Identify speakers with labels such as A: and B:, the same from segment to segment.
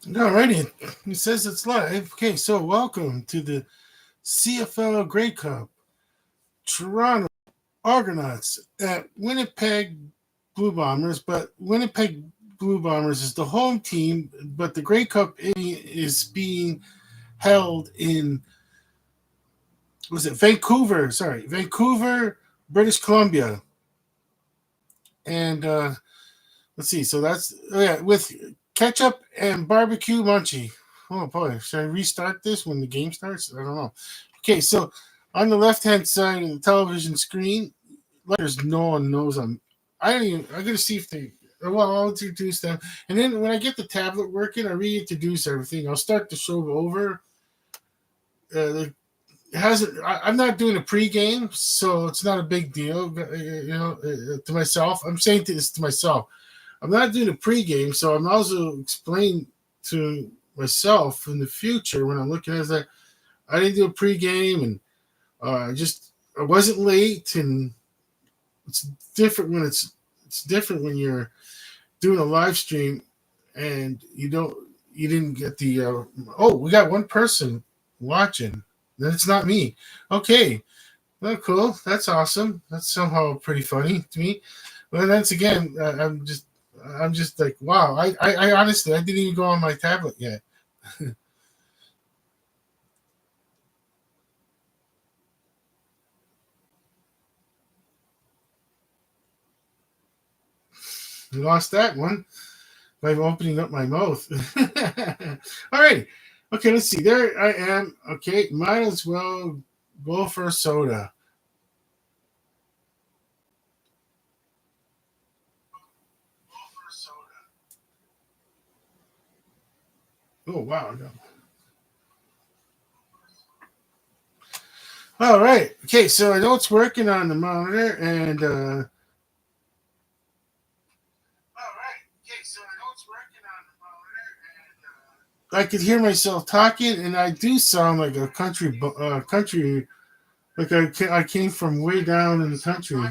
A: Alrighty, it says it's live. Okay, so welcome to the CFL Grey Cup Toronto Argonauts at Winnipeg Blue Bombers, but Winnipeg Blue Bombers is the home team, but the Grey Cup is being held in was it Vancouver? Sorry, Vancouver, British Columbia, and let's see. So that's with ketchup and barbecue munchie. Oh boy, should I restart this when the game starts? I don't know. Okay, so on the left hand side of the television screen, there's no one knows I'm. I don't even. I gotta see if they. Well, I'll introduce them, and then when I get the tablet working, I reintroduce everything. I'll start the show over. It hasn't. I'm not doing a pregame, so it's not a big deal. To myself, I'm saying this to myself. I'm not doing a pregame, so I'm also explaining to myself in the future when I'm looking at it, like I didn't do a pregame, and I wasn't late, and it's different when it's different when you're doing a live stream and you didn't get the we got one person watching, then it's not me. Okay, well, cool, that's awesome, that's somehow pretty funny to me. Well, that's again, I'm just like, wow. I honestly, I didn't even go on my tablet yet. I lost that one by opening up my mouth. All right. Okay, let's see. There I am. Okay, might as well go for a soda. Oh, wow. No. All right. Okay, so I know it's working on the monitor, and I could hear myself talking, and I do sound like a country, like I came from way down in the country.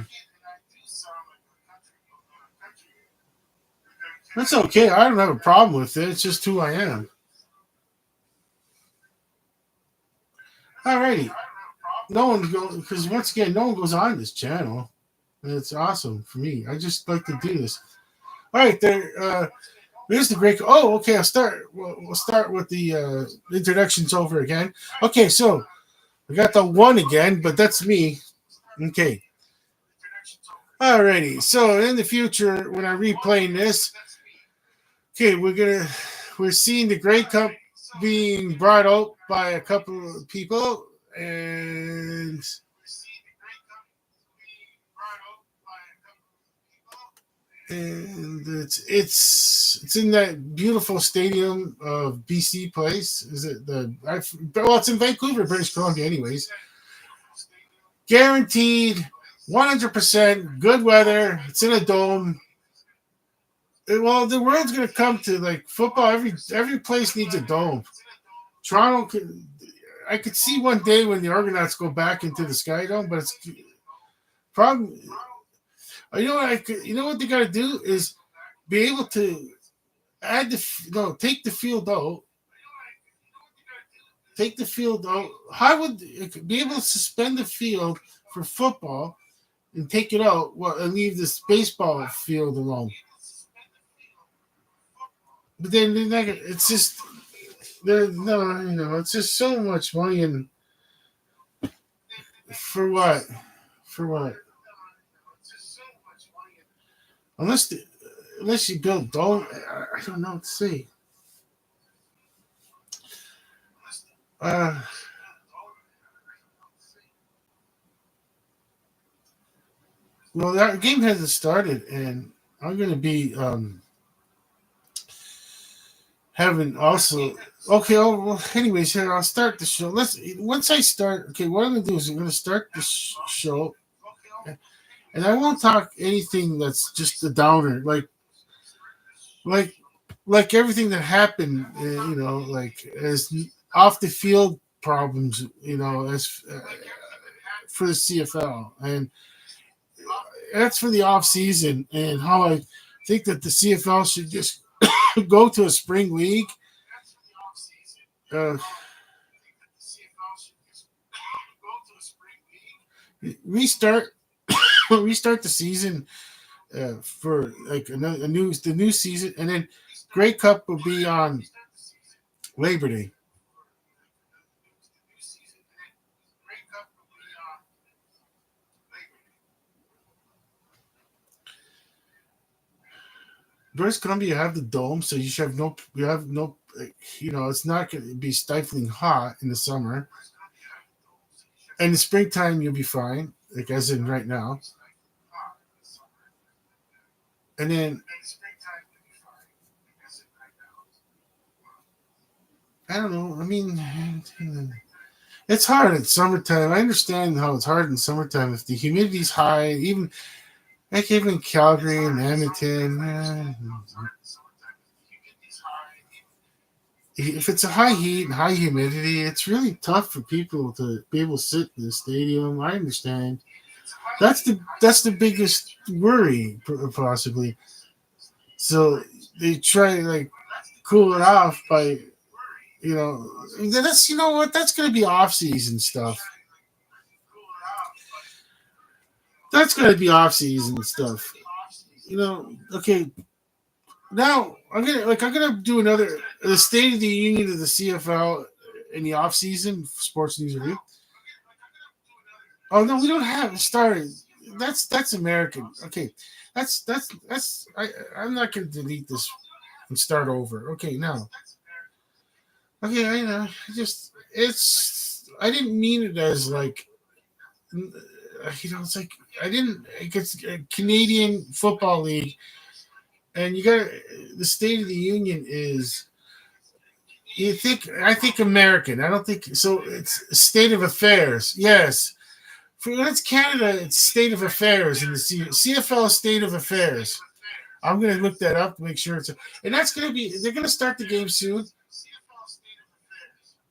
A: That's okay. I don't have a problem with it. It's just who I am. Alrighty. No one goes because once again, no one goes on this channel, and it's awesome for me. I just like to do this. All right, there's the great. Oh, okay. We'll start with the introductions over again. Okay, so we got the one again, but that's me. Okay. Alrighty. So in the future, when I replay this, okay, we're seeing the Grey Cup being brought out by a couple of people, and it's in that beautiful stadium of BC Place. Is it well, it's in Vancouver, British Columbia, anyways. Guaranteed, 100% good weather. It's in a dome. Well, the world's gonna come to like football. Every place needs a dome. Toronto I could see one day when the Argonauts go back into the Sky Dome, but it's problem. You know what they got to do is be able to take the field out. Take the field out. How would it be able to suspend the field for football and take it out? Well, and leave this baseball field alone. But then it's just there. No, it's just so much money and for what? For what? Unless unless you build dome, I don't know what to say. Uh, well, that game hasn't started, and I'm going to be having also. Okay. Oh, well, anyways, here I'll start the show. Let's once I start. Okay, what I'm going to do is I'm going to start the show, and I won't talk anything that's just a downer, like like everything that happened. Like as off the field problems. As for the CFL, and that's for the off season, and how I think that the CFL should just go to a spring league uh, restart restart the season for like the new season, and then Grey Cup will be on Labor Day. British Columbia have the dome, so you should have no. You have no. It's not going to be stifling hot in the summer. In the springtime, you'll be fine, like as in right now. And then I don't know. I mean, it's hard in summertime. I understand how it's hard in summertime if the humidity's high. Even Calgary and Edmonton. If it's a high heat and high humidity, it's really tough for people to be able to sit in the stadium. I understand. That's the biggest worry possibly. So they try to like cool it off by that's what that's going to be off season stuff. That's going to be off season stuff. Okay. Now I'm gonna do another the State of the Union of the CFL in the off season sports news review. Oh no, we don't have it started. That's American. Okay, I'm not gonna delete this and start over. Okay, now. Okay, I know. I didn't mean it as like it's like I didn't. It's a Canadian Football League, and you got the State of the Union is. I think American. I don't think so. It's state of affairs. Yes. For that's Canada, it's state of affairs in the CFL state of affairs. I'm gonna look that up to make sure and that's gonna be they're gonna start the game soon.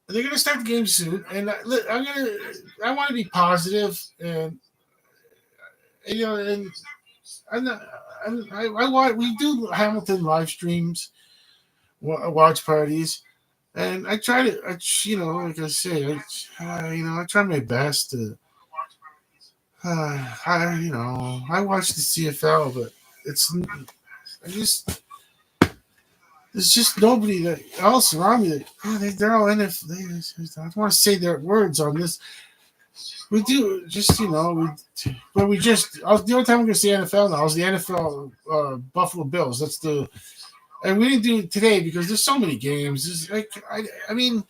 A: They're gonna start the game soon, and I want to be positive and and I'm not, I want we do Hamilton live streams, watch parties. And I try to, like I say, I try my best to. I watch the CFL, but I just, there's just nobody that else around me that they're all NFL. I don't want to say their words on this. We do just, but we just. The only time I'm going to see NFL now is the NFL Buffalo Bills. And we didn't do it today because there's so many games. It's like I mean,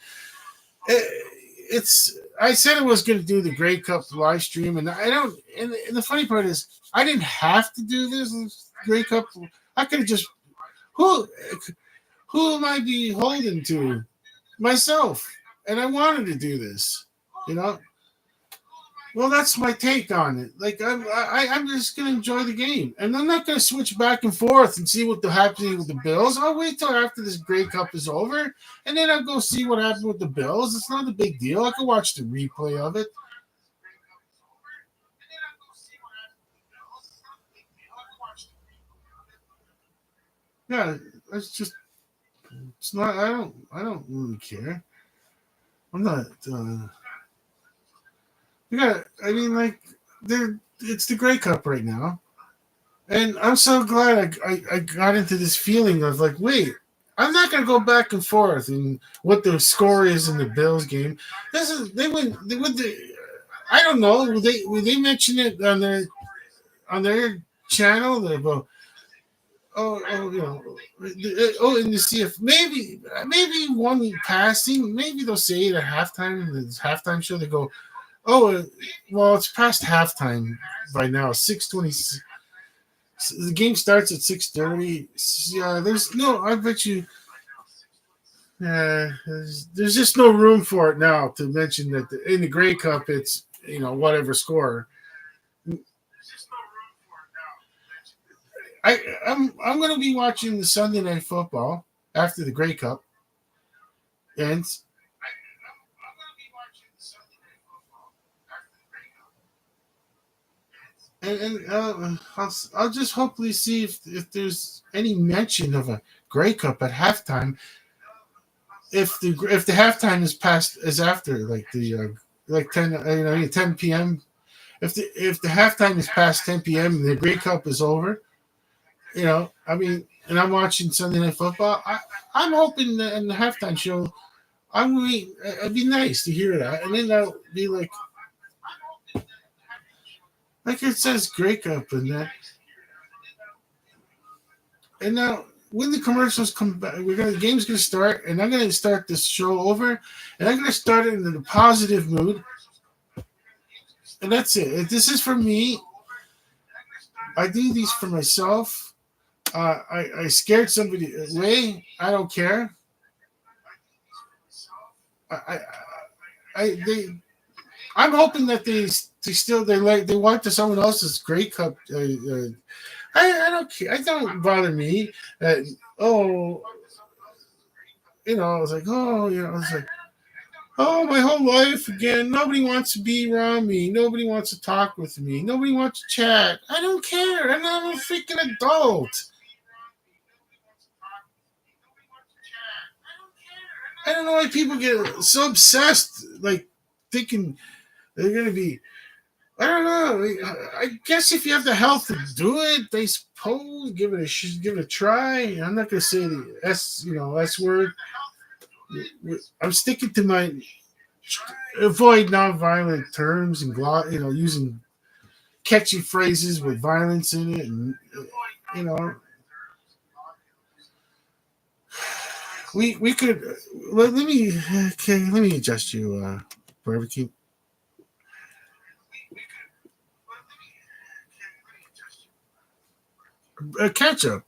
A: it's. I said I was going to do the Grey Cup live stream, and I don't. And the funny part is, I didn't have to do this Grey Cup. I could have just who am I beholden to? Myself, and I wanted to do this. You know. Well, that's my take on it. Like I'm just gonna enjoy the game, and I'm not gonna switch back and forth and see what's happening with the Bills. I'll wait till after this Grey Cup is over, and then I'll go see what happened with the Bills. It's not a big deal. I can watch the replay of it. Yeah, it's just it's not. I don't really care. I'm not. Yeah, I mean, like, it's the Grey Cup right now, and I'm so glad I got into this feeling of like, wait, I'm not gonna go back and forth and what the score is in the Bills game. This is they went the I don't know. Will they mention it on their channel? In the CF maybe one passing. Maybe they'll say it at halftime. In the halftime show, they go, "Oh, well, it's past halftime by now. 6:20. The game starts at 6:30. Yeah, there's no. I bet you. There's just no room for it now to mention that in the Grey Cup, it's whatever score. I'm going to be watching the Sunday Night Football after the Grey Cup ends. And I'll just hopefully see if there's any mention of a Grey Cup at halftime. if the halftime is after like the like 10 p.m. If the halftime is past 10 p.m. and the Grey Cup is over, I mean, and I'm watching Sunday Night Football, I'm hoping that in the halftime show, it'd be nice to hear that, and then that'll be like it says Grey Cup and that. And now when the commercials come back, the game's gonna start, and I'm gonna start this show over, and I'm gonna start it in a positive mood, and that's it. If this is for me. I do these for myself. I scared somebody away. I don't care. I, I they. I'm hoping that they went to someone else's Grey Cup. I don't care. It don't bother me. Oh, I was like, oh, my whole life again. Nobody wants to be around me. Nobody wants to talk with me. Nobody wants to chat. I don't care. I'm not a freaking adult. I don't know why people get so obsessed, like thinking they're gonna be. I don't know. I guess if you have the health to do it, they suppose give it a try. I'm not gonna say the S word. I'm sticking to my avoid non-violent terms and using catchy phrases with violence in it, and you know we could let me adjust you, barbecue. Ketchup.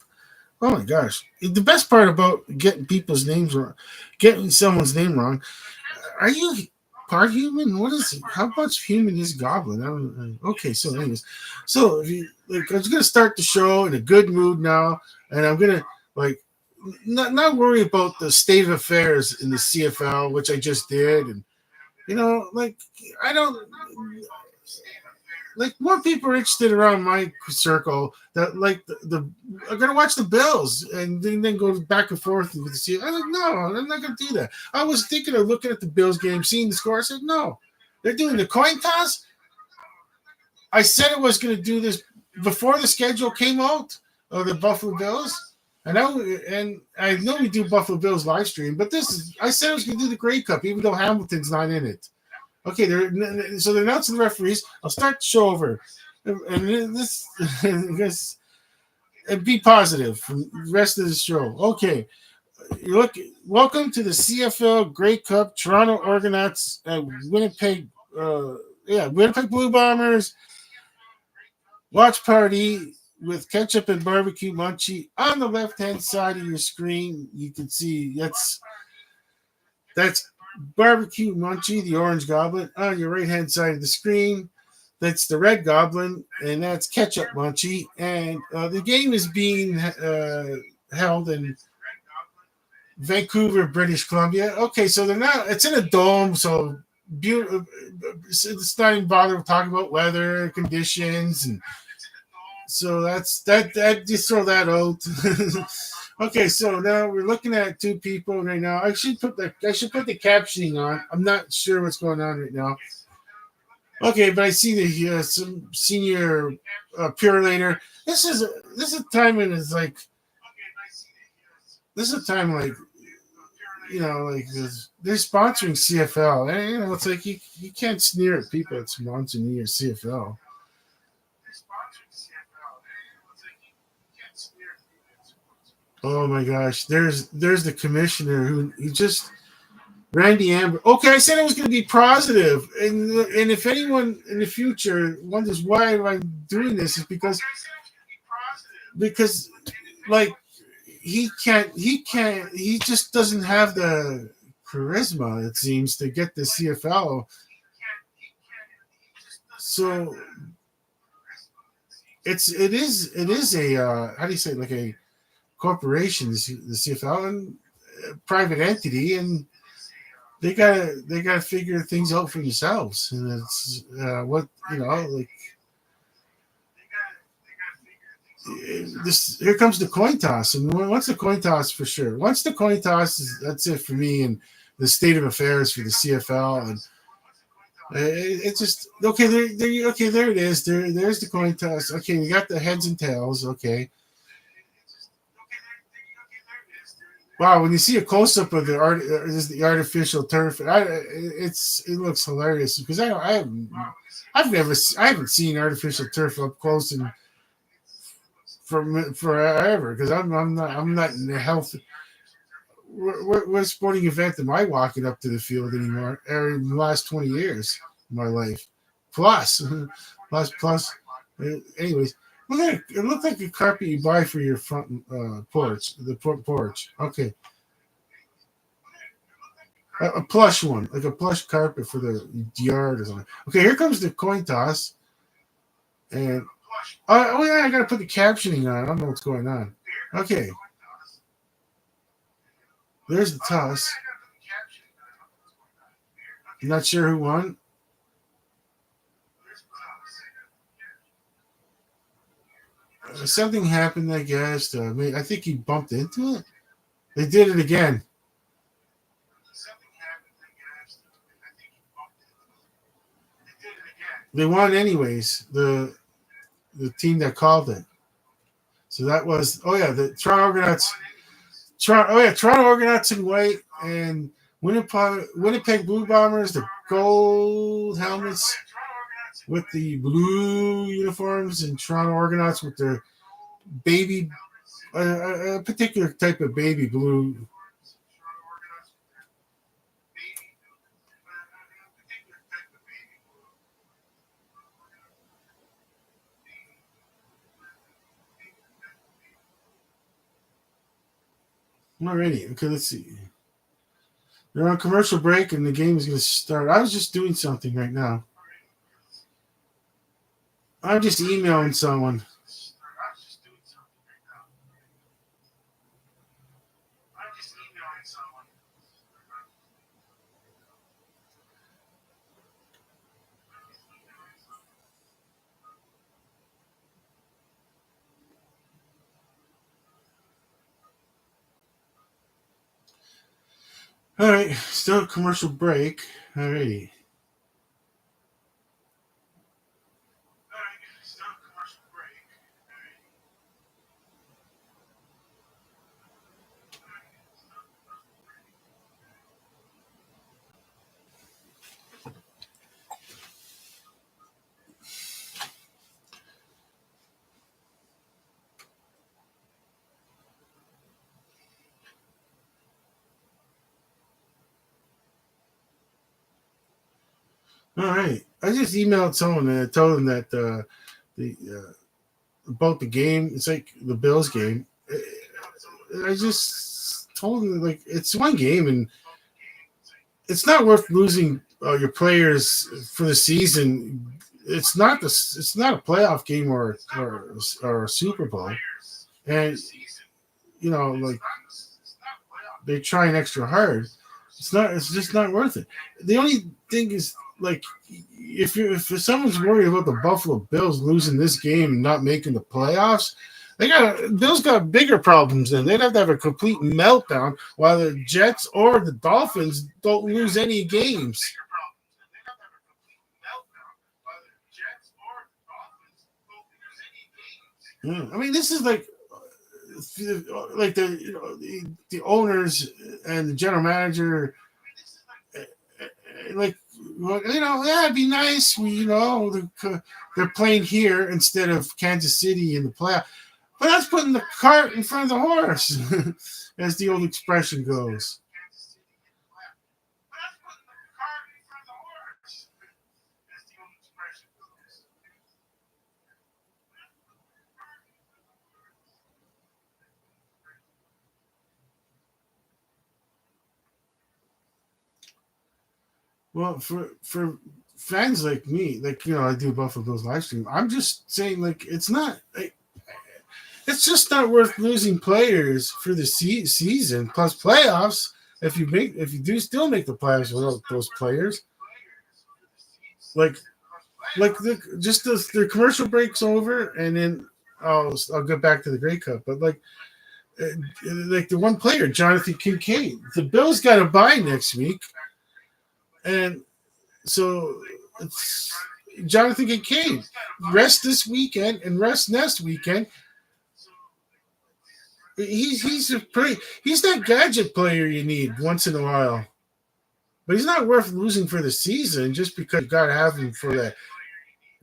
A: Oh my gosh! The best part about getting people's names wrong, getting someone's name wrong. Are you part human? What is it? How much human is Goblin? Okay, so anyways, so if you I was gonna start the show in a good mood now, and I'm gonna like not worry about the state of affairs in the CFL, which I just did, and like I don't like more people are interested around my circle that like the are gonna watch the Bills and then go back and forth with the CFL. I was like, no, I'm not gonna do that. I was thinking of looking at the Bills game, seeing the score. I said, no, they're doing the coin toss. I said I was gonna do this before the schedule came out of the Buffalo Bills. I know we do Buffalo Bills live stream, but I said I was going to do the Grey Cup, even though Hamilton's not in it. Okay, so they're announcing the referees. I'll start the show over, and this and be positive for the rest of the show. Okay, welcome to the CFL Grey Cup Toronto Argonauts at Winnipeg. Winnipeg Blue Bombers watch party with ketchup and barbecue munchie. On the left-hand side of your screen, you can see that's barbecue munchie, the orange goblin. On your right-hand side of the screen, that's the red goblin, and that's ketchup munchie. And the game is being held in Vancouver, British Columbia. Okay, so it's in a dome, so beautiful. It's not even bothering talking about weather conditions and. So that's that. Just throw that out. Okay, so now we're looking at two people right now. I should put the captioning on. I'm not sure what's going on right now. Okay, but I see the some senior purelator. This is a time when it's like. This is a time like. They're sponsoring CFL, and it's like you can't sneer at people that's sponsoring your CFL. Oh my gosh, there's the commissioner who he just Randy Amber. Okay, I said it was going to be positive, and if anyone in the future wonders why am I doing this, is because like he just doesn't have the charisma, it seems, to get the CFL. So it is a how do you say it, like a corporation, the CFL, and a private entity, and they gotta figure things out for themselves. And it's like this here comes the coin toss, and once the coin toss for sure. Once the coin toss is that's it for me and the state of affairs for the CFL, and it's just okay. Okay, there it is. There's the coin toss. Okay, we got the heads and tails. Okay. Wow, when you see a close up of the artificial turf, it looks hilarious because I haven't seen artificial turf up close and forever because I'm not in the health. What sporting event am I walking up to the field anymore? In the last 20 years of my life, plus, plus. Anyways, look at it. It looked like a carpet you buy for your front porch, the front porch. Okay, a plush one, like a plush carpet for the yard or something. Okay, here comes the coin toss, and oh yeah, I gotta put the captioning on. I don't know what's going on. Okay, there's the toss. I'm not sure who won. Something happened, I guess. I think he bumped into it. They did it again. They won anyways. The team that called it. So that was the Toronto Argonauts. Toronto Argonauts in white and Winnipeg Blue Bombers, the gold helmets with the blue uniforms, and Toronto Argonauts with their baby, a particular type of baby blue. Alrighty, okay, let's see. They're on commercial break and the game is going to start. I was just doing something right now. I'm just emailing someone. All right, still a commercial break. All righty. All right. I just emailed someone and I told them that the about the game. It's like the Bills game. I just told them like it's one game and it's not worth losing your players for the season. It's not a playoff game or a Super Bowl, and like they're trying extra hard. It's just not worth it. The only thing is like if someone's worried about the Buffalo Bills losing this game and not making the playoffs, Bills got bigger problems then. They'd have to have a complete meltdown while the Jets or the Dolphins don't lose any games. Yeah. I mean, this is like the owners and the general manager, like yeah, it'd be nice. They're playing here instead of Kansas City in the playoff, but that's putting the cart in front of the horse, as the old expression goes. Well, for fans like me, I do Buffalo Bills live stream. I'm just saying, like, it's just not worth losing players for the season plus playoffs. If you do still make the playoffs without those players, like the commercial break's over, and then I'll get back to the Grey Cup, but like the one player, Jonathan Kincaid, the Bills got a bye next week, and so it's Jonathan Kincaid rest this weekend and rest next weekend. He's that gadget player you need once in a while, but he's not worth losing for the season just because you got to have him for that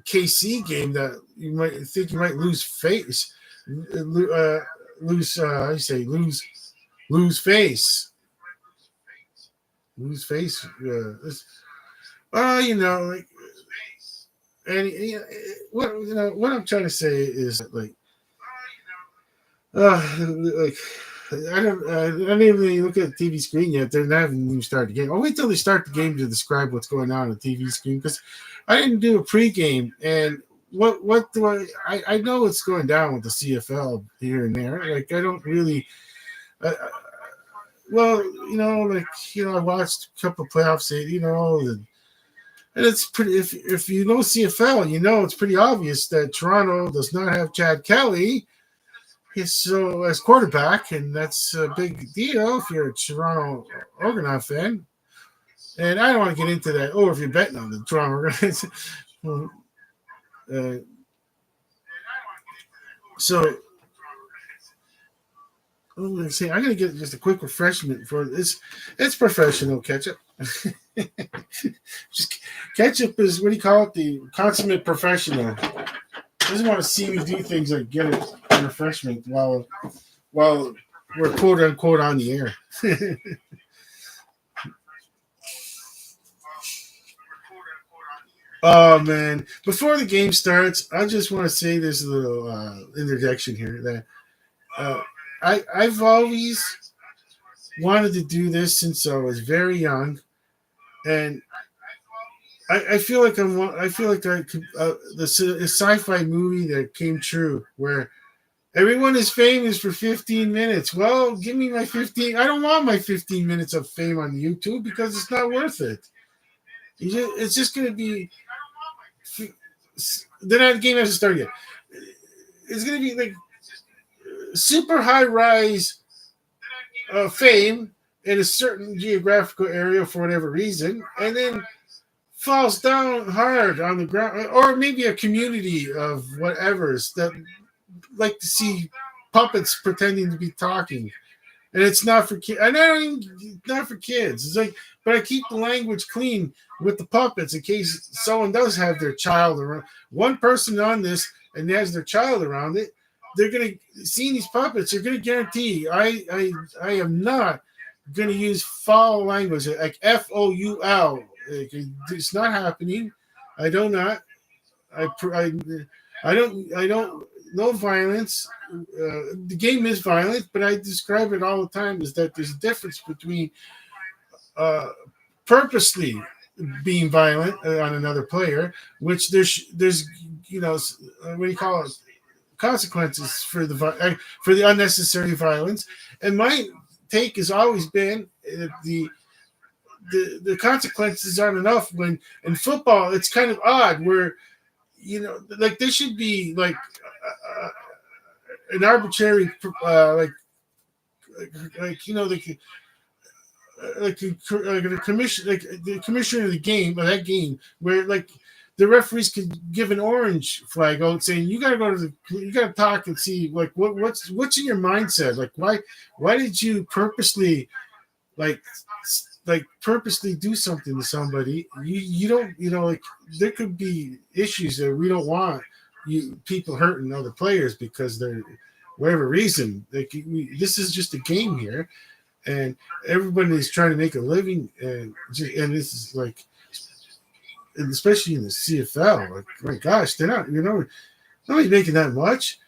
A: KC game that you might think you might lose face, lose how you say lose face, lose face. You know, like, and what I'm trying to say is like, like I don't even look at the TV screen yet. They haven't even started the game. I'll wait till they start the game to describe what's going on the TV screen because I didn't do a pregame. And what do I know what's going down with the CFL here and there. Like I don't really. Well, I watched a couple of playoffs. And it's pretty. If you know CFL, it's pretty obvious that Toronto does not have Chad Kelly. So as quarterback, and that's a big deal if you're a Toronto Argonaut fan. And I don't want to get into that. If you're betting on the Toronto Argonauts. So I'm going to get just a quick refreshment for this. It's professional ketchup. Just ketchup is, what do you call it? The consummate professional. Doesn't want to see me do things like get a refreshment while we're quote unquote on the air. Oh man! Before the game starts, I just want to say this little interjection here that I've always wanted to do this since I was very young, and I feel like I could the sci-fi movie that came true where everyone is famous for 15 minutes. Well, give me my 15. I don't want my 15 minutes of fame on YouTube because it's not worth it. It's just going to be. The game hasn't started yet. It's going to be like super high rise fame in a certain geographical area for whatever reason, and then falls down hard on the ground, or maybe a community of whatever's that like to see puppets pretending to be talking, and it's not for kids. Not for kids. It's like, but I keep the language clean with the puppets in case someone does have their child around. One person on this and has their child around it, they're gonna see these puppets. They're gonna guarantee. I am not gonna use foul language like FOUL. It's not happening. I do not. I don't. No violence. The game is violent, but I describe it all the time as that there's a difference between purposely being violent on another player, which there's what do you call it? Consequences for the unnecessary violence. And my take has always been the consequences aren't enough. When in football, it's kind of odd where like there should be like an arbitrary the commission, like the commissioner of the game, of that game, where like the referees could give an orange flag out saying you got to talk and see like what's in your mindset, like why did you purposely purposely do something to somebody. You don't like there could be issues that we don't want people hurting other players because they're whatever reason. This is just a game here, and everybody is trying to make a living, and this is like, and especially in the CFL, like my gosh, they're not nobody's making that much.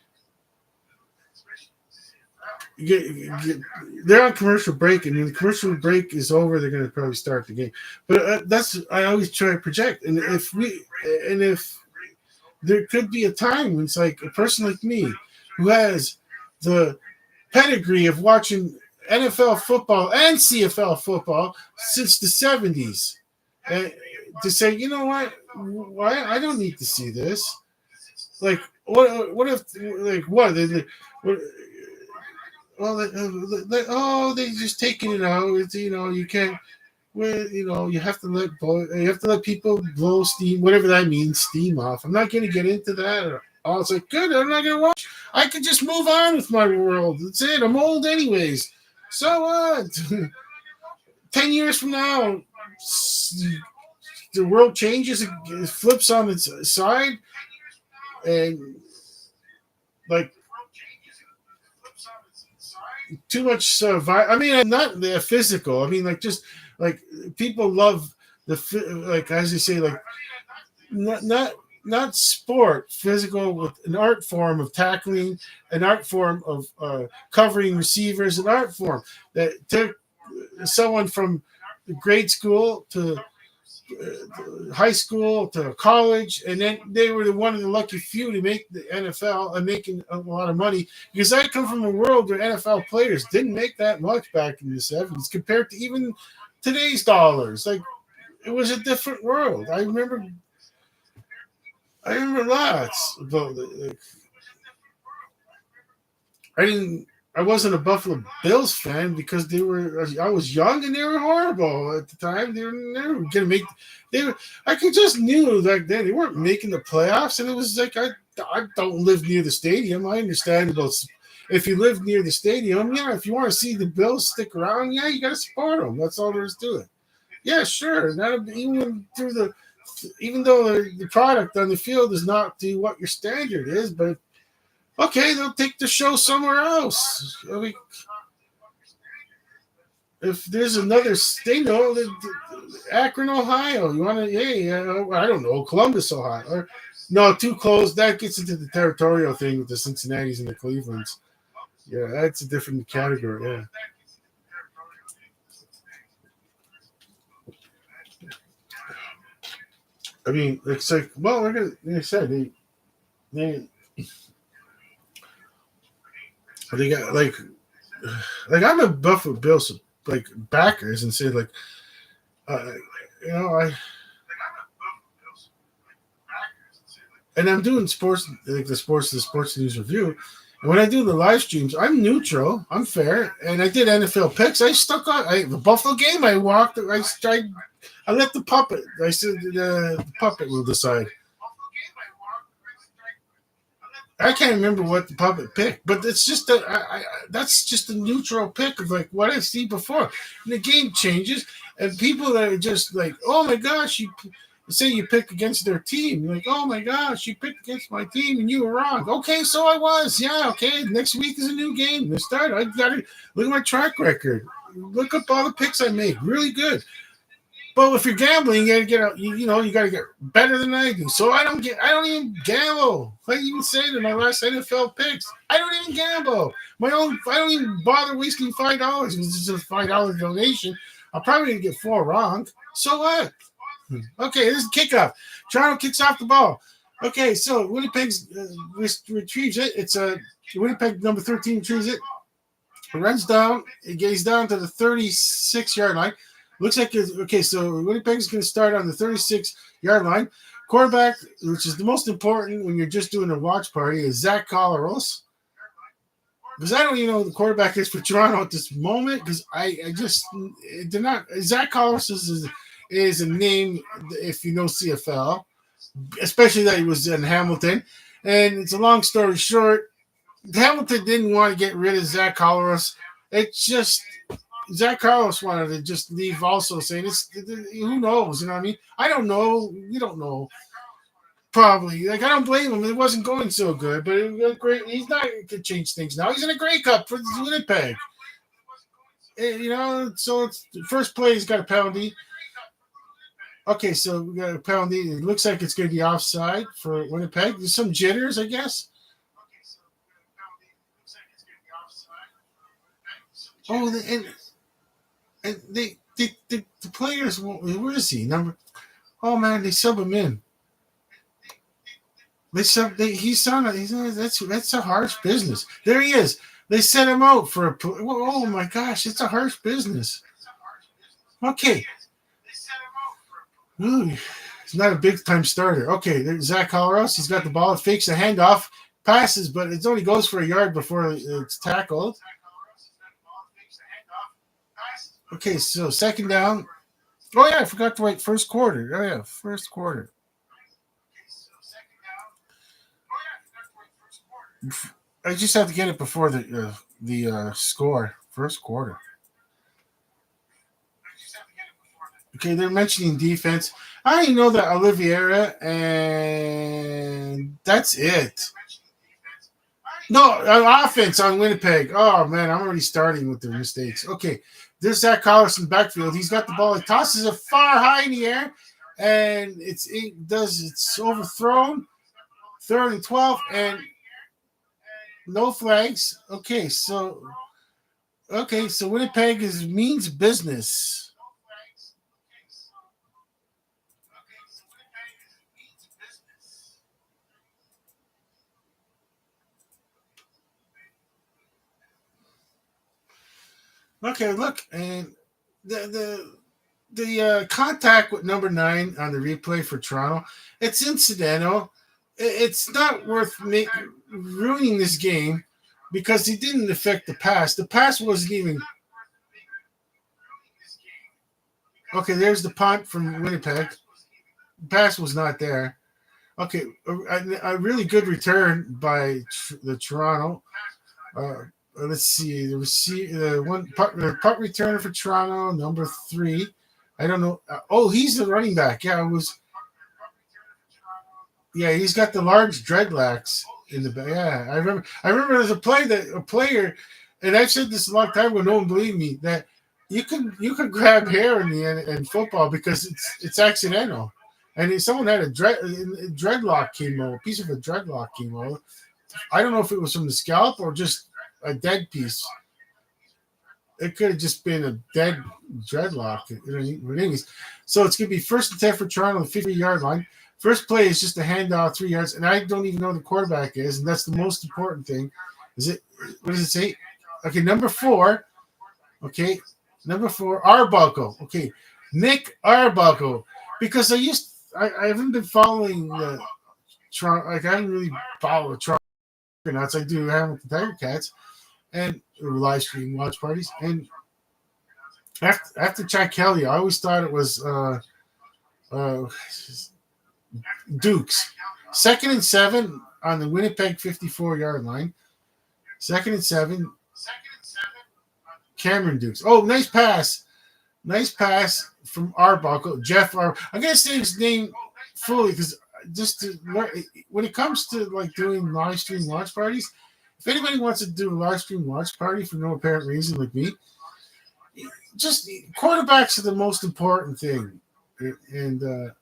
A: They're on commercial break, and when the commercial break is over, they're going to probably start the game. But that's I always try to project, and if there could be a time when it's like a person like me who has the pedigree of watching NFL football and CFL football since the 70s, and to say, you know what, why I don't need to see this. Like What if like what? What well, they just taking it out. It's, you can't. Well, you have to let people blow steam, whatever that means, steam off. I'm not going to get into that. I was like, good. I'm not going to watch. I can just move on with my world. That's it. I'm old anyways. So what? 10 years from now, the world changes, it flips on its side, and like too much. I mean, not the physical. I mean, like just like people love like as you say, like not sport, physical with an art form of tackling, an art form of covering receivers, an art form that took someone from grade school to high school to college, and then they were one of the lucky few to make the NFL and making a lot of money. Because I come from a world where NFL players didn't make that much back in the 70s compared to even today's dollars. Like it was a different world. I remember lots about it. Like, I didn't. I wasn't a Buffalo Bills fan because they were. I was young and they were horrible at the time. They were never gonna make. They were. I could just knew back then they weren't making the playoffs, and it was like I don't live near the stadium. I understand about if you live near the stadium. Yeah, if you want to see the Bills stick around, yeah, you got to support them. That's all there is to it. Yeah, sure. Not even though the product on the field is not to what your standard is, but okay, they'll take the show somewhere else. I mean, if there's another state, Akron, Ohio, you want to, hey, I don't know, Columbus, Ohio. Or, no, too close. That gets into the territorial thing with the Cincinnatis and the Clevelands. Yeah, that's a different category. Yeah. I mean, it's like, well, like I said, they got like I'm a Buffalo Bills like backers and say like, uh, you know, and I'm doing sports like the sports news review. And when I do the live streams, I'm neutral, I'm fair, and I did NFL picks. I stuck on the Buffalo game. I walked. I let the puppet. I said the puppet will decide. I can't remember what the puppet picked, but it's just that's just a neutral pick of like what I see before. And the game changes, and people that are just like, "Oh my gosh, you say you pick against their team." You're like, "Oh my gosh, you picked against my team and you were wrong." Okay, so I was. Yeah, okay. Next week is a new game. Let's start. I got to look at my track record. Look up all the picks I made. Really good. But if you're gambling, you gotta get out. You gotta get better than I do. So I don't even gamble. I even say to my last NFL picks, I don't even gamble. I don't even bother wasting $5. It's just a $5 donation. I'll probably get 4 wrong. So what? Okay, this is kickoff. Toronto kicks off the ball. Okay, so Winnipeg's retrieves it. It's a Winnipeg number 13 retrieves it. It runs down. It gets down to the 36-yard line. Looks like it's okay. So Winnipeg's going to start on the 36-yard line. Quarterback, which is the most important when you're just doing a watch party, is Zach Collaros. Because I don't even know who the quarterback is for Toronto at this moment. Because I just did not. Zach Collaros is a name if you know CFL, especially that he was in Hamilton. And it's a long story short. Hamilton didn't want to get rid of Zach Collaros. It's just Zach Carlos wanted to just leave also, saying it's who knows, you know what I mean? I don't know. You don't know. Probably. Like I don't blame him. It wasn't going so good, but it was great. He's not to change things now. He's in a Grey Cup for Winnipeg. So it's the first play he's got a penalty. Okay, so we got a penalty. It looks like it's gonna be offside for Winnipeg. There's some jitters, I guess. Oh, and the players, where is he? Oh man, they sub him in. That's a harsh business. There he is. They set him out for oh my gosh, it's a harsh business. Okay. Ooh, not a big time starter. Okay, there's Zach Collaros. He's got the ball. It fakes a handoff, passes, but it only goes for a yard before it's tackled. Okay, so second down. Oh yeah, I forgot to write first quarter. Oh yeah, first quarter. I just have to get it before the score. First quarter. Okay, they're mentioning defense. I already know that Oliveira, and that's it. No, offense on Winnipeg. Oh man, I'm already starting with the mistakes. Okay, there's Zach Collison backfield. He's got the ball. He tosses it far high in the air, and it's overthrown. 3rd and 12, and no flags. Okay, so Winnipeg means business. Okay, look, and the contact with number 9 on the replay for Toronto, it's incidental. It's not worth ruining this game because he didn't affect the pass. The pass wasn't even. Okay, there's the punt from Winnipeg. The pass was not there. Okay, a really good return by the Toronto. Let's see the punt returner for Toronto, number 3. I don't know. He's the running back. Yeah, it was. Yeah, he's got the large dreadlocks in the back. Yeah, I remember. There's a player, and I've said this a long time ago. No one believed me that you can grab hair in football because it's accidental, and if someone had a dreadlock came over, a piece of a dreadlock came over. I don't know if it was from the scalp or just a dead piece. It could have just been a dead dreadlock. So it's going to be 1st and 10 for Toronto on the 50-yard line. First play is just a handoff 3 yards, and I don't even know who the quarterback is, and that's the most important thing. What does it say? Okay, number 4. Okay, number 4, Arbuckle. Okay, Nick Arbuckle. Because I haven't been following Toronto. Like I haven't really followed Toronto. I do Hamilton Tiger Cats and live stream watch parties. And after Chad Kelly, I always thought it was Dukes. 2nd and 7 on the Winnipeg 54-yard line. 2nd and 7. Cameron Dukes. Oh, nice pass. Nice pass from Arbuckle. Jeff I'm going to say his name fully because when it comes to like doing live stream watch parties, if anybody wants to do a live stream watch party for no apparent reason like me, just quarterbacks are the most important thing. And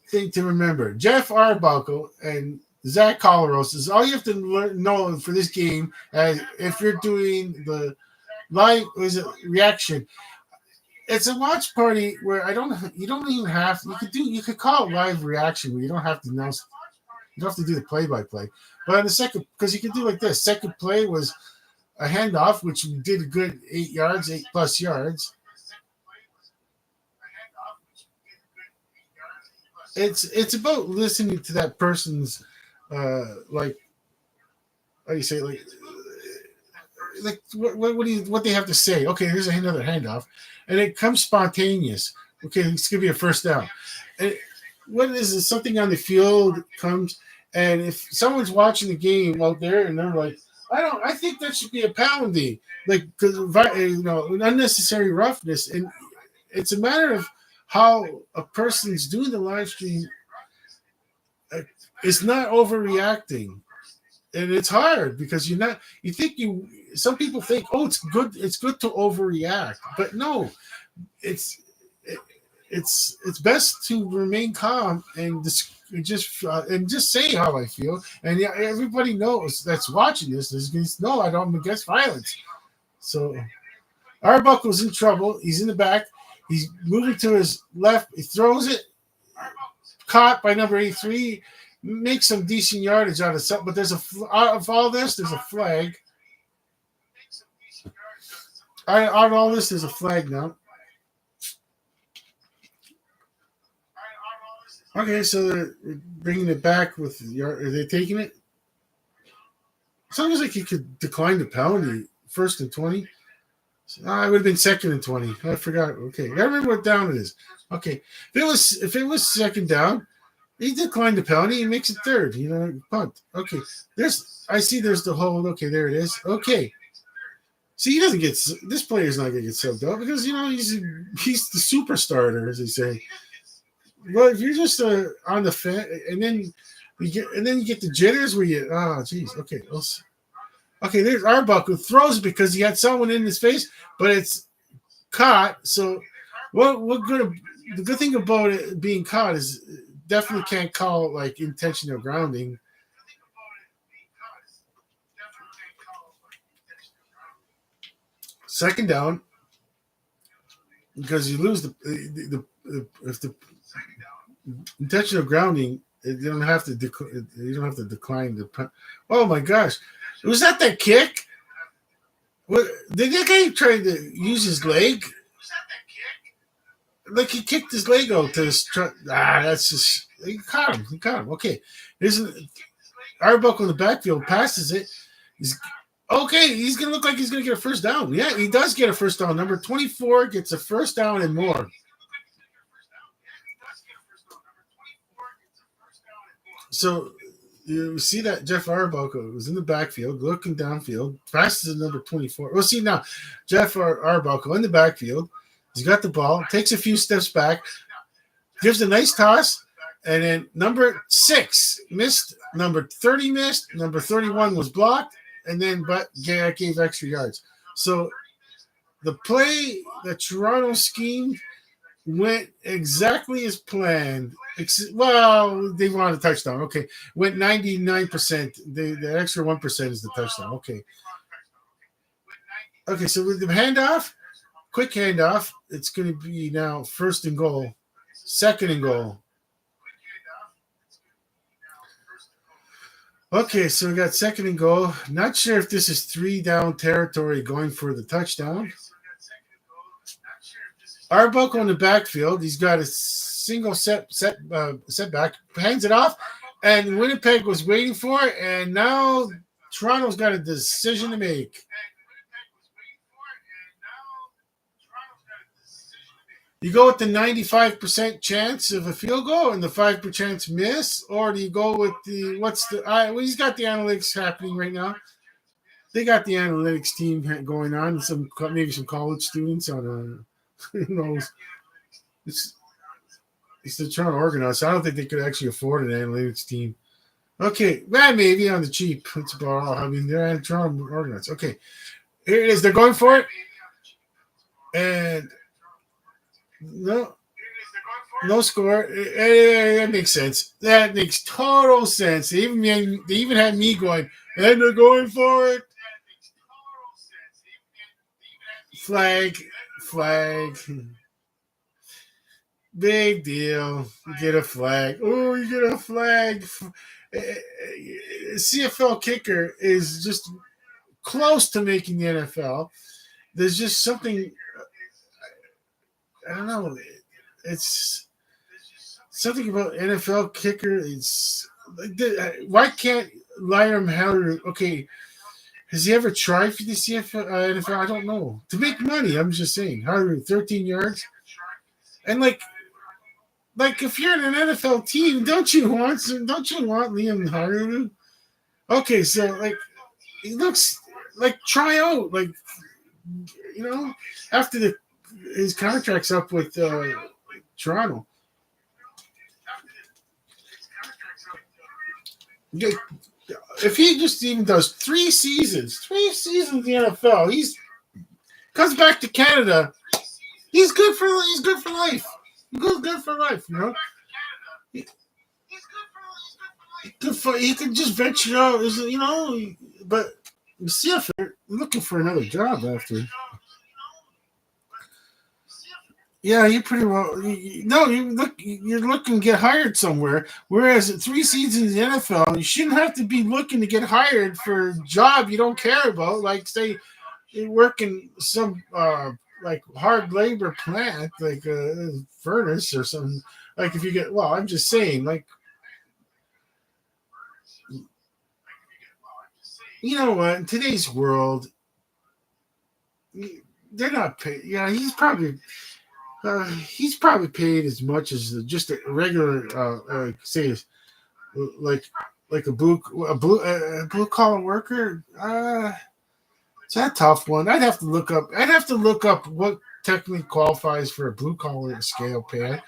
A: thing to remember. Jeff Arbuckle and Zach Collaros is all you have to know for this game. As if you're doing the live reaction, it's a watch party where you don't even have you could call it live reaction where you don't have to announce, you don't have to do the play-by-play. But on the second, because you can do like this, second play was a handoff, which we did a good 8 yards, 8+ yards. It's about listening to that person's like how do you say like what they have to say. Okay, here's another handoff, and it comes spontaneous. Okay, it's gonna be a first down. And what is it? Something on the field comes, and if someone's watching the game out there and they're like, I think that should be a penalty, like because unnecessary roughness, and it's a matter of how a person's doing the live stream is not overreacting. And it's hard because some people think, it's good to overreact. But no, it's best to remain calm and just say how I feel. And yeah, everybody knows that's watching this is going to know I'm against violence. So Arbuckle's in trouble. He's in the back. He's moving to his left. He throws it. Caught by number 83. Makes some decent yardage out of something. But out of all this, there's a flag. Out of all this, there's a flag now. Okay, so they're bringing it back with your. Are they taking it? Sounds like you could decline the penalty first and 20. I would have been second and 20. I forgot. Okay, I remember what down it is. Okay, if it was second down, he declined the penalty. He makes it third. Punt. Okay, there's the hold. Okay, there it is. Okay, see, he doesn't get this player's not gonna get subbed out because he's the super starter, as they say. Well, if you're just on the fence, and then you get the jitters where you geez, okay, okay. There's Arbuckle throws because he had someone in his face, but it's caught. So what good? The good thing about it being caught is definitely can't call like intentional grounding. Second down because you lose the if the intentional grounding, you don't have to decline the. Oh my gosh, was that kick? What did that guy try to use his leg? Like he kicked his leg out to his that's just he caught him. He caught him. Okay, there's Arbuckle in the backfield passes it. He's okay. He's gonna look like he's gonna get a first down. Yeah, he does get a first down. Number 24 gets a first down and more. So you see that Jeff Arbuckle was in the backfield, looking downfield, passes to number 24. We'll see now. Jeff Arbuckle in the backfield. He's got the ball, takes a few steps back, gives a nice toss, and then number 6 missed, number 30 missed, number 31 was blocked, and then but gave extra yards. So the play, the Toronto scheme went exactly as planned. Well, they wanted a touchdown. Okay, went 99%. The extra 1% is the touchdown. Okay. Okay, so with the handoff, quick handoff, it's going to be now first and goal, second and goal. Okay, so we got second and goal. Not sure if this is 3 down territory going for the touchdown. Arbuckle in the backfield. He's got a single setback. Hands it off, and Winnipeg was waiting for it, and now Toronto's got a decision to make. You go with the 95% chance of a field goal and the 5% miss, or do you go with he's got the analytics happening right now. They got the analytics team going on, maybe some college students on who knows. It's the Toronto Argonauts. I don't think they could actually afford an analytics team. Okay, well, maybe on the cheap. It's about all. I mean, they're Toronto Argonauts. Okay, here it is. They're going for it, and no score. That makes sense. That makes total sense. They even had me going, and they're going for it. Flag. Big deal. You get a flag. Oh, you get a flag. CFL kicker is just close to making the NFL. There's just something. I don't know. It's something about NFL kicker. It's why can't Liam Howard? Okay, has he ever tried for the CFL NFL? I don't know. To make money, I'm just saying. Howard 13 yards, and like if you're in an NFL team, don't you want Liam Howard? Okay, so like he looks like try out, like after his contract's up with Toronto. If he just even does 3 seasons in the NFL, he's comes back to Canada. He's good for life. He's good for life, He could just venture out, But see if they're looking for another job after. Yeah, you pretty well. You're looking to get hired somewhere. Whereas 3 seasons in the NFL, you shouldn't have to be looking to get hired for a job you don't care about. Like, say, you work in some like hard labor plant, like a furnace or something. Like if you get, well, I'm just saying, like, you know what? In today's world, they're not paid. Yeah, he's probably paid as much as just a regular, say, like like a blue collar worker. It's a tough one. I'd have to look up. I'd have to look up what technically qualifies for a blue collar scale pay,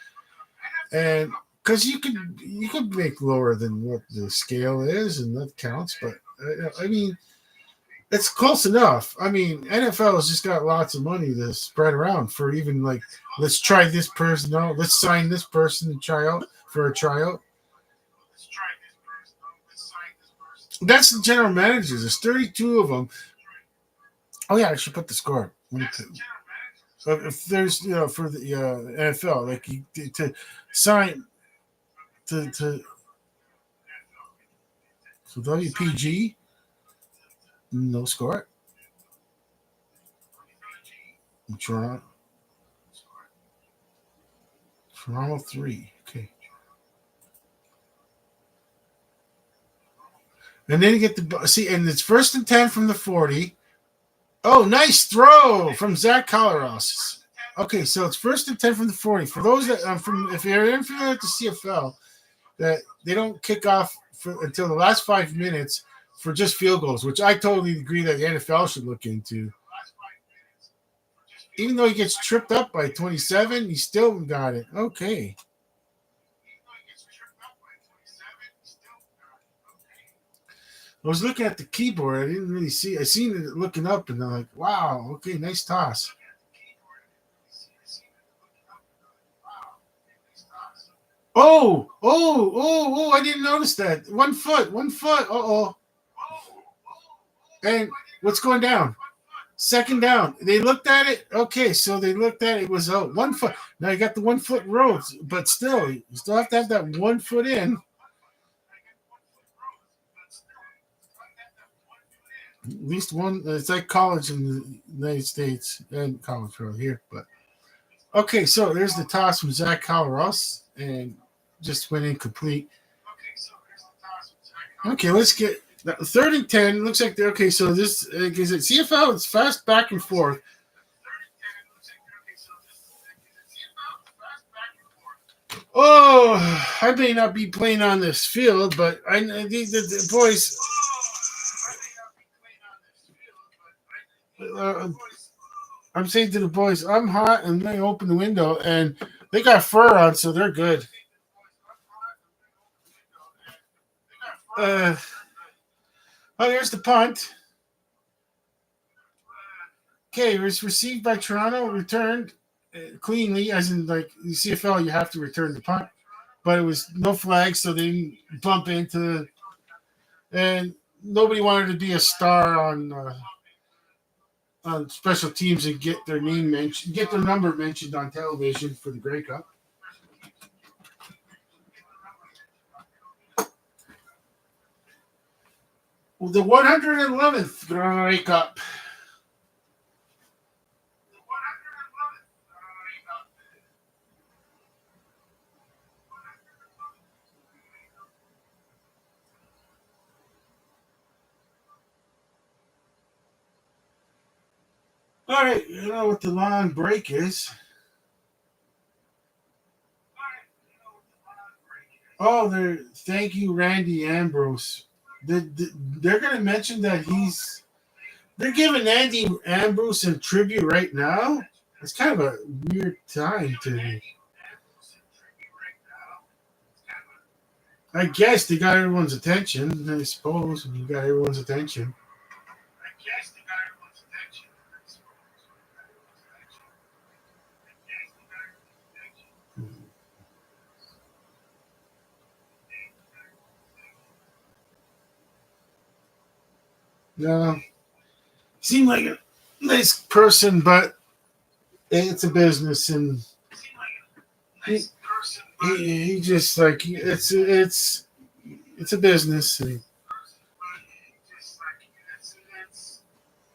A: and because you could make lower than what the scale is, and that counts. But I mean, it's close enough. I mean, NFL has just got lots of money to spread around for even like, let's try this person out. Let's sign this person and try out for a tryout. That's the general managers. There's 32 of them. Oh yeah, I should put the score. So if there's for the NFL, like to sign to so WPG, no score. Toronto 3. Okay. And then you get the see, and it's 1st and 10 from the 40. Oh, nice throw from Zach Collaros. Okay, so it's 1st and 10 from the 40. For those that if you're unfamiliar with the CFL, that they don't kick off until the last 5 minutes for just field goals, which I totally agree that the NFL should look into. Even though he gets tripped up by 27, he still got it. Okay. I was looking at the keyboard. I didn't really see. I seen it looking up, and I'm like, "Wow, okay, nice toss." Oh! I didn't notice that. 1 foot. Uh-oh. And what's going down? 2nd down. They looked at it. Okay, so they looked at it. It was 1 foot. Now you got the 1 foot roads, but still, you still have to have that 1 foot in. At least one. It's like college in the United States and college around here. But okay, so there's the toss from Zach Collaros, and just went incomplete. Okay, let's get 3rd and 10. Looks like they're okay. So this is it CFL. It's fast back and forth. Oh, I may not be playing on this field, but the boys. I'm saying to the boys, I'm hot, and they open the window, and they got fur on, so they're good. Oh, here's the punt. Okay, it was received by Toronto, returned cleanly, as in like the CFL, you have to return the punt, but it was no flag, so they didn't bump into, and nobody wanted to be a star on special teams and get their name mentioned, get their number mentioned on television for the Grey Cup. Well, the 111th Grey Cup. All right, you know what the long break is. Oh, thank you, Randy Ambrose. They're going to mention that they're giving Andy Ambrose a tribute right now. It's kind of a weird time to me. I guess they got everyone's attention. I suppose you got everyone's attention. No, seemed like a nice person, but it's a business, and he just like it's a business, and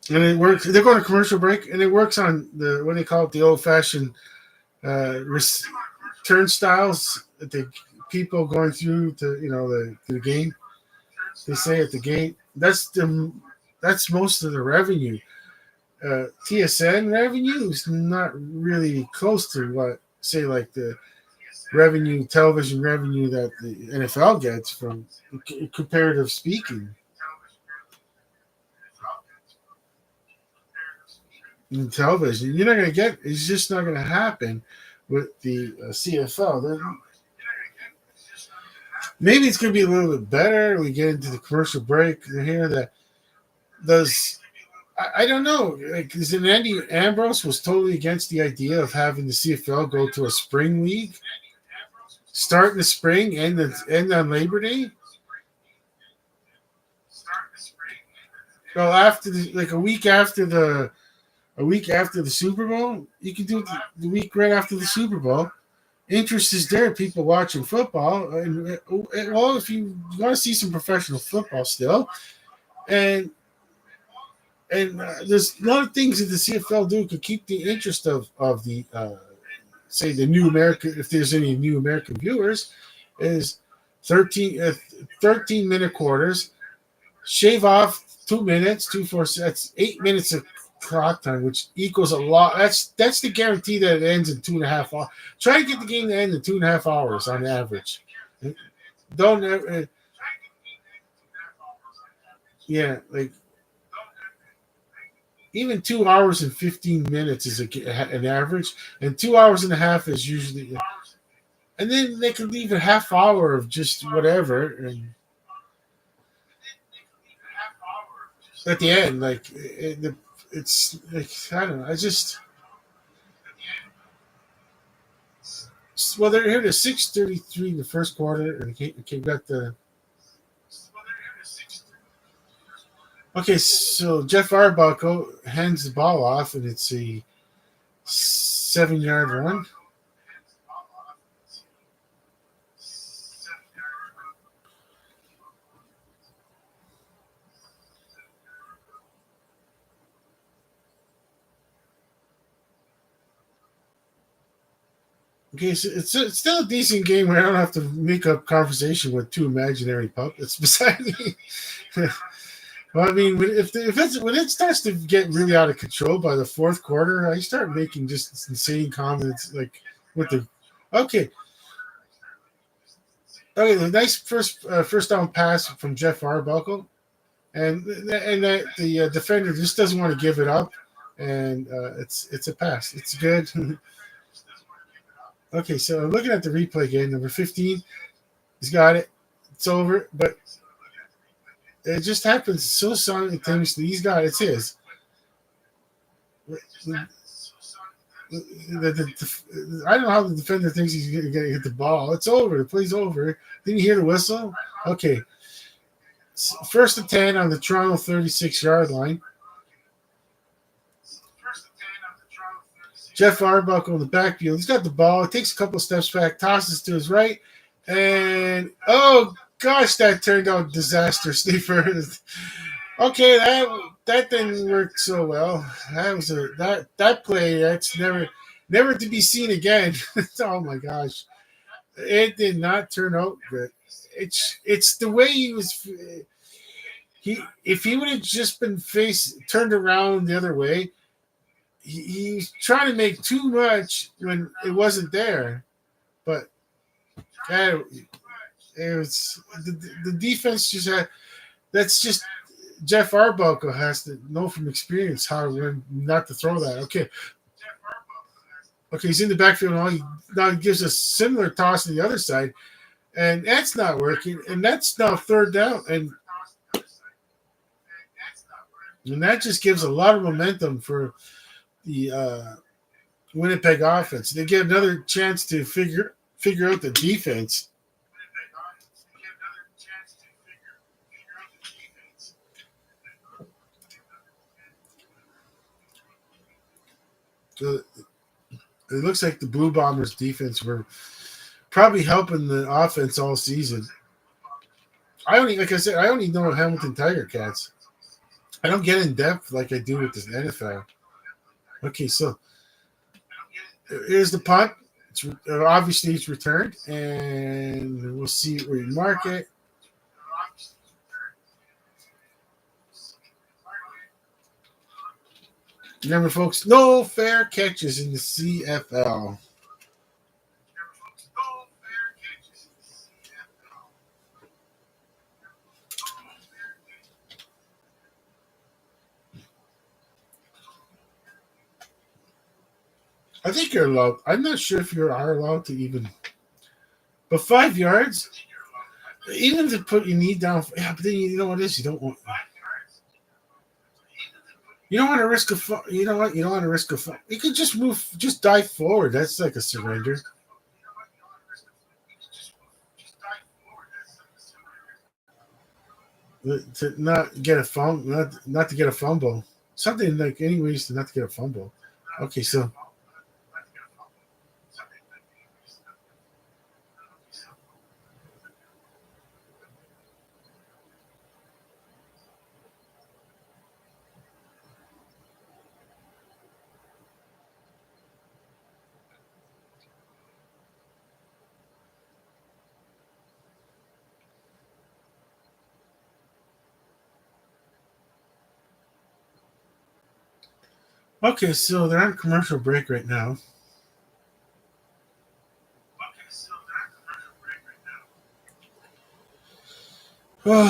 A: it works. They're going to commercial break, and it works on the what they call it, the old fashioned turnstiles. the people going through to the game. They say at the gate. That's most of the revenue. TSN revenue is not really close to what, say, like the television revenue that the NFL gets from comparative speaking. In television, you're not going to get. It's just not going to happen with the CFL. Maybe it's going to be a little bit better. We get into the commercial break here. That does. I don't know. Because Andy Ambrose was totally against the idea of having the CFL go to a spring league, start in the spring, end on Labor Day. Well, after a week after the Super Bowl, you can do the week right after the Super Bowl. Interest is there. People watching football, and well, if you want to see some professional football still, and there's a lot of things that the CFL do to keep the interest of the say the new American, if there's any new American viewers, is 13-minute quarters. Shave off 2 minutes, 2 4 that's 8 minutes of clock time, which equals a lot. That's the guarantee that it ends in 2.5 hours. Try to get the game to end in 2.5 hours on average. Don't yeah, like even 2 hours and 15 minutes is an average, and 2 hours and a half is usually. And then they could leave a half hour of just whatever, and at the end, like it's like I don't know. I just they're here to 6:33 in the first quarter, and came back the. Okay, so Jeff Arbuckle hands the ball off, and it's a 7-yard run. Okay, so it's still a decent game where I don't have to make up conversation with two imaginary puppets beside me. Well, I mean, when it starts to get really out of control by the fourth quarter, I start making just insane comments like with the okay, the nice first down pass from Jeff Arbuckle, and that the defender just doesn't want to give it up, and it's a pass. It's good. Okay, so looking at the replay again, number 15, he's got it. It's over, but it just happens so simultaneously. He's got it. It's his. I don't know how the defender thinks he's going to hit the ball. It's over. The play's over. Didn't you hear the whistle? Okay. First and 10 on the Toronto 36-yard line. Jeff Arbuckle in the backfield. He's got the ball. He takes a couple of steps back, tosses to his right, and oh gosh, that turned out disastrously for us. Okay, that didn't work so well. That was that play. That's never to be seen again. Oh my gosh, it did not turn out good. It's the way he was. If he would have just been turned around the other way. He's trying to make too much when it wasn't there, but it was the defense just had. That's just Jeff Arbuckle has to know from experience how when not to throw that. Okay, he's in the backfield now. He gives a similar toss to the other side, and that's not working. And that's now third down, and that just gives a lot of momentum for the Winnipeg offense. They get another chance to figure out the defense. So it looks like the Blue Bombers defense were probably helping the offense all season. Like I said, I only know Hamilton Tiger Cats. I don't get in depth like I do with the NFL. Okay, so here's the punt. Obviously, it's returned, and we'll see where you mark it. Remember, folks, no fair catches in the CFL. I think you're allowed. I'm not sure if you are allowed to even. But 5 yards, even to put your knee down. Yeah, but then you know what it is. You don't want. You don't want to risk a. You know what? You don't want to risk a. You could just move. Just dive forward. That's like a surrender. To not get a fumble, not to get a fumble. Something like anyways to not to get a fumble. Okay, so they're on commercial break right now. Well,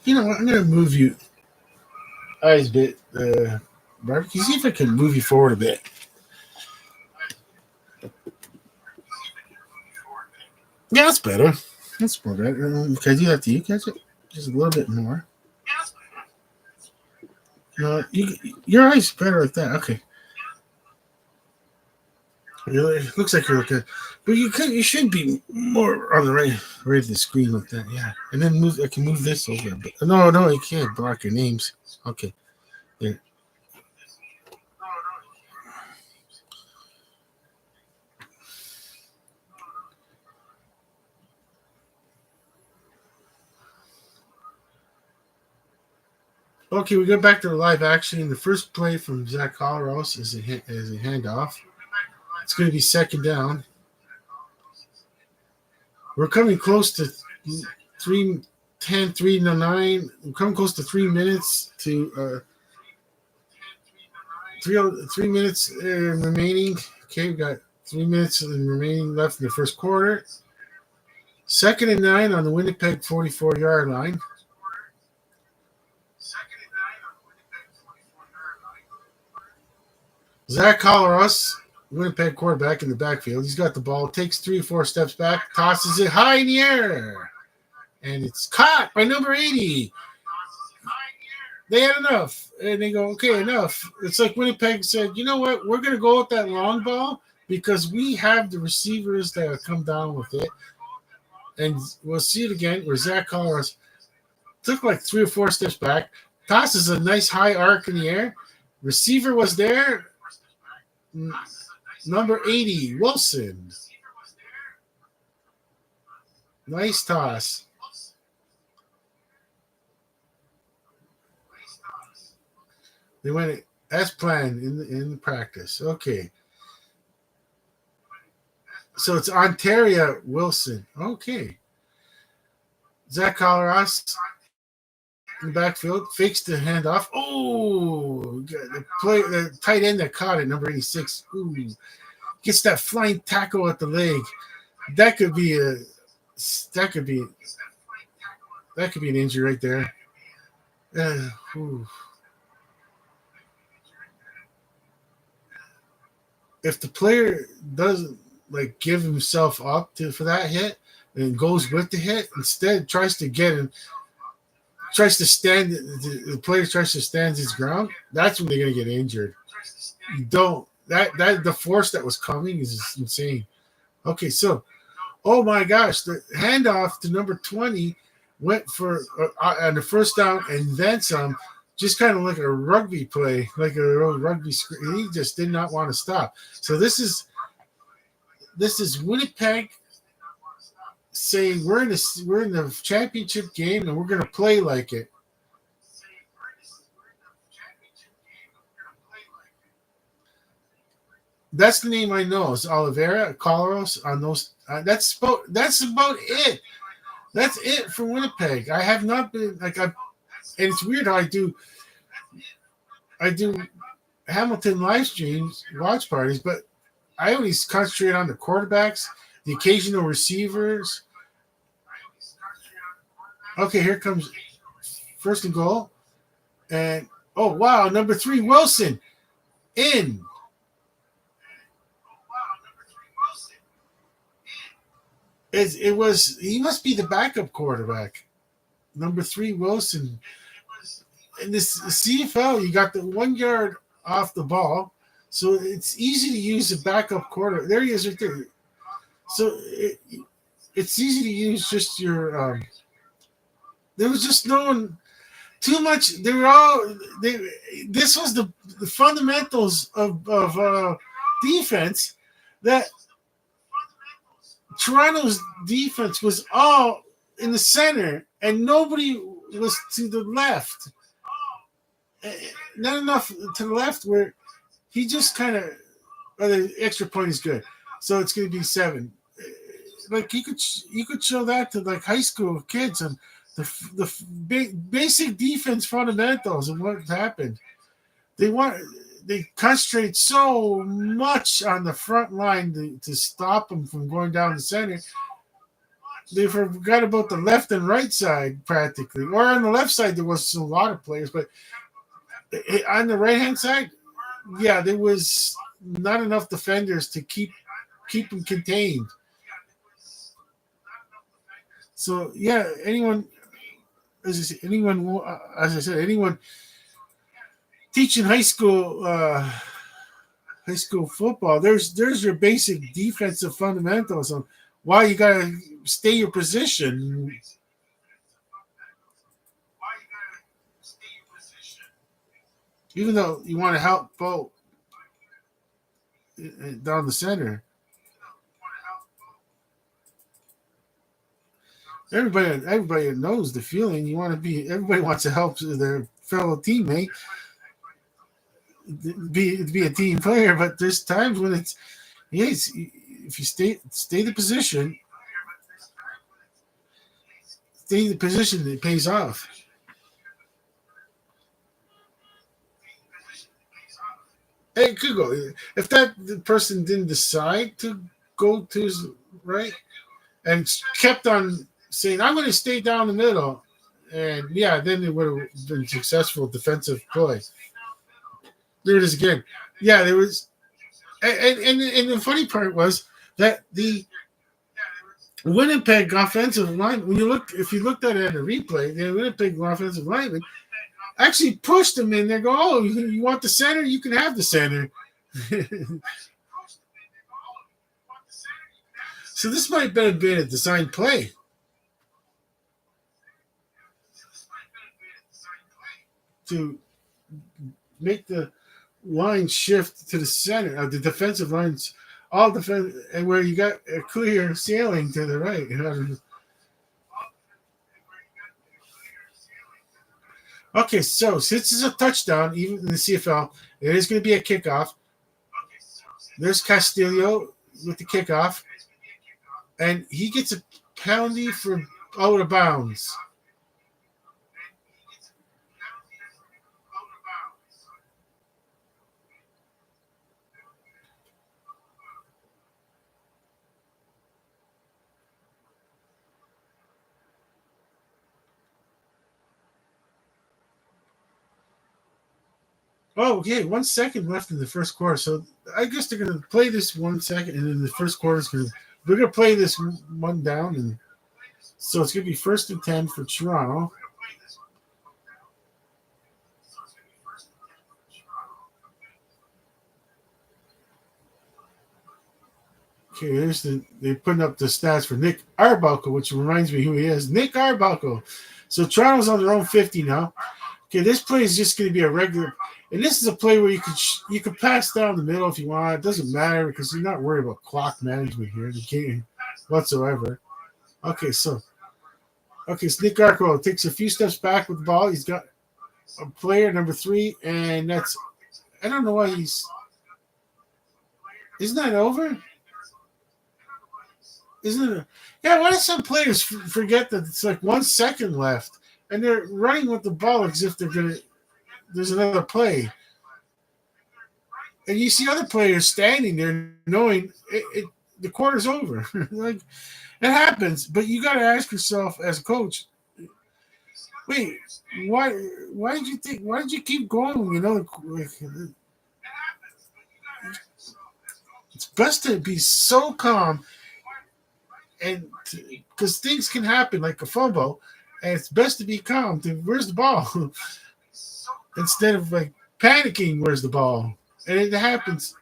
A: you know what? I'm gonna move you eyes a bit, barbecue. See if I can move you forward a bit. Yeah, that's better. That's more better. Can I do that to you? Catch it just a little bit more. No, your eyes better like that. Okay. It looks like you're looking, but you should be more on the right of the screen like that. Yeah, and then move. I can move this over a bit. No, you can't block your names. Okay, there. Okay, we go back to the live action. The first play from Zach Collaros is a handoff. It's going to be second down. We're coming close to 3:10, 3:09. We're coming close to 3 minutes to 3 minutes remaining. Okay, we've got 3 minutes remaining left in the first quarter. 2nd and 9 on the Winnipeg 44-yard line. Zach Collaros, Winnipeg quarterback in the backfield. He's got the ball, takes 3 or 4 steps back, tosses it high in the air. And it's caught by number 80. They had enough. And they go, okay, enough. It's like Winnipeg said, you know what? We're going to go with that long ball because we have the receivers that have come down with it. And we'll see it again where Zach Collaros took like 3 or 4 steps back, tosses a nice high arc in the air. Receiver was there. Number 80, Wilson. Nice toss. They went as planned in the practice. Okay. So it's Ontario Wilson. Okay. Zach Collaros in the backfield fakes the handoff. Oh, the tight end that caught it, number 86. Ooh, gets that flying tackle at the leg. That could be an injury right there. If the player doesn't give himself up for that hit and goes with the hit, instead tries to stand. The player tries to stand his ground. That's when they're gonna get injured. You don't. That the force that was coming is insane. Okay, so, oh my gosh, the handoff to number 20 went for on the first down and then some. Just kind of like a rugby play, like a rugby screen. He just did not want to stop. So this is Winnipeg saying we're in the championship game and we're going to play like it. That's the name I know. Is Oliveira, Coloros on those. That's about it. That's it for Winnipeg. I have not been and it's weird how I do Hamilton live streams, watch parties, but I always concentrate on the quarterbacks, the occasional receivers. Okay, here comes first and goal, and oh wow, number 3 Wilson in. It was he must be the backup quarterback, number 3 Wilson. In this CFL, you got the 1 yard off the ball, so it's easy to use a backup quarter. There he is right there. So it's easy to use just your. There was just no one too much. They were all. This was the fundamentals of defense that Toronto's defense was all in the center, and nobody was to the left. Not enough to the left where he just kind of. The extra point is good, so it's going to be 7. Like you could show that to like high school kids and the basic defense fundamentals and what happened. They concentrate so much on the front line to stop them from going down the center. They forgot about the left and right side practically. Or on the left side, there was a lot of players, but on the right hand side, yeah, there was not enough defenders to keep them contained. So yeah, as I said, anyone teaching high school football, there's your basic defensive fundamentals on why you gotta stay your position. Even though you want to help out down the center. Everybody knows the feeling. Everybody wants to help their fellow teammate be a team player, but there's times when if you stay the position, it pays off. It could go if the person didn't decide to go to his right and kept on saying, "I'm going to stay down the middle," and yeah, then it would have been successful defensive play. There it is again. Yeah, there was, and the funny part was that the Winnipeg offensive line. If you looked at it in a replay, the Winnipeg offensive lineman actually pushed him in there. Go, oh, you want the center? You can have the center. So this might have been a design play. To make the line shift to the center, the defensive lines, all defense, and where you got a clear sailing to the right. Okay, so since it's a touchdown, even in the CFL, it is going to be a kickoff. There's Castillo with the kickoff, and he gets a penalty for out of bounds. Oh, okay. 1 second left in the first quarter. So I guess they're going to play this 1 second, and then the first quarter is going to. We're going to play this one down, and so it's going to be 1st and 10 for Toronto. Okay, they're putting up the stats for Nick Arbuckle, which reminds me who he is. Nick Arbuckle. So Toronto's on their own 50 now. Okay, this play is just going to be a regular. And this is a play where you could pass down the middle if you want. It doesn't matter because you're not worried about clock management here. You can't whatsoever. Okay, so Nick Garko takes a few steps back with the ball. He's got a player number 3, and that's I don't know why he's. Isn't that over? Isn't it? Yeah. Why do some players forget that it's like 1 second left, and they're running with the ball as if they're gonna. There's another play, and you see other players standing there knowing the quarter's over. Like it happens, but you got to ask yourself as a coach, wait, why? Why did you think? Why did you keep going? Like, it's best to be so calm, and because things can happen like a fumble, and it's best to be calm. Where's the ball? Instead of like panicking, where's the ball? And it happens.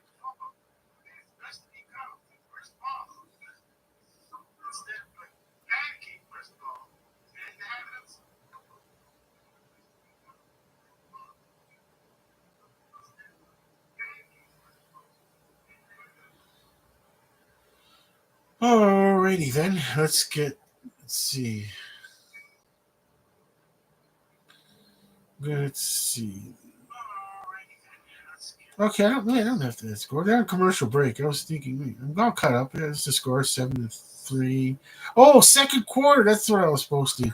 A: Alrighty then, let's see. Let's see. Okay, I don't have to score. They're on commercial break. I was thinking, wait, I'm gonna cut up. Yeah, it's the score 7-3. Oh, second quarter. That's what I was supposed to.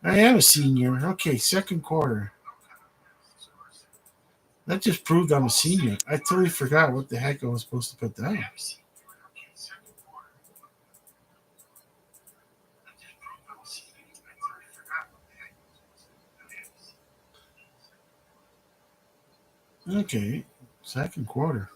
A: I am a senior. Okay, second quarter. That just proved I'm a senior. I totally forgot what the heck I was supposed to put down. Okay, second quarter.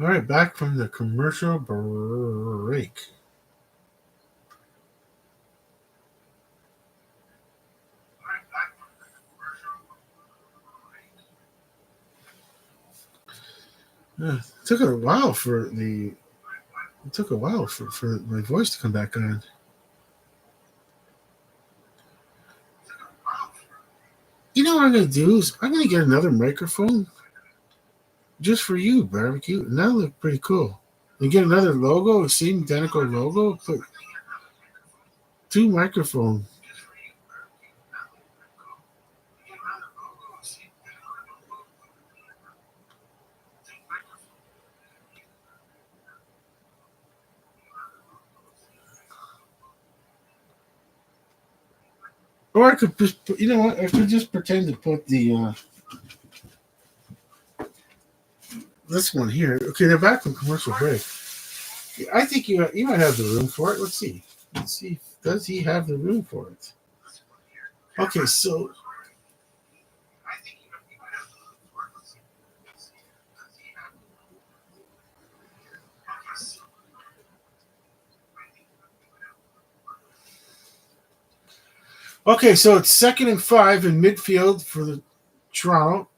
A: All right, back from the commercial break. It took a while for the. It took a while for my voice to come back on. You know what I'm gonna do is I'm gonna get another microphone just for you, barbecue, and that'll look pretty cool. And get another logo, same identical logo, put 2 microphones. Or I could just, you know what? I could just pretend to put the this one here. Okay, they're back from commercial break. I think you might have the room for it. Let's see. Let's see. Does he have the room for it? Okay, so so it's 2nd and 5 in midfield for the Toronto.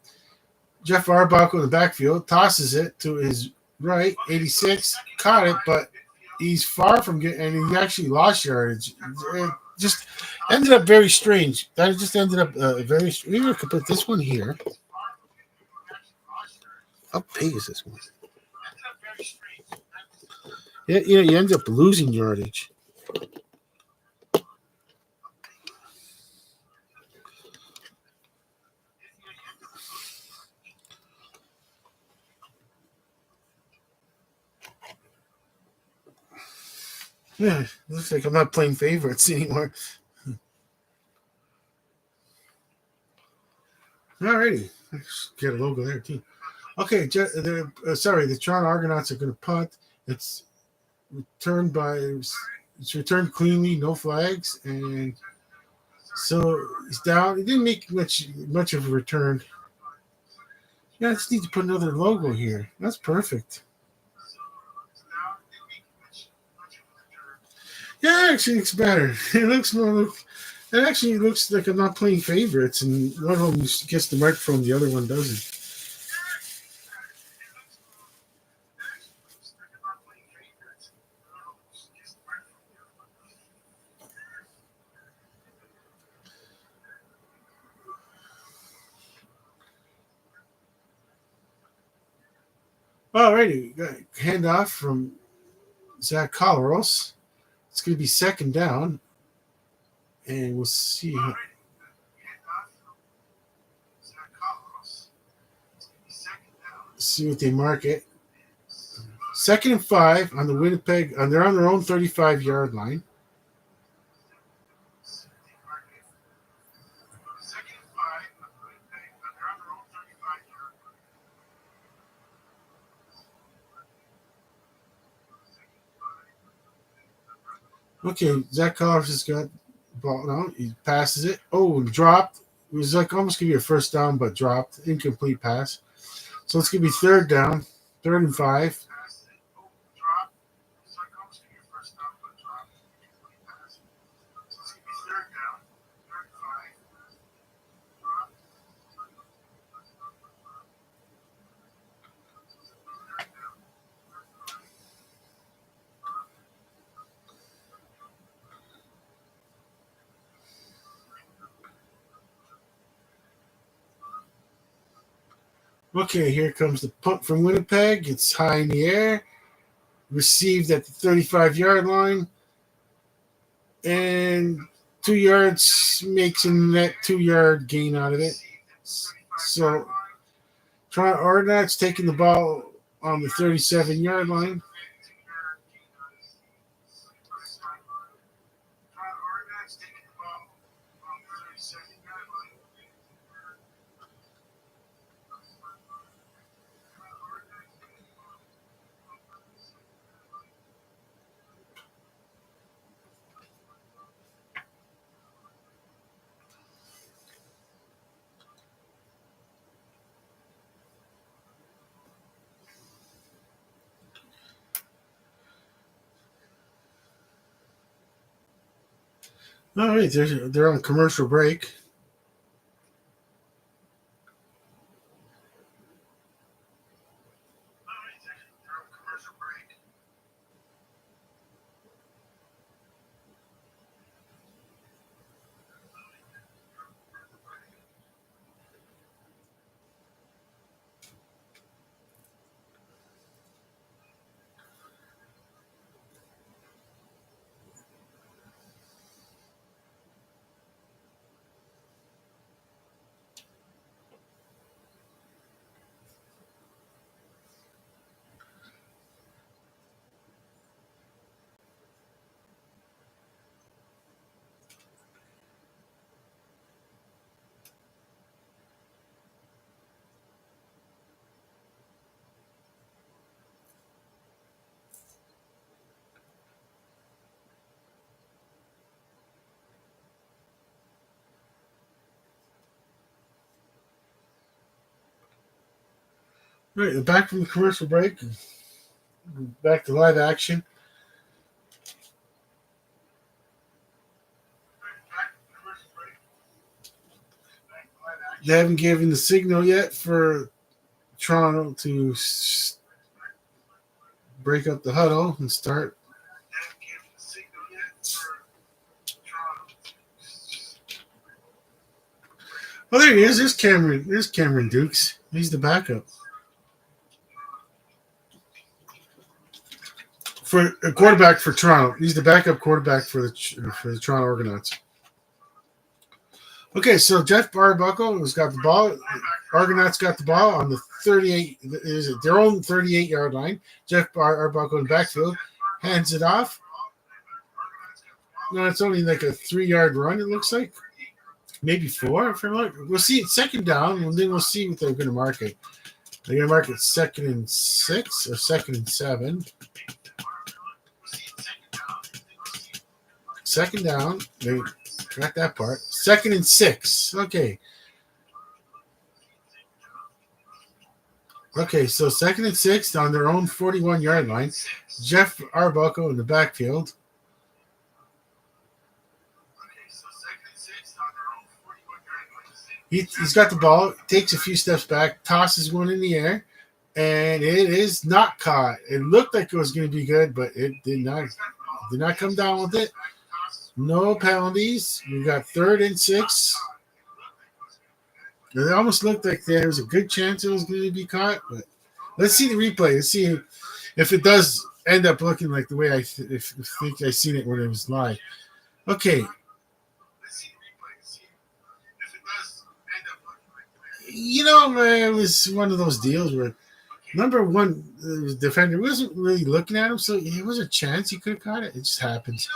A: Jeff Arbuckle in the backfield tosses it to his right, 86, caught it, but he's far from getting, and he actually lost yardage. It just ended up very strange. That just ended up very. Maybe I could put this one here. How big is this one? Yeah, you end up losing yardage. Yeah, looks like I'm not playing favorites anymore. Alrighty, let's get a logo there too. Okay, the Toronto Argonauts are going to punt. It's it's returned cleanly, no flags, and so he's down. He didn't make much of a return. Yeah, I just need to put another logo here. That's perfect. Yeah, it actually looks better. It looks more. It actually looks like I'm not playing favorites, and one of them gets the microphone, the other one doesn't. Alrighty, we got handoff from Zach Collaros. It's going to be second down, and we'll see what they mark it. Second and 5 on the Winnipeg, and they're on their own 35-yard line. Okay, Zach Collins has got the ball now. He passes it. Oh, dropped. It was like almost going to be a first down, but dropped. Incomplete pass. So it's going to be third down, 3rd and 5. Okay, here comes the punt from Winnipeg. It's high in the air. Received at the 35-yard line. And 2 yards makes a net 2-yard gain out of it. So Toronto Argonauts taking the ball on the 37-yard line. All right, they're on commercial break. All right, back from the commercial break. Back to live action. They haven't given the signal yet for Toronto to break up the huddle and start. Oh, there he is. There's Cameron. There's Cameron Dukes. He's the backup for a quarterback for Toronto. He's the backup quarterback for the Toronto Argonauts. Okay, so Jeff Arbuckle has got the ball. Argonauts got the ball on the 38. Is it their own 38-yard line? Jeff Arbuckle in the backfield hands it off. No, it's only like a 3-yard run. It looks like maybe 4. If I'm like, we'll see it second down, and then we'll see what they're going to mark it. They're going to mark it 2nd and 6 or 2nd and 7. Second down. They got that part. 2nd and 6. Okay. Okay, so 2nd and 6 on their own 41-yard line. Jeff Arbuckle in the backfield. He's got the ball, takes a few steps back, tosses one in the air, and it is not caught. It looked like it was going to be good, but it did not. Did not come down with it. No penalties. We got 3rd and 6. It almost looked like there was a good chance it was going to be caught, but let's see the replay. Let's see if it does end up looking like the way I think I seen it when it was live. Okay. It was one of those deals where number one defender wasn't really looking at him, so it was a chance he could have caught it. It just happens.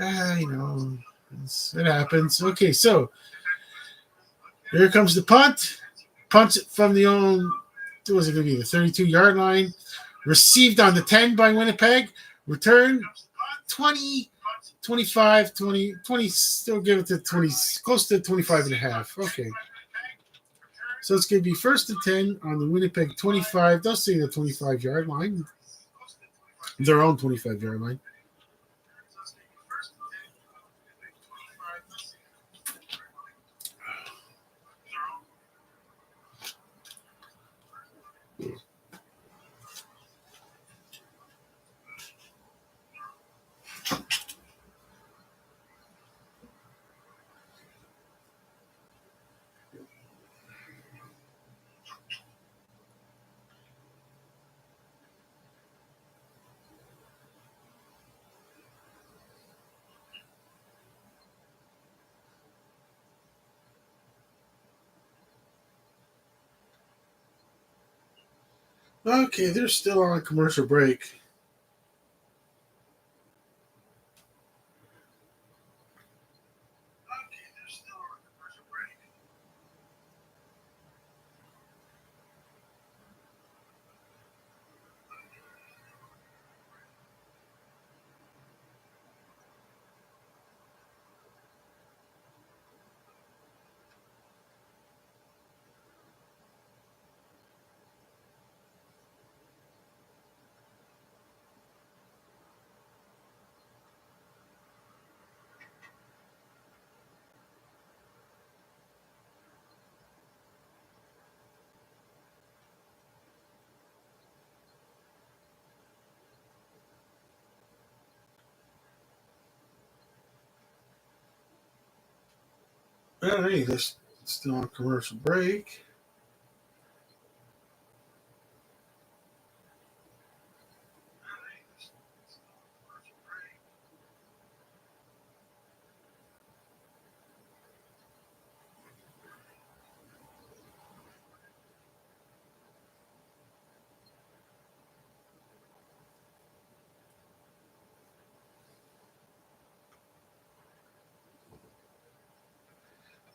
A: It happens. Okay, so here comes the punt. Punts it from the own, what was it going to be, the 32-yard line. Received on the 10 by Winnipeg. Return 20, 25, 20, 20, still give it to 20, close to 25 and a half. Okay. So it's going to be 1st and 10 on the Winnipeg 25. They'll say the 25-yard line. Their own 25-yard line. Okay, they're still on commercial break. All right, they're still on commercial break.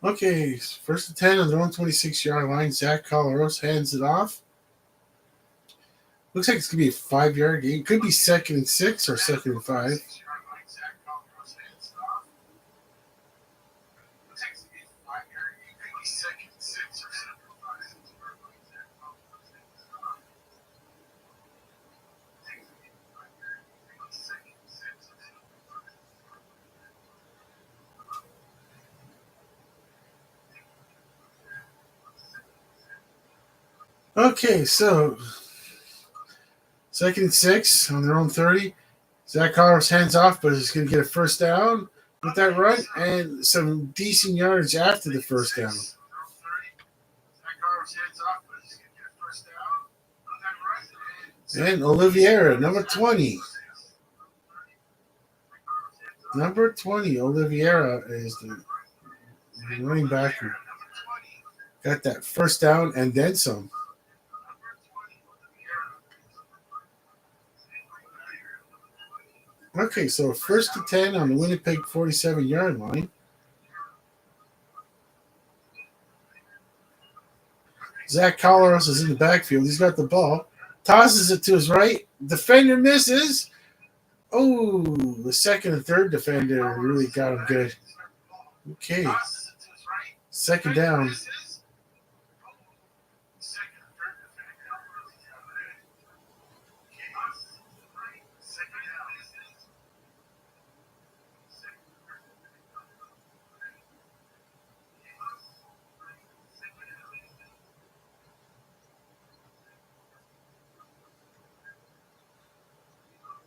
A: Okay, 1st and 10 on their own 26-yard line. Zach Collaros hands it off. Looks like it's going to be a 5-yard game. Could be 2nd and 6 or 2nd and 5. Okay, so 2nd and 6 on their own 30. Zach Collaros hands off, but he's going to get a 1st down with that run and some decent yardage after the 1st down. And Oliveira, number 20. Number 20, Oliveira is the running back who got that 1st down and then some. Okay, so 1st and 10 on the Winnipeg 47-yard line. Zach Collaros is in the backfield. He's got the ball. Tosses it to his right. Defender misses. Oh, the 2nd and 3rd defender really got him good. Okay. 2nd down.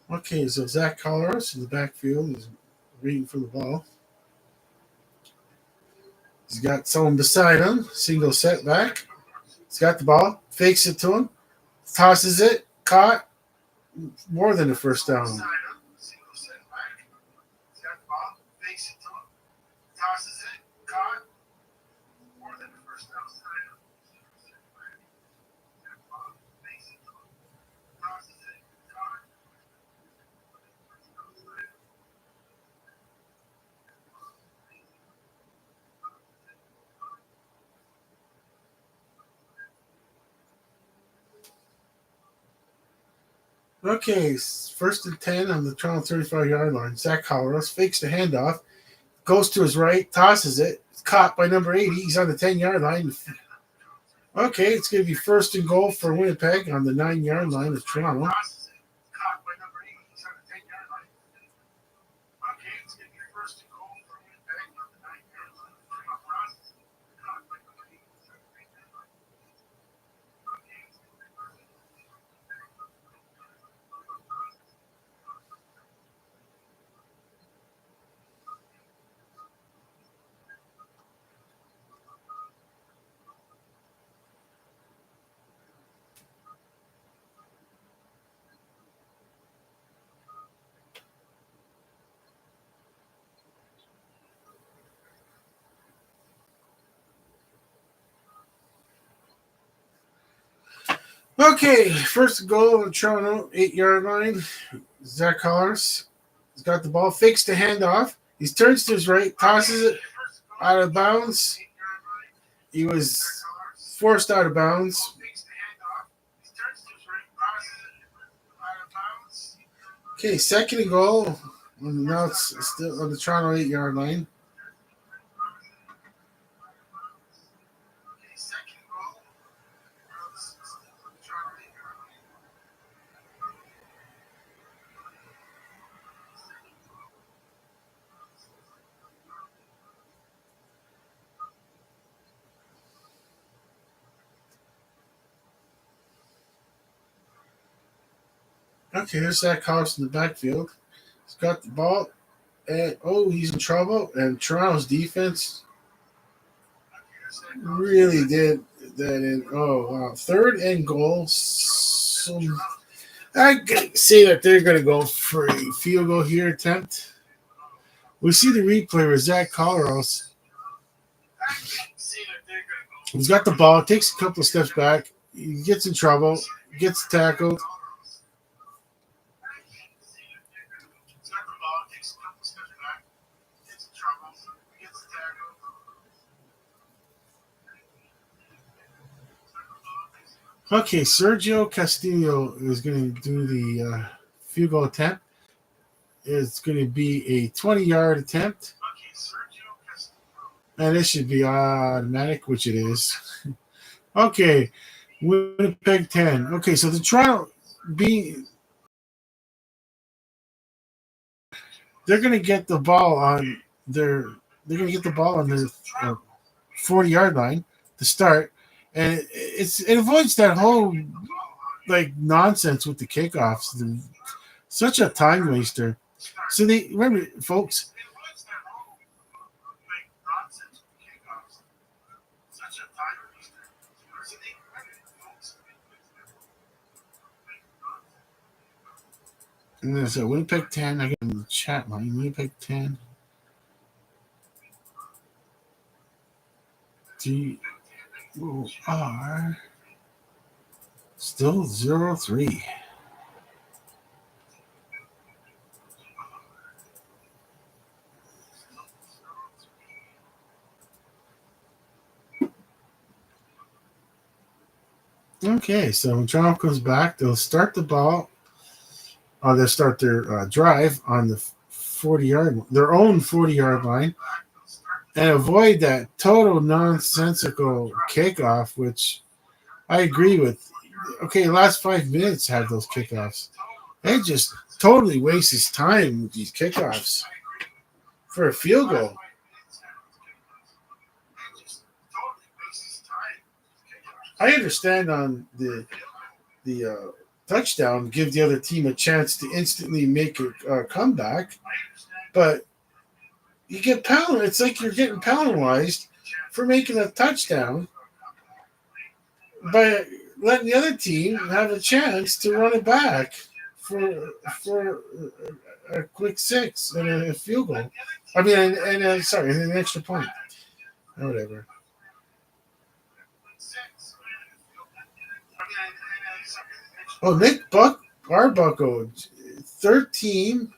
A: Okay, so Zach Collaros in the backfield is waiting for the ball. He's got someone beside him. Single setback. He's got the ball. Fakes it to him. Tosses it. Caught. More than a first down. Okay, first and 10 on the Toronto 35-yard line. Zach Collaros fakes the handoff. Goes to his right. Tosses it. Caught by number 80. He's on the 10-yard line. Okay, it's going to be first and goal for Winnipeg on the 9-yard line of Toronto. Okay, first goal on Toronto, 8-yard line. Zach Collars has got the ball, fakes the handoff. He turns to his right, tosses it out of bounds. He was forced out of bounds. Okay, second and goal. Now it's still on the Toronto 8-yard line. Okay, there's Zach Collars in the backfield. He's got the ball. And he's in trouble. And Toronto's defense really did that in. Oh, wow. Third and goal. So I can say that they're going to go for a field goal here attempt. We see the replay where Zach Collaros. He's got the ball, takes a couple of steps back. He gets in trouble, gets tackled. Okay, Sergio Castillo is going to do the field goal attempt. It's going to be a 20-yard attempt. And this should be automatic, which it is. Okay, Winnipeg 10. Okay, so the Toronto they're going to get the ball on their 40-yard line to start, and it avoids that whole nonsense with the kickoffs. Such a time waster. So they remember, folks. And there's a Winnipeg 10. I get in the chat line. Winnipeg 10. DOR. Still 0-3. Okay, so when Toronto comes back, they'll start the ball. They'll start their drive on the their own 40-yard line, and avoid that total nonsensical kickoff, which I agree with. Okay, last 5 minutes had those kickoffs. They just totally waste his time with these kickoffs for a field goal. I understand on the touchdown, give the other team a chance to instantly make a comeback. But you get penalized. It's like you're getting penalized for making a touchdown by letting the other team have a chance to run it back for a quick six and a field goal. I mean, sorry, and an extra point or whatever. Oh, Nick Arbuckle, 13.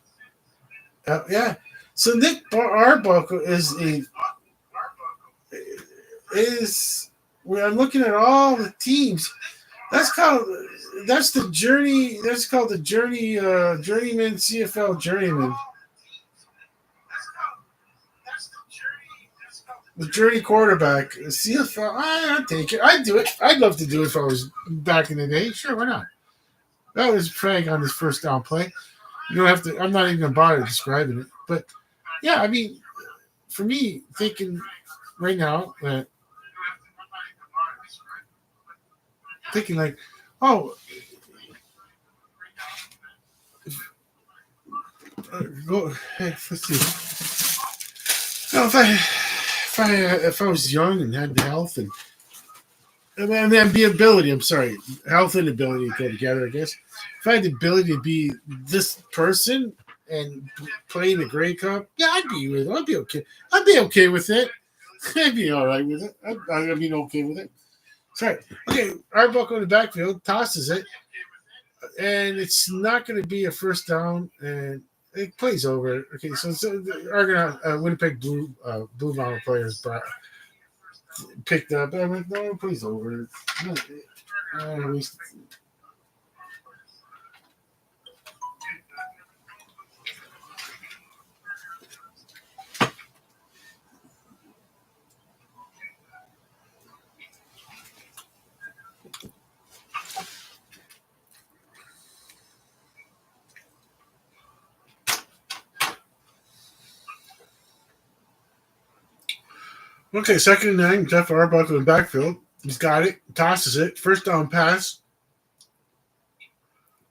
A: Yeah. So Nick Arbuckle is when I'm looking at all the teams. That's the journey. That's called the journeyman CFL journeyman. The journey quarterback CFL. I'd take it. I'd do it. I'd love to do it if I was back in the day. Sure, why not? That was Frank on his first down play. You don't have to. I'm not even gonna bother describing it, but yeah, I mean, for me, thinking right now that thinking like, oh, go. Hey, let's see. No, if I was young and had the health and then the ability, I'm sorry, health and ability go together, I guess. If I had the ability to be this person and play in the Grey Cup, yeah, I'd be okay. I'd be okay with it. I'd be all right with it. I'd be okay with it. Sorry. Okay, Arbuckle in the backfield tosses it, and it's not going to be a first down, and it plays over. Okay, so the Argonaut, Winnipeg Blue Bomber players picked up. I'm like, no, it plays over. Okay, second and 9. Jeff Arbuckle in the backfield. He's got it. Tosses it. First down pass.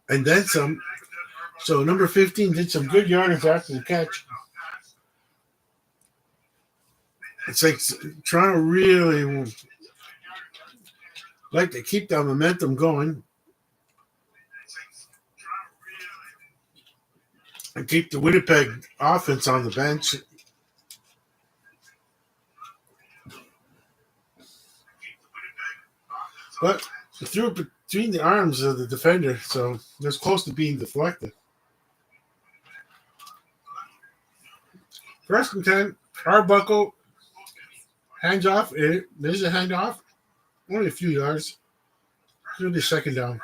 A: And then some. So number 15 did some good yardage after the catch. It's like Toronto really like to keep that momentum going and keep the Winnipeg offense on the bench. But it threw it between the arms of the defender, so it was close to being deflected. First and 10, Arbuckle hands off. There's a handoff. Only a few yards. It'll be second down.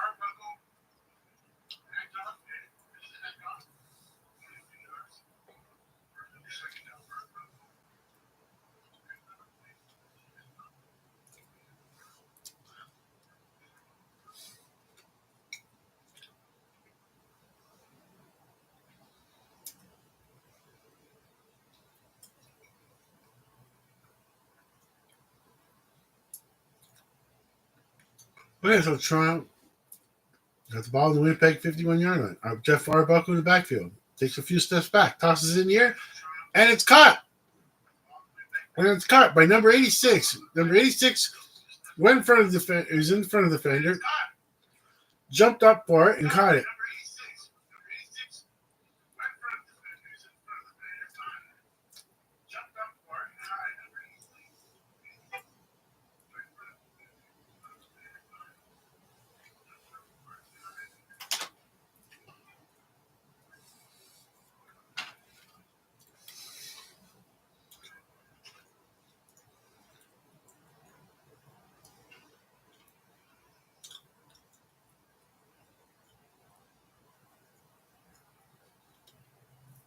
A: Okay, so Toronto got the ball in the Winnipeg 51-yard line. Jeff Arbuckle in the backfield. Takes a few steps back. Tosses in the air. And it's caught. And it's caught by number 86. Number 86 went in front of the defender. He was in front of the defender. Jumped up for it and caught it.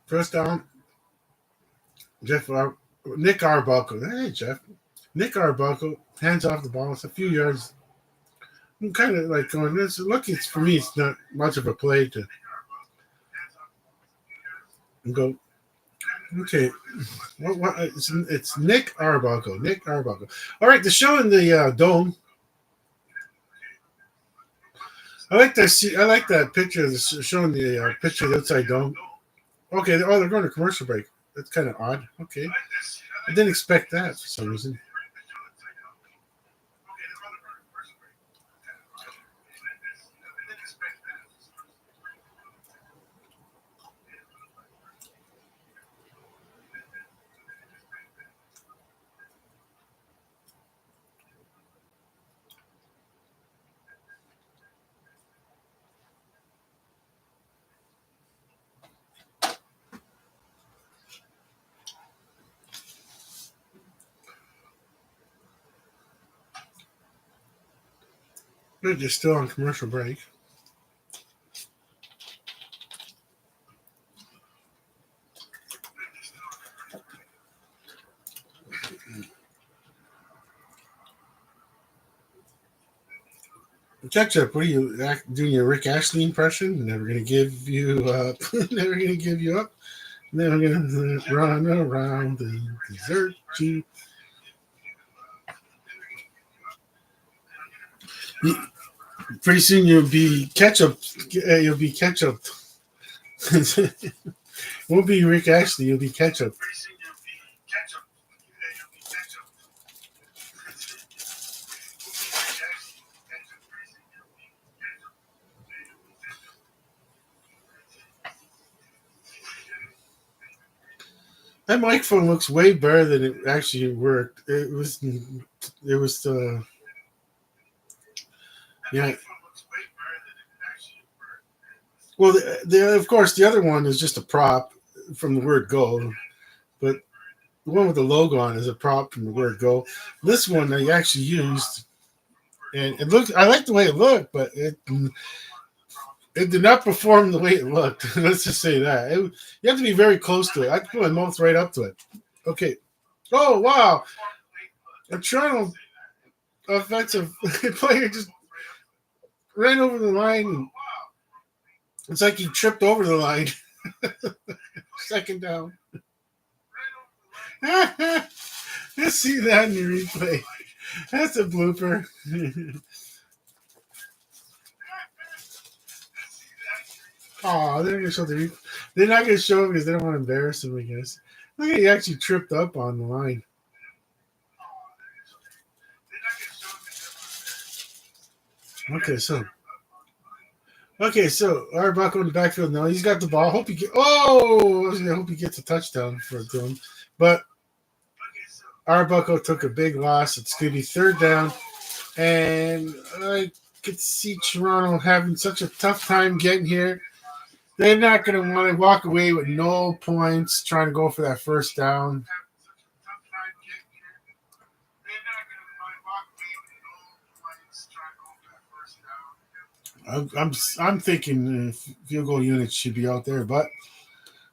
A: First down. Nick Arbuckle. Hey, Jeff. Nick Arbuckle hands off the ball. It's a few yards. I'm kind of like going, it's for me, it's not much of a play to go, okay. It's Nick Arbuckle. Nick Arbuckle. All right, the show in the Dome. I like that. I like that picture showing the picture of the outside dome. Okay, they're going to commercial break. That's kind of odd. Okay, I didn't expect that for some reason. They're just still on commercial break. Ketchup, what are you doing your Rick Ashley impression? Never gonna give you up. Never gonna give you up. Never gonna run around and desert you. Pretty soon you'll be ketchup. You'll be ketchup. Won't be Rick Ashley. You'll be ketchup. That microphone looks way better than it actually worked. It was. It was. Yeah. Well, of course the other one is just a prop from the word go, but the one with the logo on is a prop from the word go. This one they actually used, and it looked. I like the way it looked, but it did not perform the way it looked. Let's just say that. You have to be very close to it. I put my mouth right up to it. Okay. Oh wow! A Toronto offensive player just ran over the line. It's like he tripped over the line. Second down. Let's see that in the replay. That's a blooper. Oh, they're gonna show the. They're not gonna show him because they don't want to embarrass him. I guess. Look, he actually tripped up on the line. Okay, so Arbuckle in the backfield now. He's got the ball. Hope he get. Oh, I hope he gets a touchdown for him. But Arbuckle took a big loss. It's gonna be third down, and I could see Toronto having such a tough time getting here. They're not going to want to walk away with no points trying to go for that first down. I'm thinking field goal units should be out there, but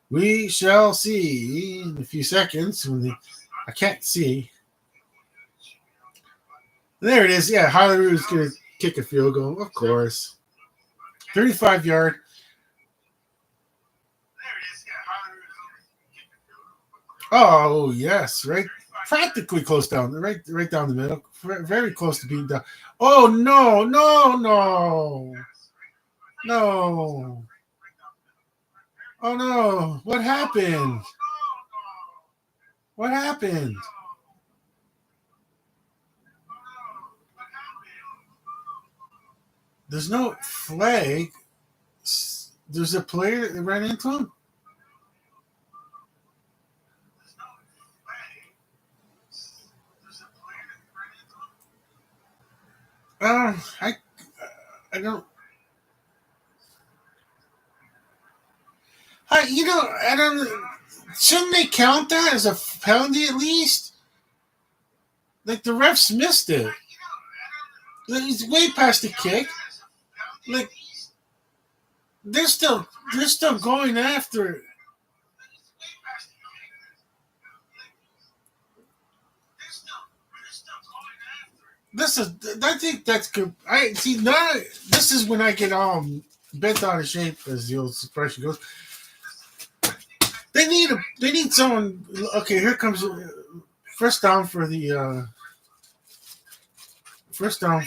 A: we shall see in a few seconds. I can't see. There it is. Yeah, Holleyrood's going to kick a field goal, of course. 35-yard. Oh yes, right, practically close down, right down the middle, very close to being down. Oh no, no, no, no! Oh no! What happened? What happened? There's no flag. There's a player that ran into him. Uh, I I don't. I don't. Shouldn't they count that as a penalty at least? Like the refs missed it. Like, it's way past the kick. Like they're still going after it. This is. I think that's good. I see now. This is when I get bent out of shape, as the old expression goes. They need someone. Okay, here comes first down for the first down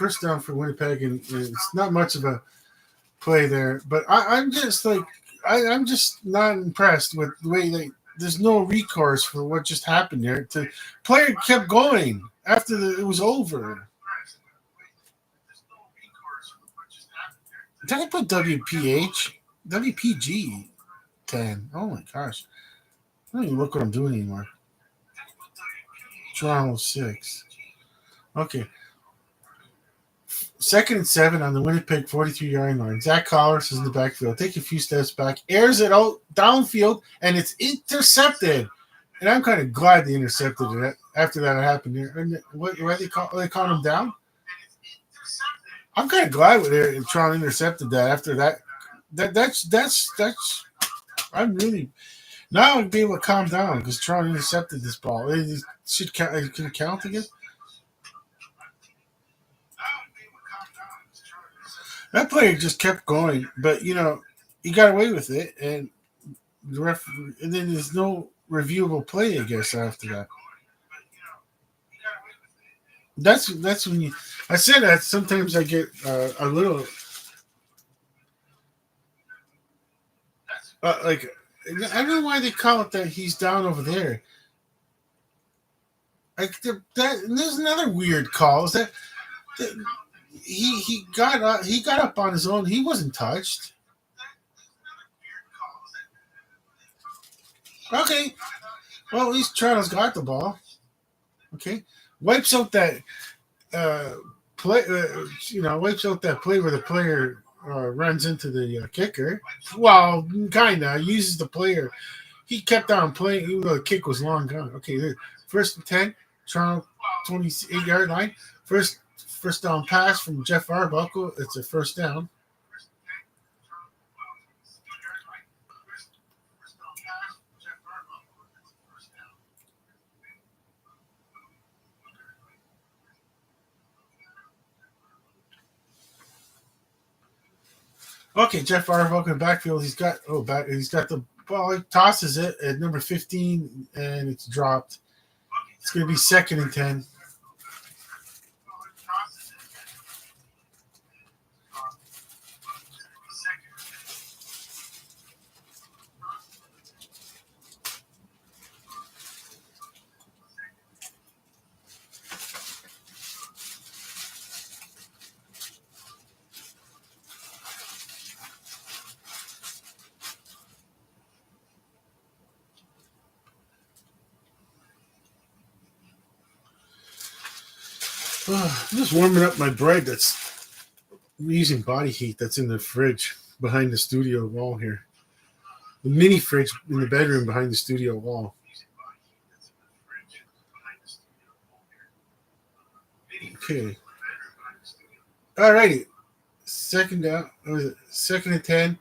A: first down for Winnipeg, and it's not much of a play there. But I'm just like I'm just not impressed with the way there's no recourse for what just happened there. The player kept going after it was over. Did I put WPG 10? Oh my gosh. I don't even look what I'm doing anymore. Toronto 6. Okay. 2nd and 7 on the Winnipeg 43-yard line. Zach Collins is in the backfield. Take a few steps back, airs it out downfield, and it's intercepted. And I'm kind of glad they intercepted it after that happened. And why they called him down? I'm kind of glad Toronto intercepted that after that. That's. I'm really now I'll be able to calm down because Toronto intercepted this ball. It should count. Can it count again? That player just kept going, but he got away with it, and and then there's no reviewable play, I guess, after that. That's when you. I said that sometimes I get a little like I don't know why they call it that he's down over there. Like there's another weird call. Is that he got up on his own. He wasn't touched. Okay, well at least Toronto's got the ball. Okay, wipes out that play. Wipes out that play where the player runs into the kicker. Well, kinda uses the player. He kept on playing even though the kick was long gone. Okay, 1st and 10, Toronto 28-yard line. First down pass from Jeff Arbuckle. It's a first down. Okay, Jeff Arbuckle in the backfield. He's got the ball. He tosses it at number 15, and it's dropped. It's going to be 2nd and 10. I'm just warming up my bread. I'm using body heat that's in the fridge behind the studio wall here. The mini fridge in the bedroom behind the studio wall. Okay. Alrighty. 2nd down. 2nd and 10.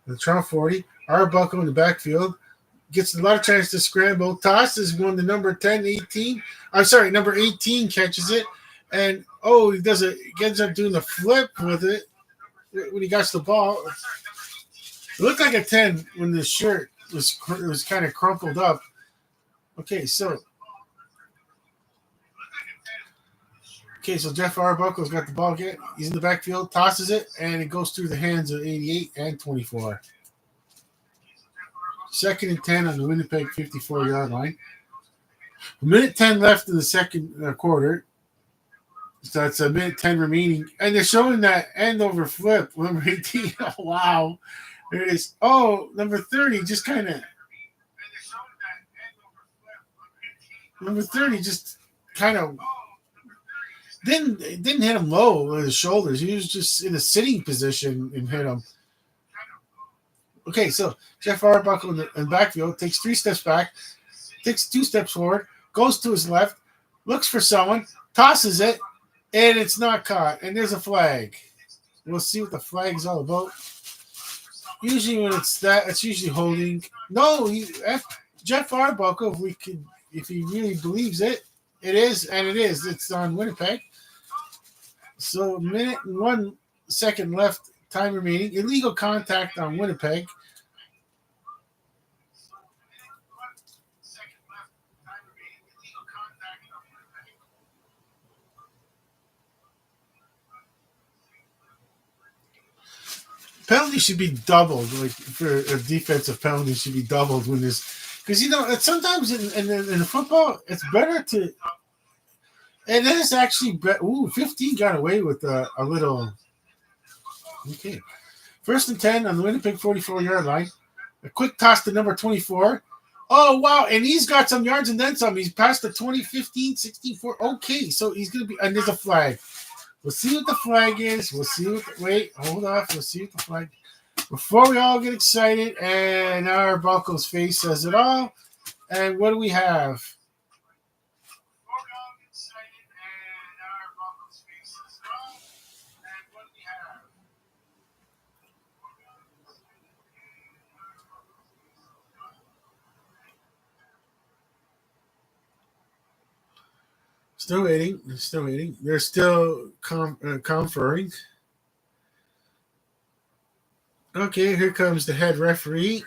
A: The Toronto 40. Arbuckle in the backfield. Gets a lot of chance to scramble. Tosses one to number 10, 18. I'm sorry, number 18 catches it. And he does it. He ends up doing the flip with it when he got the ball. It looked like a 10 when the shirt was kind of crumpled up. Okay, so Jeff Arbuckle's got the ball again. He's in the backfield, tosses it, and it goes through the hands of 88 and 24. 2nd and 10 on the Winnipeg 54-yard line. 1:10 left in the second quarter. So it's 1:10 remaining. And they're showing that end over flip. Number 18. Oh, wow. There it is. Oh, number 30 just kind of. Number 30 just kind of didn't hit him low with his shoulders. He was just in a sitting position and hit him. Okay, so Jeff Arbuckle in the backfield takes 3 steps back, takes 2 steps forward, goes to his left, looks for someone, tosses it, and it's not caught. And there's a flag. We'll see what the flag is all about. Usually when it's that, it's usually holding. No, Jeff Arbuckle, if he really believes it, it is, and it is. It's on Winnipeg. So 1 and 1 second left, time remaining. Illegal contact on Winnipeg. penalty should be doubled. Like for a defensive penalty should be doubled when there's because sometimes in football it's better to. And then it's actually 15 got away with a little. Okay, 1st and 10 on the Winnipeg 44-yard line. A quick toss to number 24. Oh, wow. And he's got some yards and then some. He's past the 20, 15, 16, 4. Okay, so he's going to be – and there's a flag. We'll see what the flag is. Wait, hold off. We'll see what the flag – before we all get excited, and our Buckles face says it all. And what do we have? Still waiting. They're still conferring. Okay, here comes the head referee.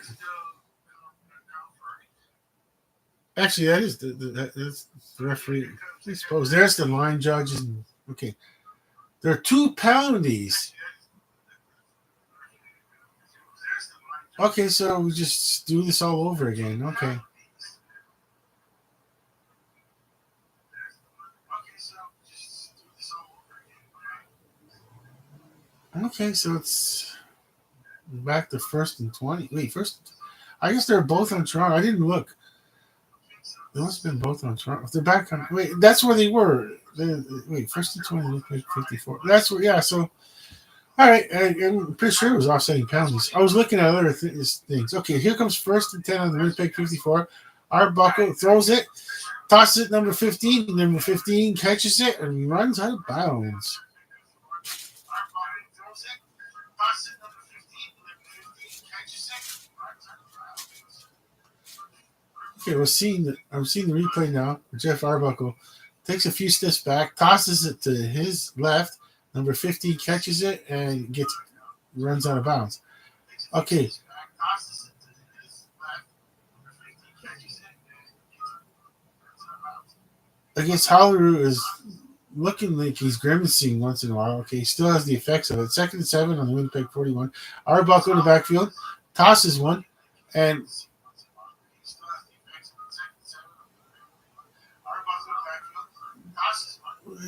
A: Actually, that is that's the referee. I suppose there's the line judges. Okay, there are 2 penalties. Okay, so we just do this all over again. Okay. Okay, so it's back to 1st and 20. Wait, I guess they're both on Toronto. I didn't look. They must have been both on Toronto. They're back on. Wait, that's where they were. Wait, 1st and 20, 54. That's where. Yeah. So, all right. I'm pretty sure it was offsetting penalties. I was looking at other things. Okay, here comes 1st and 10 on the Winnipeg 54. Arbuckle throws it, tosses it. Number 15. Number 15 catches it and runs out of bounds. Okay, I'm seeing the replay now. Jeff Arbuckle takes a few steps back, tosses it to his left. Number 15 catches it and runs out of bounds. Okay. I guess Holleroo is looking like he's grimacing once in a while. Okay, he still has the effects of it. 2nd and 7 on the Winnipeg 41. Arbuckle in the backfield, tosses one, and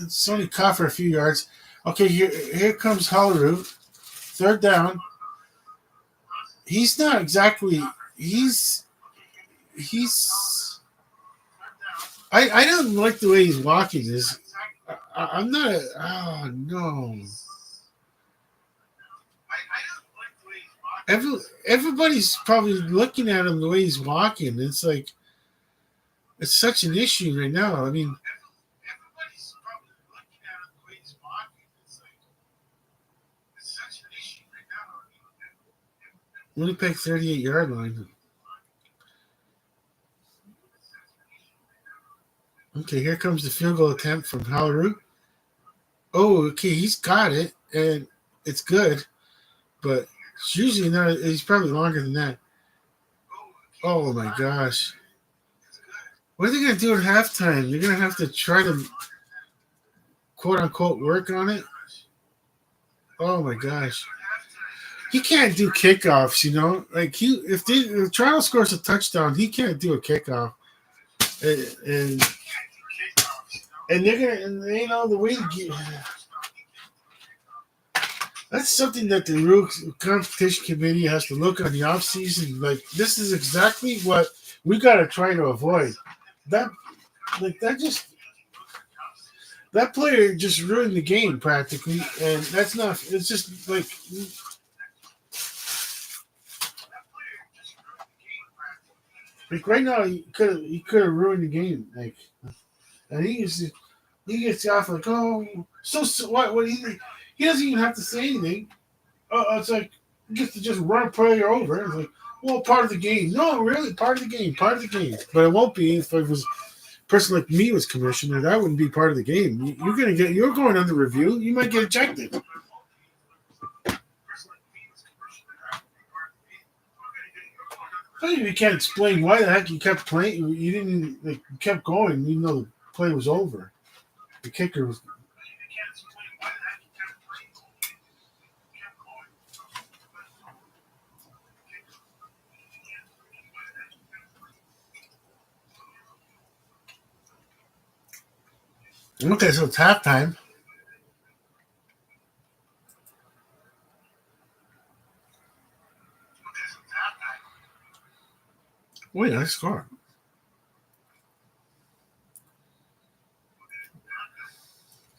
A: it's only caught for a few yards. Okay, here comes Holleroo. 3rd down. He's not exactly. He's. I don't like the way he's walking. I'm not. Oh no. Everybody's probably looking at him the way he's walking. It's like it's such an issue right now. I mean. Winnipeg 38-yard line. Okay, here comes the field goal attempt from Holleroo. Oh, okay, he's got it, and it's good, but it's usually not. He's probably longer than that. Oh my gosh. What are they going to do at halftime? They're going to have to try to quote unquote work on it. Oh my gosh. He can't do kickoffs, Like if Toronto scores a touchdown, he can't do a kickoff. And they're gonna, the way to get. That's something that the Rules Competition Committee has to look on the offseason. Like, this is exactly what we got to try to avoid. That player just ruined the game practically, and that's not. It's just like. Like right now, he could have ruined the game. Like, and he gets off like, oh, so what? What he doesn't even have to say anything. It's like he gets to just run a player over. It's like, well, part of the game. No, really, part of the game. But it won't be if it was a person like me was commissioner. That wouldn't be part of the game. You're going under review. You might get ejected. You can't explain why the heck you kept playing. You didn't you kept going even though the play was over. The kicker was. Okay, so it's halftime. Wait, I score.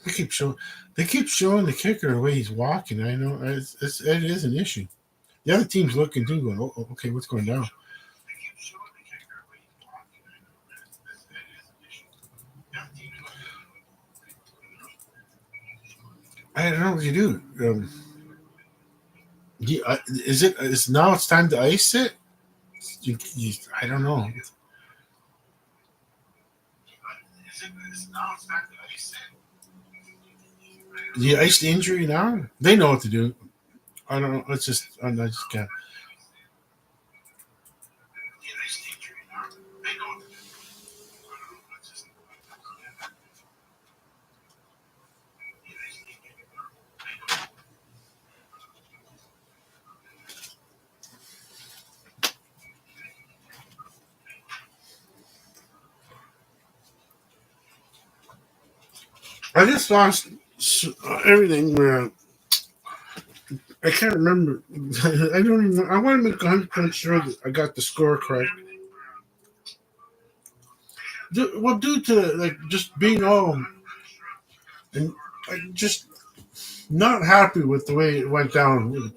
A: They keep showing. They keep showing the kicker the way he's walking. I know it is an issue. The other team's looking too, going, "Oh, okay, what's going down?" I don't know what you do. Is it? Is now it's time to ice it? I don't know. Do you ice the injury now? They know what to do. I don't know. It's just I just can't. I just lost everything. I can't remember. I don't even. I want to make 100% sure that I got the score correct. Well, due to like just being all and just not happy with the way it went down.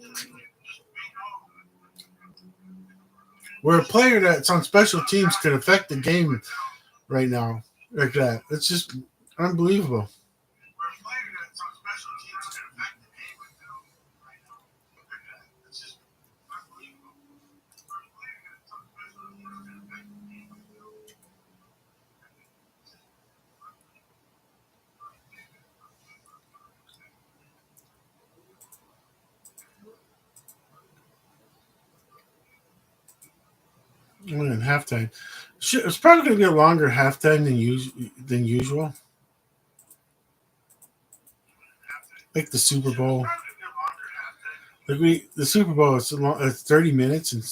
A: Where a player that's on special teams could affect the game right now like that. It's just unbelievable. In halftime, it's probably going to be a longer halftime than usual. Like the Super Bowl. Like the Super Bowl is it's 30 minutes and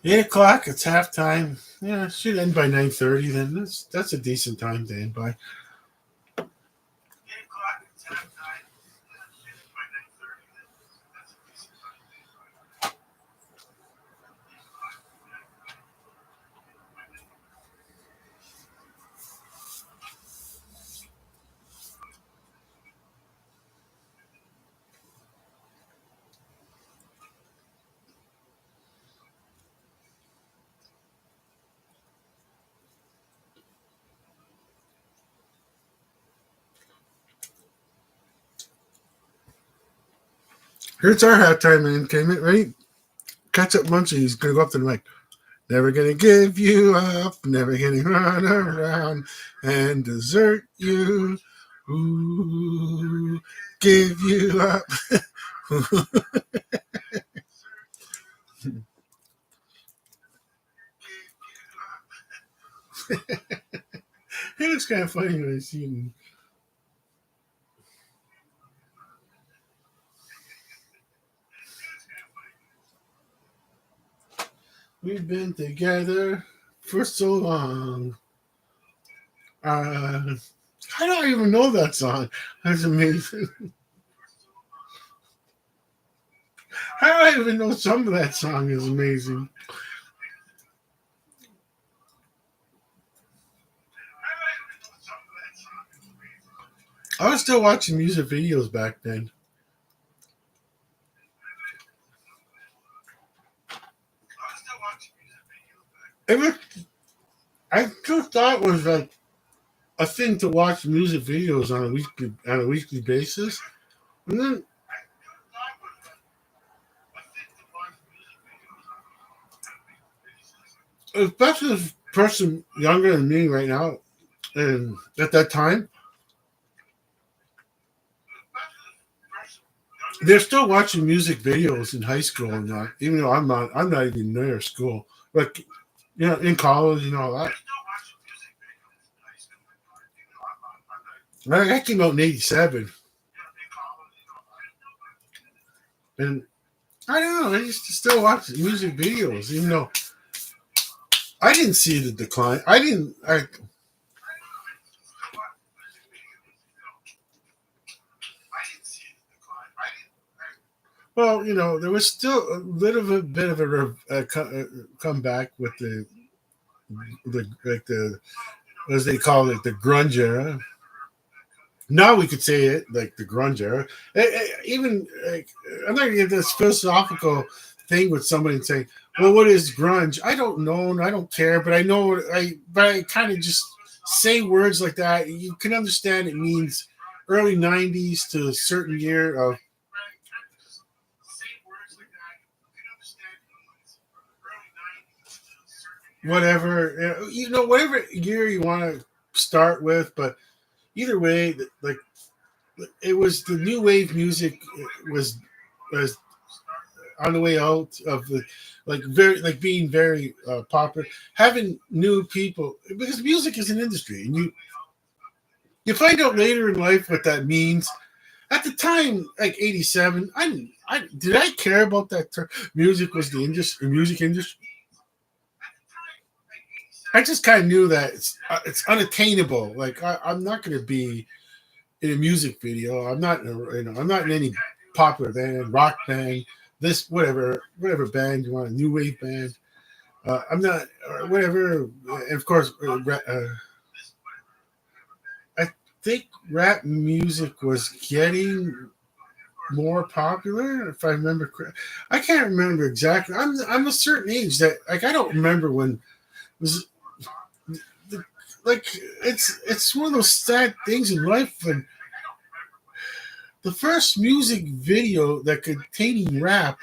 A: $8 o'clock. It's halftime. Yeah, it should end by 9:30. Then that's a decent time to end by. Here's our halftime entertainment, right? Catch up Munchie. He's gonna go up to the mic. Never gonna give you up. Never gonna run around and desert you. Ooh, give you up. It was kind of funny when I see him. We've been together for so long. Uh, I don't even know that song. That's amazing. How do I even know some of that song is amazing? I was still watching music videos back then. It was, I just thought it was like a thing to watch music videos on a weekly basis, and then especially as a person younger than me right now, and at that time, they're still watching music videos in high school and that, even though I'm not even near school. Like in college and all that. That came out in '87. And I don't know. I used to still watch music videos, even though I didn't see the decline. I didn't. Well, there was still a little bit of a comeback with the like the as they call it, the grunge era. Now we could say it like the grunge era. Even like, I'm not gonna get this philosophical thing with somebody and say, "Well, what is grunge?" I don't know, and I don't care, but I know but I kind of just say words like that. You can understand it means early '90s to a certain year of whatever, whatever year you want to start with. But either way, like it was the new wave music was on the way out of the being very popular, having new people because music is an industry, and you find out later in life what that means. At the time, like '87, I did I care about that term. Music was the music industry. I just kind of knew that it's unattainable. Like I'm not going to be in a music video. I'm not I'm not in any popular band, rock band, this whatever band you want, a new wave band. I'm not whatever. And of course, I think rap music was getting more popular, if I remember correct. I can't remember exactly. I'm a certain age that like I don't remember when it was like it's one of those sad things in life when the first music video that containing rap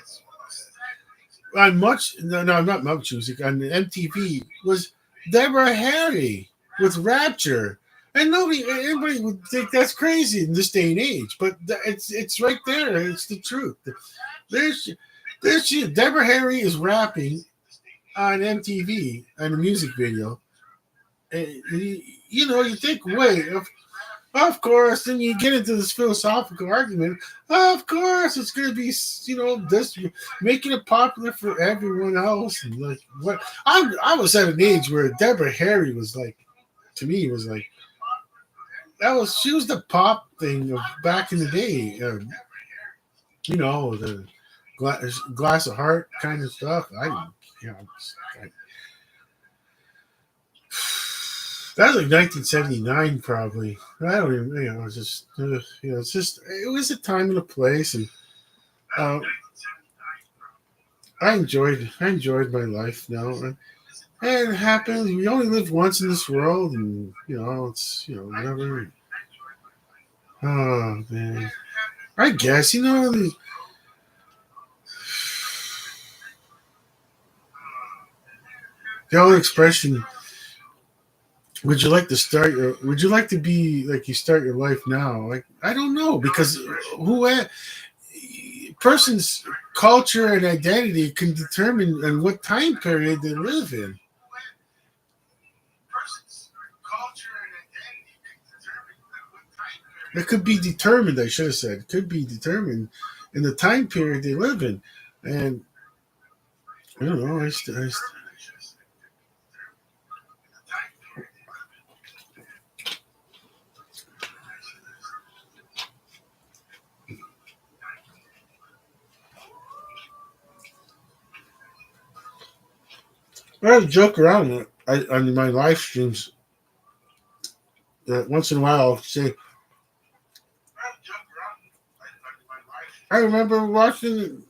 A: on much no not much music on MTV was Deborah Harry with Rapture. And anybody would think that's crazy in this day and age, but it's right there. It's the truth. There's there's she. Deborah Harry is rapping on MTV on a music video. And you think, wait, of course, then you get into this philosophical argument. Of course, it's going to be, this making it popular for everyone else. And like, what? I was at an age where Deborah Harry was like, to me, was like, she was the pop thing of back in the day. The glass of heart kind of stuff. You know, I, that was like 1979, probably. I don't even, it's just, it's just, it was a time and a place, and uh, I enjoyed my life now, and it happens. We only live once in this world, and it's whatever. Oh man, I guess the old expression. Would you like to be like you start your life now? Like I don't know because who person's culture and identity can determine in what time period they live in. It could be determined. I should have said could be determined in the time period they live in, and I don't know. I joke around on my live streams. Once in a while, I'll say, I remember watching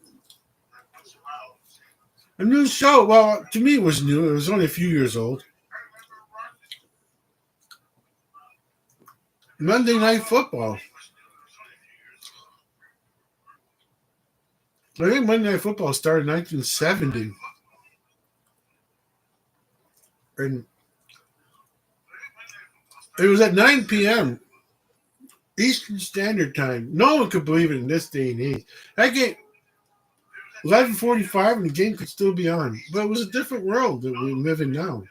A: a new show. Well, to me, it was new. It was only a few years old. Monday Night Football. I think Monday Night Football started in 1970. And it was at 9 p.m. Eastern Standard Time. No one could believe it in this day and age. That game, 11:45, and the game could still be on. But it was a different world that we live in now.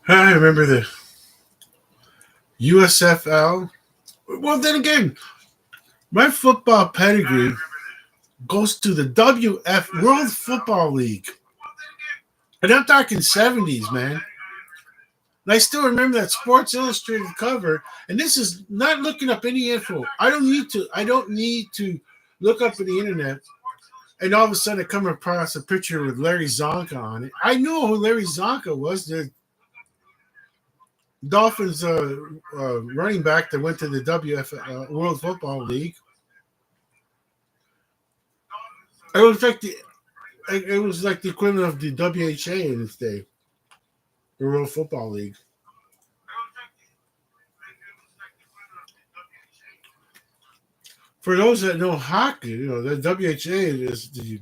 A: I remember the USFL. Well, then again, my football pedigree goes to the WF World Football League. And I'm talking 70s, man. And I still remember that Sports Illustrated cover. And this is not looking up any info. I don't need to. I don't need to look up on the internet. And all of a sudden, I come across a picture with Larry Zonka on it. I know who Larry Zonka was. The Dolphins running back that went to the World Football League. It was like the equivalent of the WHA in its day, the World Football League. For those that know hockey, the WHA is the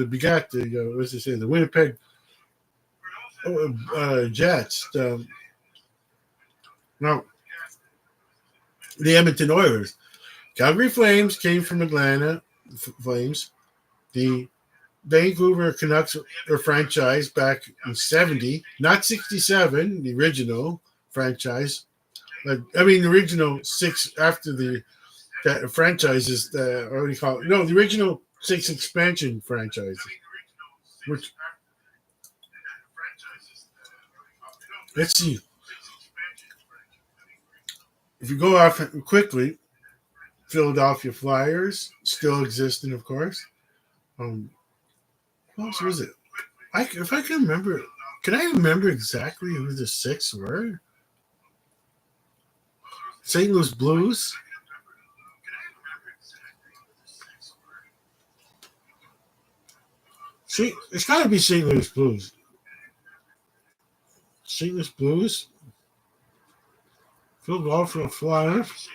A: begat the what's it say, the Winnipeg Jets. Now the Edmonton Oilers, Calgary Flames came from Atlanta Flames. The Vancouver Canucks were franchised back in 70, not 67, the original franchise. The original six after the franchises, what do you call it? No, the original six expansion franchises. Which, let's see. If you go off quickly, Philadelphia Flyers still existing, of course. What else was it? If I can remember, can I remember exactly who the six were? St. Louis Blues. See, it's got to be St. Louis Blues. St. Louis Blues. Philadelphia Flyers.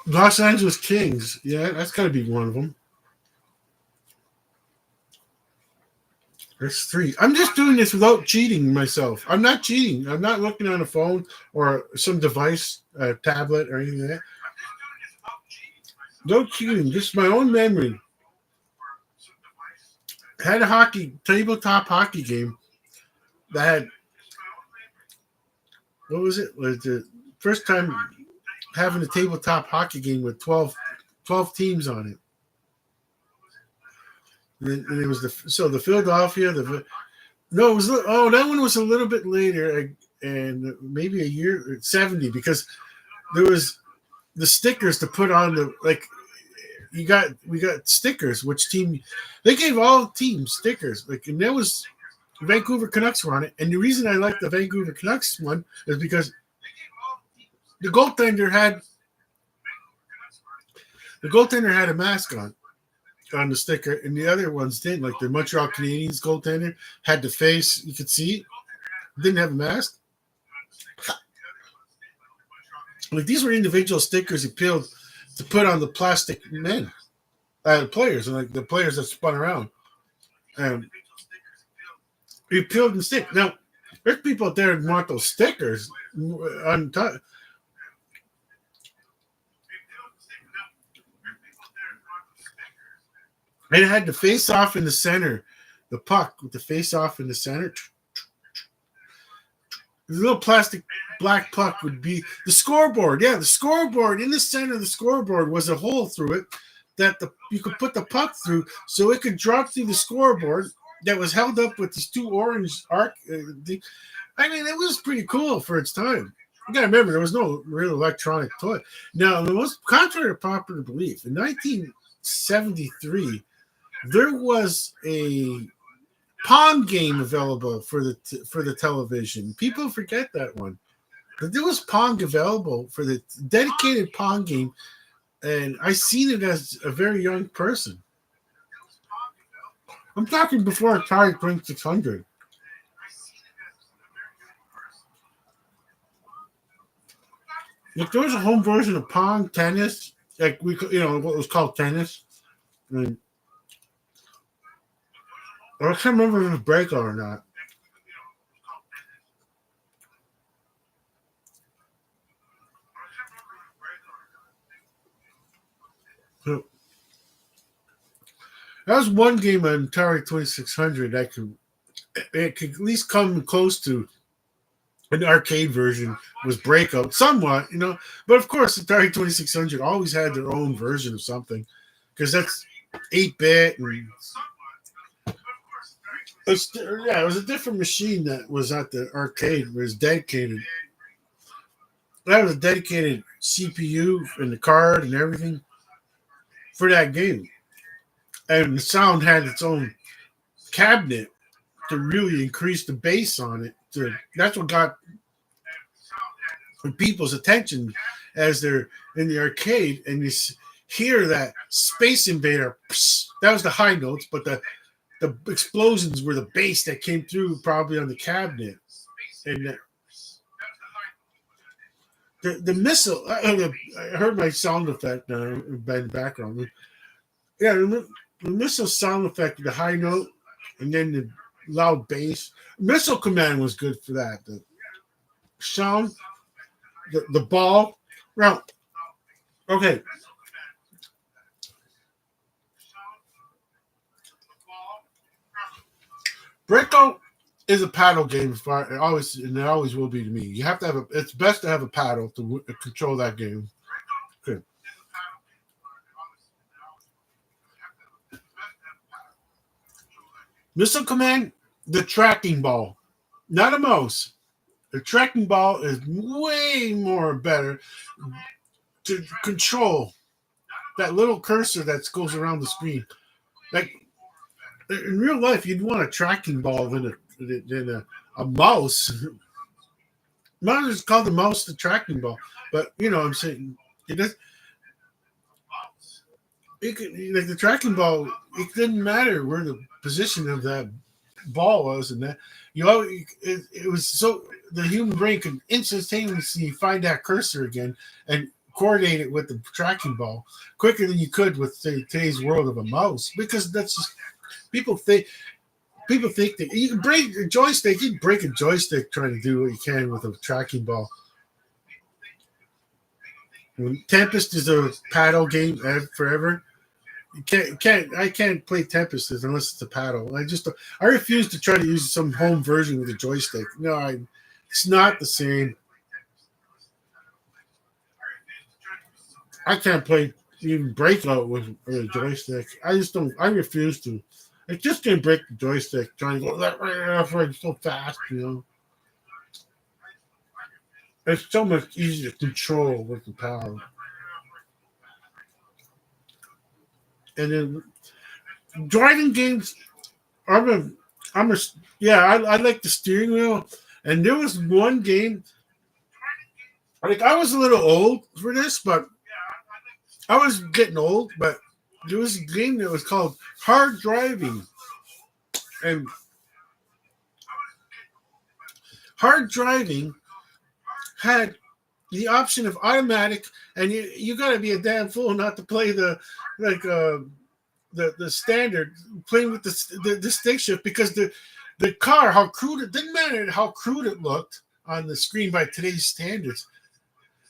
A: Los Angeles Kings. Yeah, that's got to be one of them. There's three. I'm just doing this without cheating myself. I'm not cheating. I'm not looking on a phone or some device, a tablet or anything like that. No cheating. Just my own memory. I had a tabletop hockey game that had, what was it? Was the first time having a tabletop hockey game with 12 teams on it. And it was the Philadelphia, no, it was, oh, that one was a little bit later, and maybe a year 70, because there was the stickers to put on we got stickers. Which team? They gave all teams stickers. And there was Vancouver Canucks were on it. And the reason I liked the Vancouver Canucks one is because the goaltender had a mask on the sticker, and the other ones didn't. Like the Montreal Canadiens goaltender had the face, you could see, didn't have a mask. Like these were individual stickers he peeled to put on the plastic men, players, and like the players that spun around. He peeled and stick. Now, there's people out there that want those stickers on top. And it had the face off in the center, the puck with the face off in the center. The little plastic black puck would be the scoreboard. Yeah, the scoreboard. In the center of the scoreboard was a hole through it that you could put the puck through, so it could drop through the scoreboard that was held up with these two orange arc. It was pretty cool for its time. You gotta remember, there was no real electronic toy. Now, the most contrary to popular belief, in 1973, there was a Pong game available for the television. People forget that one. But there was Pong available for the dedicated Pong game, and I seen it as a very young person. I'm talking before Atari 2600. Like there was a home version of Pong tennis, like what was called tennis. And I can't remember if it was Breakout or not. So, That was one game on Atari 2600 that could at least come close to an arcade version. Was Breakout somewhat, but of course Atari 2600 always had their own version of something because that's 8-bit and it was a different machine that was at the arcade. It was dedicated. That was a dedicated CPU and the card and everything for that game. And the sound had its own cabinet to really increase the bass on it. That's what got people's attention as they're in the arcade and you hear that Space Invader. That was the high notes, but the explosions were the bass that came through probably on the cabinet. And the missile, I heard my sound effect in the background. Yeah, the missile sound effect, the high note, and then the loud bass. Missile Command was good for that. The sound, the ball. Now, okay. Breakout is a paddle game. It always will be to me. You have to have it's best to have a paddle to control that game. Okay. Missile Command, the tracking ball, not a mouse. The tracking ball is way more better to control that little cursor that goes around the screen. Like in real life, you'd want a tracking ball than a mouse. Mouse is called the mouse, the tracking ball, but I'm saying it does. Like the tracking ball, it didn't matter where the position of that ball was, and that it was so the human brain could instantaneously find that cursor again and coordinate it with the tracking ball quicker than you could with today's world of a mouse, because that's just people think that you can break a joystick. You can break a joystick trying to do what you can with a tracking ball. Tempest is a paddle game forever. I can't play Tempest unless it's a paddle. I refuse to try to use some home version with a joystick. No, it's not the same. I can't play even Breakout with a joystick. I just don't. I refuse to. I just can't break the joystick trying to go right so fast. It's so much easier to control with the power. And then driving games, I like the steering wheel. And there was one game, like I was a little old for this, but I was getting old, but there was a game that was called Hard Driving. And Hard Driving had the option of automatic, and you got to be a damn fool not to play the standard, playing with the stick shift, because the car, how crude it didn't matter how crude it looked on the screen by today's standards.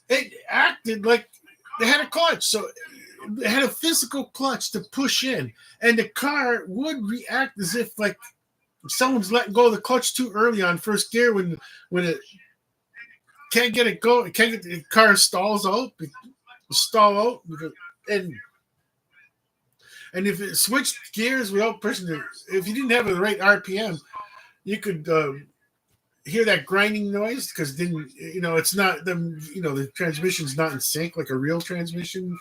A: It acted like they had a clutch, so it had a physical clutch to push in, and the car would react as if like someone's letting go of the clutch too early on first gear when it can't get it going. Can't get the car stall out, and if it switched gears without pushing it, if you didn't have the right RPM, you could hear that grinding noise, because then it's not the transmission's not in sync like a real transmission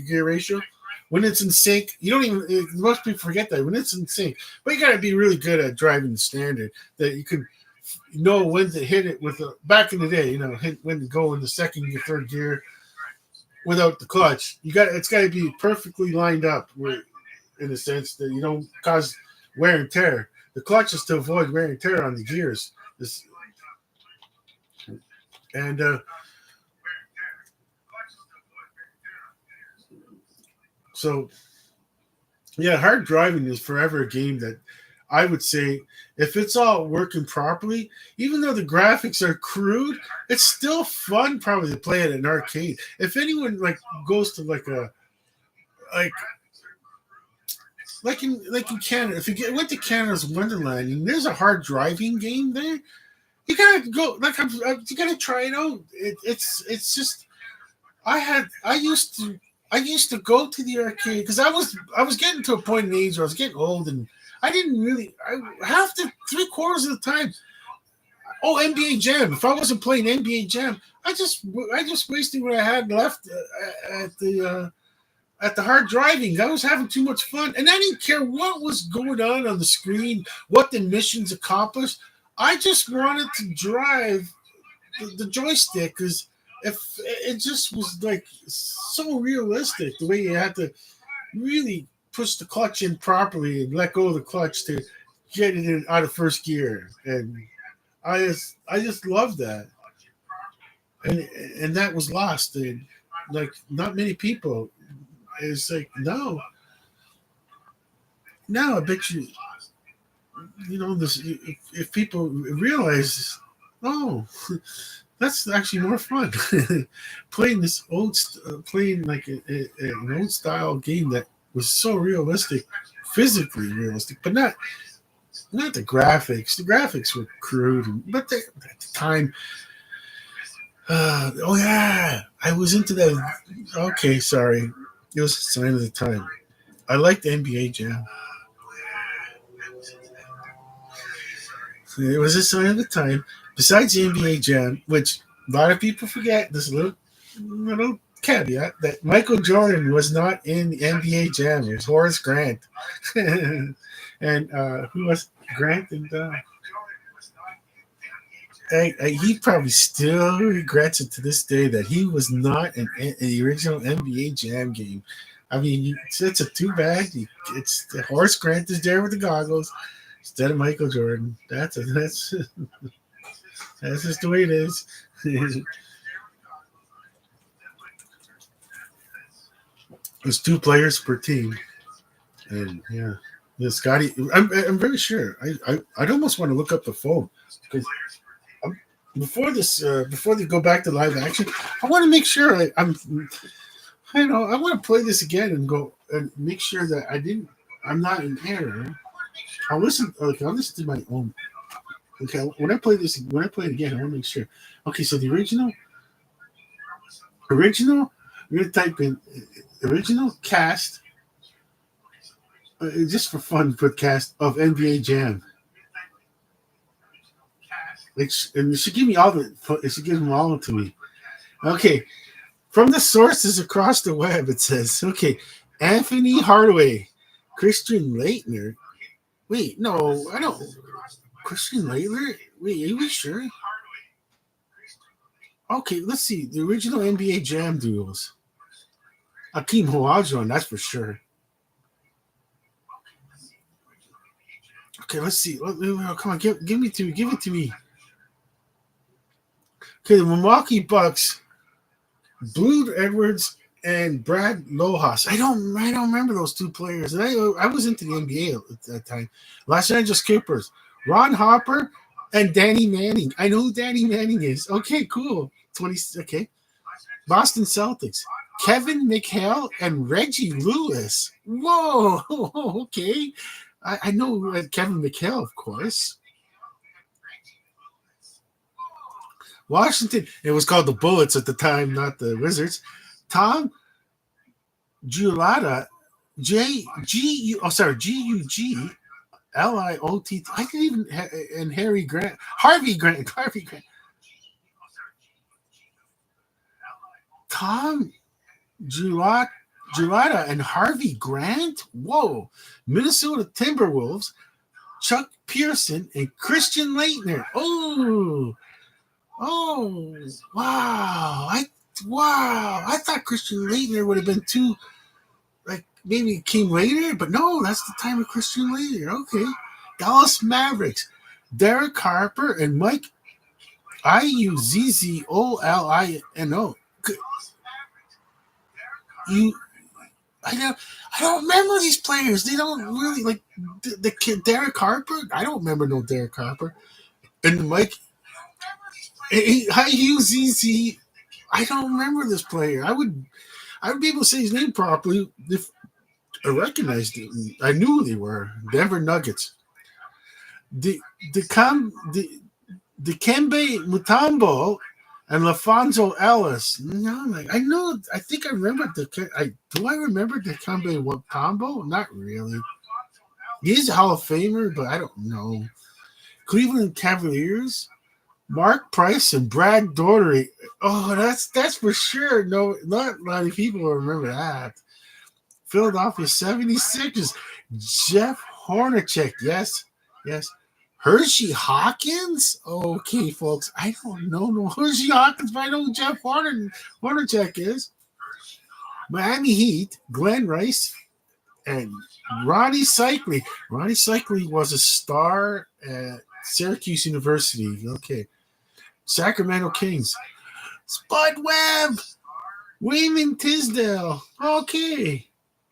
A: gear ratio. When it's in sync, you don't even most people forget that when it's in sync. But you got to be really good at driving the standard that you can know when to hit it with back in the day, when to go in the second or third gear without the clutch. It's got to be perfectly lined up in the sense that you don't cause wear and tear. The clutch is to avoid wear and tear on the gears. So yeah, Hard Driving is forever a game that I would say, if it's all working properly, even though the graphics are crude, it's still fun probably to play at an arcade. If anyone goes to like in Canada, if you went to Canada's Wonderland, and there's a hard driving game there, you gotta go. You gotta try it out. It's just I used to go to the arcade because I was getting to a point in age where I was getting old and I didn't really I half the 3/4 of the time. Oh, NBA Jam! If I wasn't playing NBA Jam, I just wasted what I had left at the hard driving. I was having too much fun, and I didn't care what was going on the screen, what the missions accomplished. I just wanted to drive the joystick because if it just was like so realistic the way you had to really push the clutch in properly and let go of the clutch to get it in out of first gear, and I just love that, and that was lost, and like not many people. It's like now I bet this if people realize, oh, that's actually more fun playing this playing like an old style game that was so realistic, physically realistic, but not the graphics. The graphics were crude, but at the time, oh yeah, I was into that. Okay, sorry, it was a sign of the time. I liked NBA Jam. It was a sign of the time. Besides the NBA Jam, which a lot of people forget, this little caveat that Michael Jordan was not in the NBA Jam. It was Horace Grant, and who was Grant and. He probably still regrets it to this day that he was not in the original NBA Jam game. I mean, it's a too bad. It's the Horace Grant is there with the goggles instead of Michael Jordan. That's just the way it is. There's two players per team, and yeah, Scotty. I'm very sure. I'd almost want to look up the phone because before they go back to live action, I want to make sure I want to play this again and go and make sure that I'm not in error. I'll listen to my own. Okay, when I play it again, I want to make sure. Okay, so the original, we're gonna type in original cast, just for fun, put cast of NBA Jam. And it should give me all the. It should give them all to me. Okay, from the sources across the web, it says, okay, Anthony Hardaway, Christian Leitner. Wait, no, I don't. Christian Leitner? Wait, are we sure? Okay, let's see. The original NBA Jam duels. Akeem Olajuwon, that's for sure. Okay, let's see. Come on, give me to me. Give it to me. Okay, the Milwaukee Bucks, Blue Edwards and Brad Lohaus. I don't remember those two players. And I was into the NBA at that time. Los Angeles Clippers, Ron Harper and Danny Manning. I know who Danny Manning is. Okay, cool. 20. Okay, Boston Celtics, Kevin McHale and Reggie Lewis. Whoa. Okay, I know Kevin McHale, of course. Washington. It was called the Bullets at the time, not the Wizards. Tom Giuliota, G-U-G-L-I-O-T. I can even and Harvey Grant. Tom Giuliota and Harvey Grant. Whoa, Minnesota Timberwolves, Chuck Pearson and Christian Leitner. Oh, wow! I thought Christian Leitner would have been too, like, maybe it came later, but no, that's the time of Christian Leitner. Okay, Dallas Mavericks, Derek Harper and Mike Iuzzolino. You, I don't remember these players. They don't really like the kid Derek Harper. I don't remember no Derek Harper and Mike Iuzz. I don't remember this player. I would be able to say his name properly if I recognized it. I knew who they were. Denver Nuggets. The the com the Kembe Mutombo and LaFonso Ellis. No, like I know. I think I remember I remember the Kembe Mutombo? Not really. He's a Hall of Famer, but I don't know. Cleveland Cavaliers. Mark Price and Brad Daugherty. Oh, that's for sure. No, not a lot of people will remember that. Philadelphia 76ers. Jeff Hornacek. Yes, yes. Hershey Hawkins? Okay, folks. I don't know no Hershey Hawkins, but I know who Jeff Hornacek is. Miami Heat, Glenn Rice, and Ronnie Cycli. Ronnie Cycli was a star at Syracuse University. Okay. Sacramento Kings. Spud Webb. Wayman Tisdale. Okay.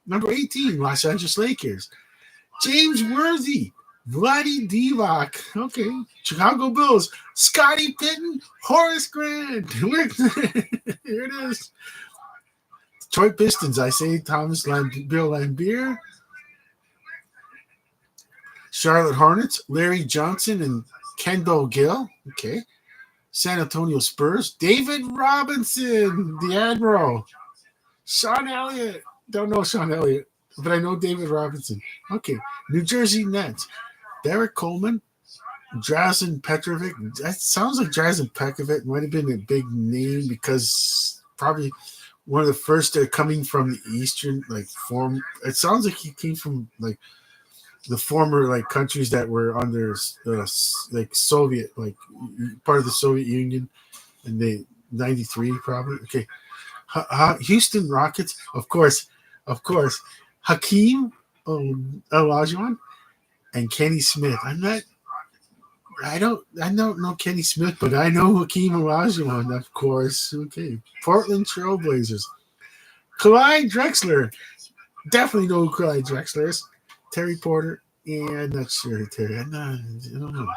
A: Number 18, Los Angeles Lakers. James Worthy. Vladi Divac. Okay. Chicago Bulls. Scottie Pippen. Horace Grant. Here it is. Detroit Pistons. I say Bill Lambier. Charlotte Hornets. Larry Johnson and Kendall Gill. Okay. San Antonio Spurs. David Robinson, the Admiral. Sean Elliott. Don't know Sean Elliott, but I know David Robinson. Okay. New Jersey Nets. Derek Coleman. Drazen Petrovic. That sounds like Drazen Petrovic might have been a big name because probably one of the first that are coming from the Eastern form. It sounds like he came from the former countries that were under Soviet part of the Soviet Union, and they 93 probably. Okay. Houston Rockets, of course, Hakeem Olajuwon and Kenny Smith. I don't know Kenny Smith, but I know Hakeem Olajuwon, of course. Okay. Portland Trailblazers. Clyde Drexler. Definitely know who Clyde Drexler is. Terry Porter. Yeah, I'm not sure, Terry. I don't know.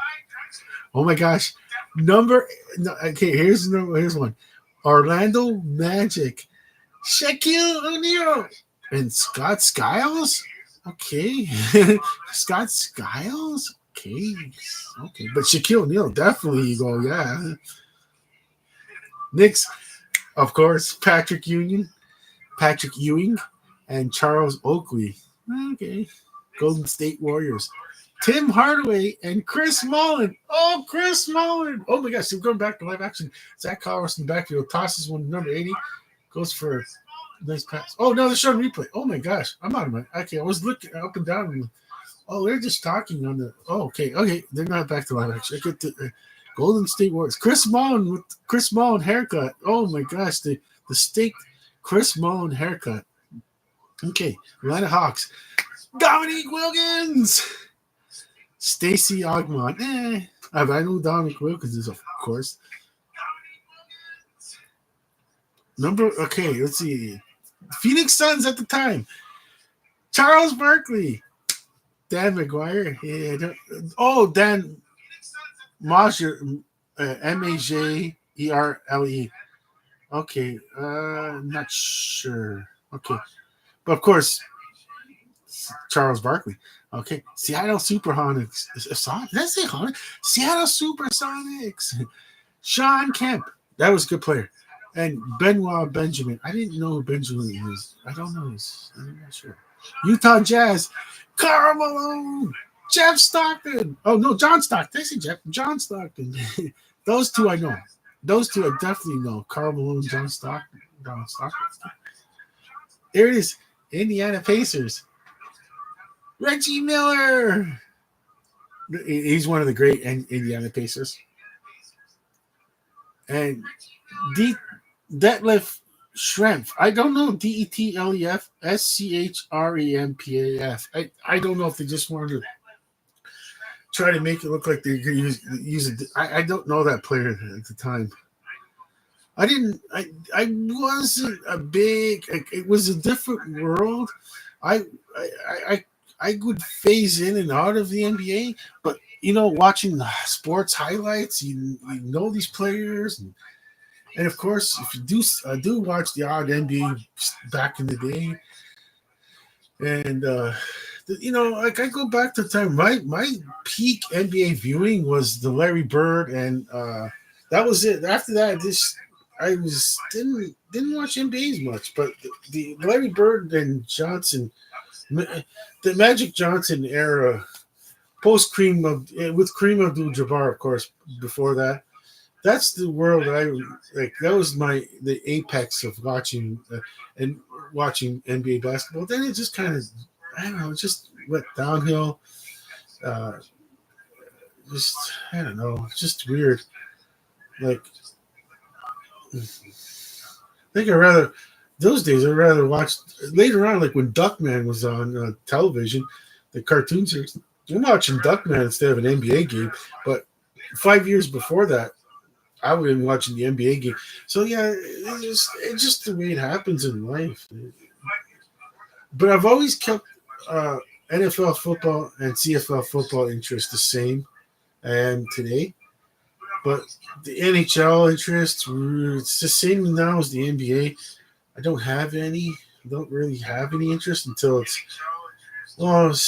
A: Oh my gosh. Okay, here's one. Orlando Magic. Shaquille O'Neal and Scott Skiles. Okay. Scott Skiles. Okay. But Shaquille O'Neal definitely go, yeah. Knicks, of course, Patrick Ewing, and Charles Oakley. Okay. Golden State Warriors. Tim Hardaway and Chris Mullin. Oh, Chris Mullin. Oh my gosh, we're going back to live action. Zach Collins in the backfield tosses one number 80. Goes for a nice pass. Oh, no, they're showing replay. Oh my gosh. I'm out of my. Okay, I was looking up and down. And, they're just talking on the. Oh, okay. They're not back to live action. I get the Golden State Warriors. Chris Mullin with Chris Mullin haircut. Oh my gosh. The staked Chris Mullin haircut. Okay, Atlanta Hawks. Dominique Wilkins. Stacey Ogmont. I know Dominic Wilkins is, of course. Let's see. Phoenix Suns at the time. Charles Barkley. Dan McGuire. Yeah, Dan Majerle. Majerle. Okay. Not sure. Okay. But of course, Charles Barkley. Okay. Seattle Supersonics. Did I say Sonic? Seattle Supersonics. Sean Kemp. That was a good player. And Benoit Benjamin. I didn't know who Benjamin was. I don't know. I'm not sure. Utah Jazz. Karl Malone. Jeff Stockton. Oh, no, John Stockton. I say Jeff. John Stockton. Those two I know. Those two I definitely know. Karl Malone, John Stockton. There it is. Indiana Pacers. Reggie Miller. He's one of the great Indiana Pacers. And Detlef Schrempf. I don't know. Detlef Schrempaf. I don't know if they just wanted to try to make it look like they use it. I don't know that player at the time. I wasn't a big. It was a different world. I would phase in and out of the NBA, but watching the sports highlights, you know these players, and of course, if you do watch the odd NBA back in the day, And like I go back to the time my peak NBA viewing was the Larry Bird, and that was it. After that, I was didn't watch NBA as much, but the Larry Bird and Johnson, the Magic Johnson era, post Cream of with Kareem Abdul-Jabbar, of course. Before that, that's the world that I like. That was the apex of and watching NBA basketball. Then it just kind of, I don't know, it just went downhill. Uh, just I don't know, it's just weird. Like I think I rather those days I rather watch later on, like when Duckman was on television, the cartoon series. I'm watching Duckman instead of an NBA game, but 5 years before that, I would have been watching the NBA game. So yeah, it's just the way it happens in life. But I've always kept NFL football and CFL football interest the same I am today. But the NHL interest, it's the same now as the NBA. I don't have any. I don't really have any interest until it's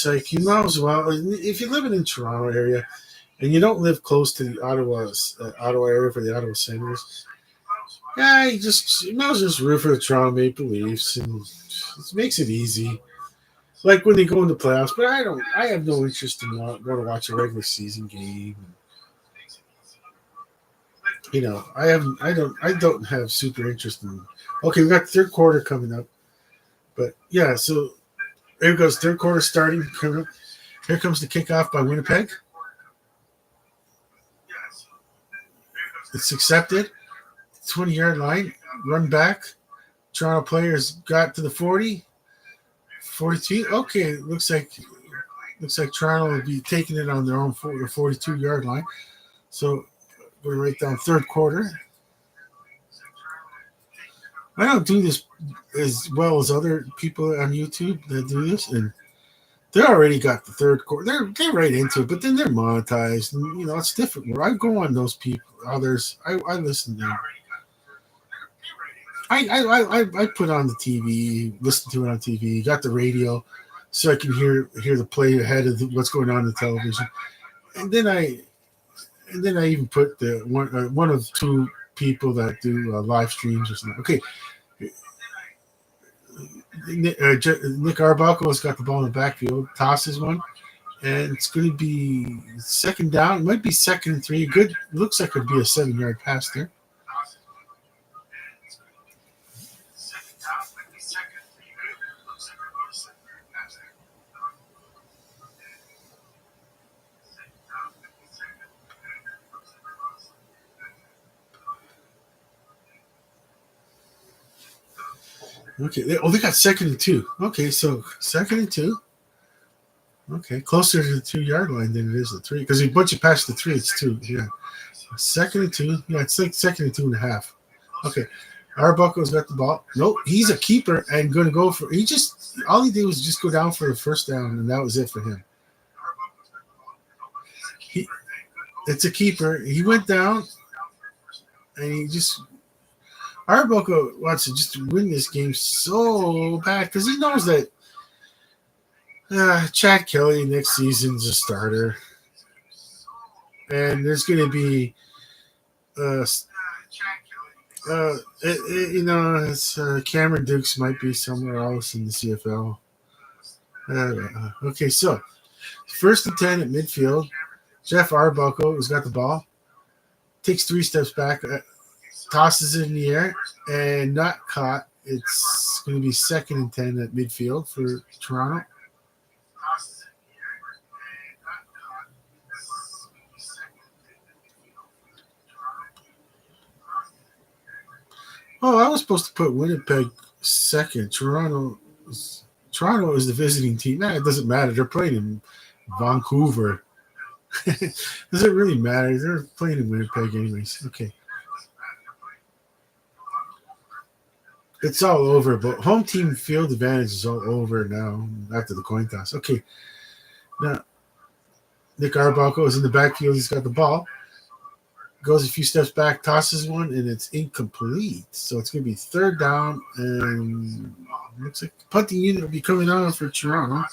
A: like you might as well. If you're living in Toronto area and you don't live close to the Ottawa area for the Ottawa Senators, yeah, you might as well just root for the Toronto Maple Leafs, and it makes it easy. Like when they go into playoffs, but I don't. I have no interest in going to watch a regular season game. I have. I don't. I don't have super interest in. Okay, we got the third quarter coming up, but yeah. So there goes third quarter starting. Here comes the kickoff by Winnipeg. It's accepted. 20-yard line. Run back. Toronto players got to the 40. 42. Okay, looks like Toronto will be taking it on their own 42-yard line. So we're right down third quarter. I don't do this as well as other people on YouTube that do this, and they already got the third quarter. They're right into it, but then they're monetized, and it's different. Where I go on those people, others, I listen to them. I put on the TV, listen to it on TV. Got the radio, so I can hear the play ahead of what's going on the television, and then I even put the one of two people that do live streams or something. Okay, Nick Arbuckle has got the ball in the backfield, tosses one, and it's going to be second down. It might be second and 3. Good, looks like it'd be a 7-yard pass there. Okay. They got second and 2. Okay, so second and 2. Okay, closer to the 2-yard line than it is the 3. Because once you pass the 3, it's 2. Yeah. Second and 2. Yeah, it's like second and 2.5. Okay. Arbuckle's got the ball. Nope, he's a keeper and going to go for. All he did was just go down for the first down, and that was it for him. It's a keeper. He went down, and he just. Arbuckle wants to just win this game so bad because he knows that Chad Kelly next season's a starter, and there's going to be, Cameron Dukes might be somewhere else in the CFL. Okay, so first and 10 at midfield. Jeff Arbuckle has got the ball, takes 3 steps back, tosses it in the air, and not caught. It's going to be second and 10 at midfield for Toronto. Oh, I was supposed to put Winnipeg second. Toronto is the visiting team. Nah, it doesn't matter. They're playing in Vancouver. Does it really matter? They're playing in Winnipeg anyways. Okay. It's all over, but home team field advantage is all over now after the coin toss. Okay. Now, Nick Arbuckle is in the backfield. He's got the ball. Goes a few steps back, tosses one, and it's incomplete. So it's going to be third down and Looks like the punting unit will be coming on for Toronto.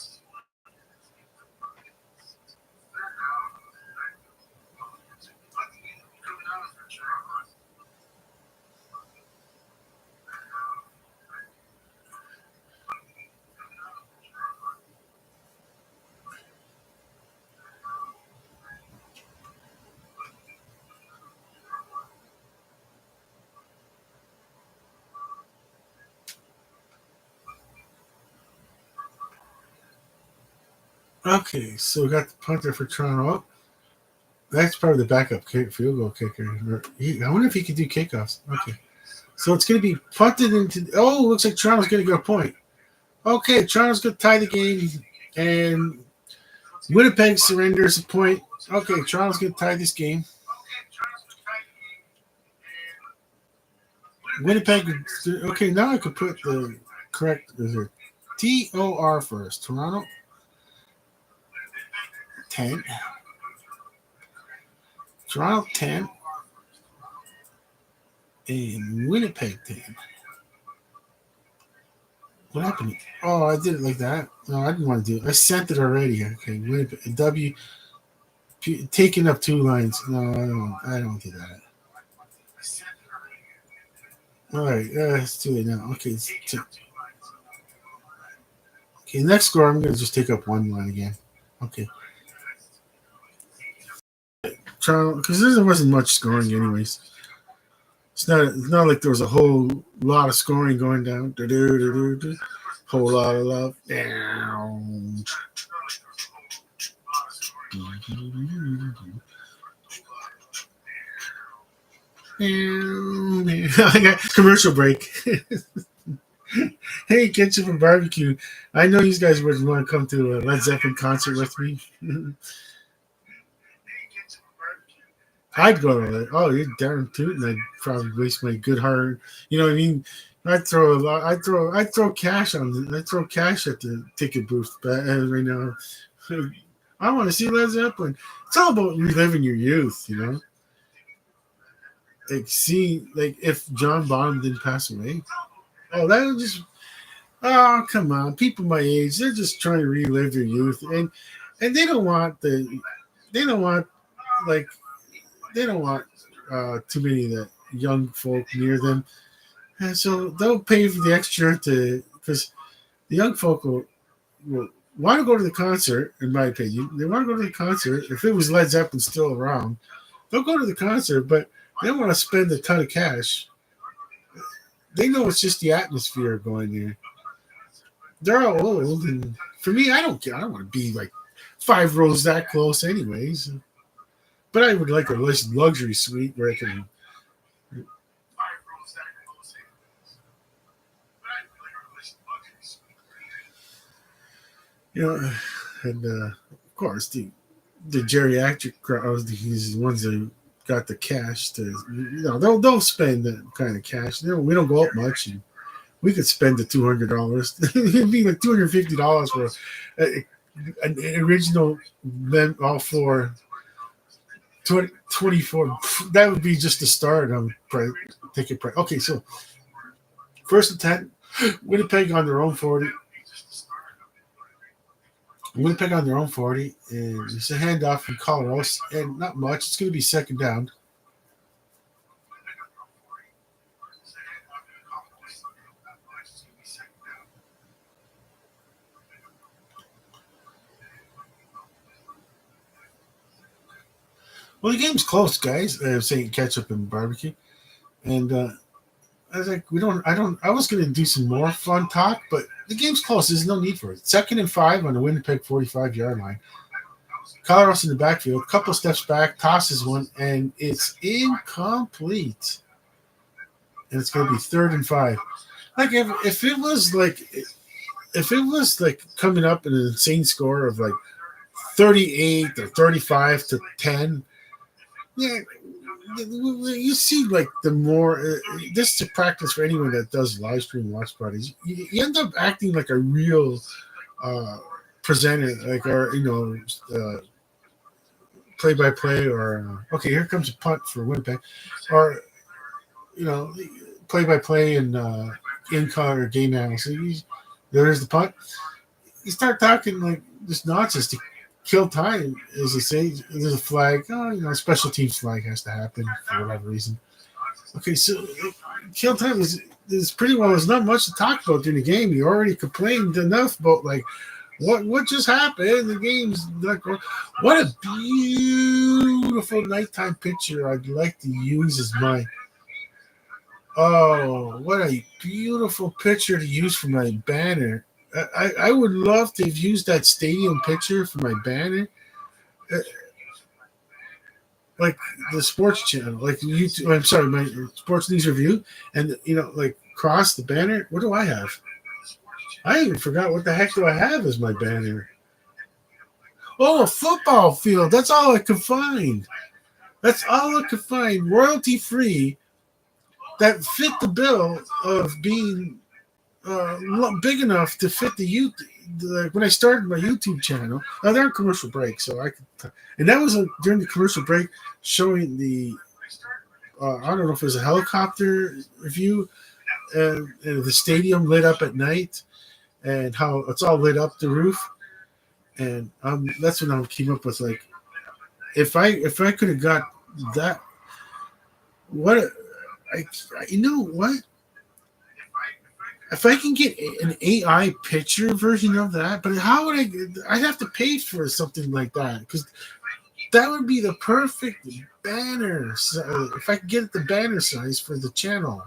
A: Okay, so we got the punter for Toronto. Oh, that's probably the backup field goal kicker. I wonder if he could do kickoffs. Okay, so it's going to be punted into. Oh, looks like Toronto's going to get a point. Okay, Toronto's going to tie the game, and Winnipeg surrenders a point. Okay, Toronto's going to tie this game. Winnipeg. Okay, now I could put the correct. Is it TOR first? Toronto 10. Toronto 10. And Winnipeg 10. What happened? Oh, I did it like that. No, I didn't want to do it. I sent it already. Okay, Winnipeg W taking up 2 lines. No, I don't do that. All right, it's too late now. Okay, okay. Next score, I'm gonna just take up 1 line again. Okay. Toronto, because there wasn't much scoring anyways. It's not like there was a whole lot of scoring going down. Whole lot of love. Down. I got commercial break. Hey, Kitchen from Barbecue. I know you guys would want to come to a Led Zeppelin concert with me. I'd go to that. Oh, you're darn tootin'. I'd probably waste my good hard. You know what I mean? I'd throw a lot. I'd throw cash on. I'd throw cash at the ticket booth right now. I want to see Led Zeppelin. It's all about reliving your youth, you know. Like if John Bonham didn't pass away. Oh, that would just. Oh, come on, people my age, they're just trying to relive their youth, and they don't want they don't want like they don't want too many of the young folk near them, and so they'll pay for the extra because the young folk will want to go to the concert. In my opinion, they want to go to the concert. If it was Led Zeppelin still around, they'll go to the concert, but they don't want to spend a ton of cash. They know it's just the atmosphere going there. They're all old, and for me, I don't care. I don't want to be like 5 rows that close, anyways. But I would like a luxury suite where I can. You know, and of course the geriatric crowd, he's the ones that got the cash to, they'll spend that kind of cash. We don't go up much, and we could spend the $200. It'd be like $250 for an original all floor 24. That would be just the start on ticket price. Okay, so first and 10, Winnipeg on their own 40. Winnipeg on their own 40, and it's a handoff from Colorado, and not much. It's going to be second down. Well, the game's close, guys. Saying ketchup and barbecue, and I was like, I was going to do some more fun talk, but the game's close. There's no need for it. Second and 5 on the Winnipeg 45-yard line. Colorado's in the backfield, couple steps back, tosses one, and it's incomplete. And it's going to be 3rd and 5. Like if it was like coming up in an insane score of like 38 or 35-10, yeah, you see like the more this is a practice for anyone that does live stream watch parties. You end up acting like a real presenter, like play by play, or okay, here comes a punt for Winnipeg, or play by play and in-car game analyst. So there's the punt. You start talking like this nonsense to kill time, as they say. There's a flag. Oh, special teams flag has to happen for whatever reason. Okay, so kill time is pretty well. There's not much to talk about during the game. You already complained enough about like what just happened. The game's not going. What a beautiful nighttime picture. I'd like to use as my. Oh, what a beautiful picture to use for my banner. I would love to have used that stadium picture for my banner. Like the sports channel, like YouTube. I'm sorry, my sports news review, and like cross the banner. What do I have? I even forgot what the heck do I have as my banner. Oh, a football field. That's all I could find. That's all I could find, royalty free, that fit the bill of being big enough to fit the YouTube. When I started my YouTube channel, now they're on commercial break, so I could, and that was during the commercial break showing the I don't know if it was a helicopter view and the stadium lit up at night and how it's all lit up the roof, and that's when I came up with like if I could have got that, what you know what. If I can get an AI picture version of that, but how would I'd have to pay for something like that because that would be the perfect banner. So if I could get the banner size for the channel,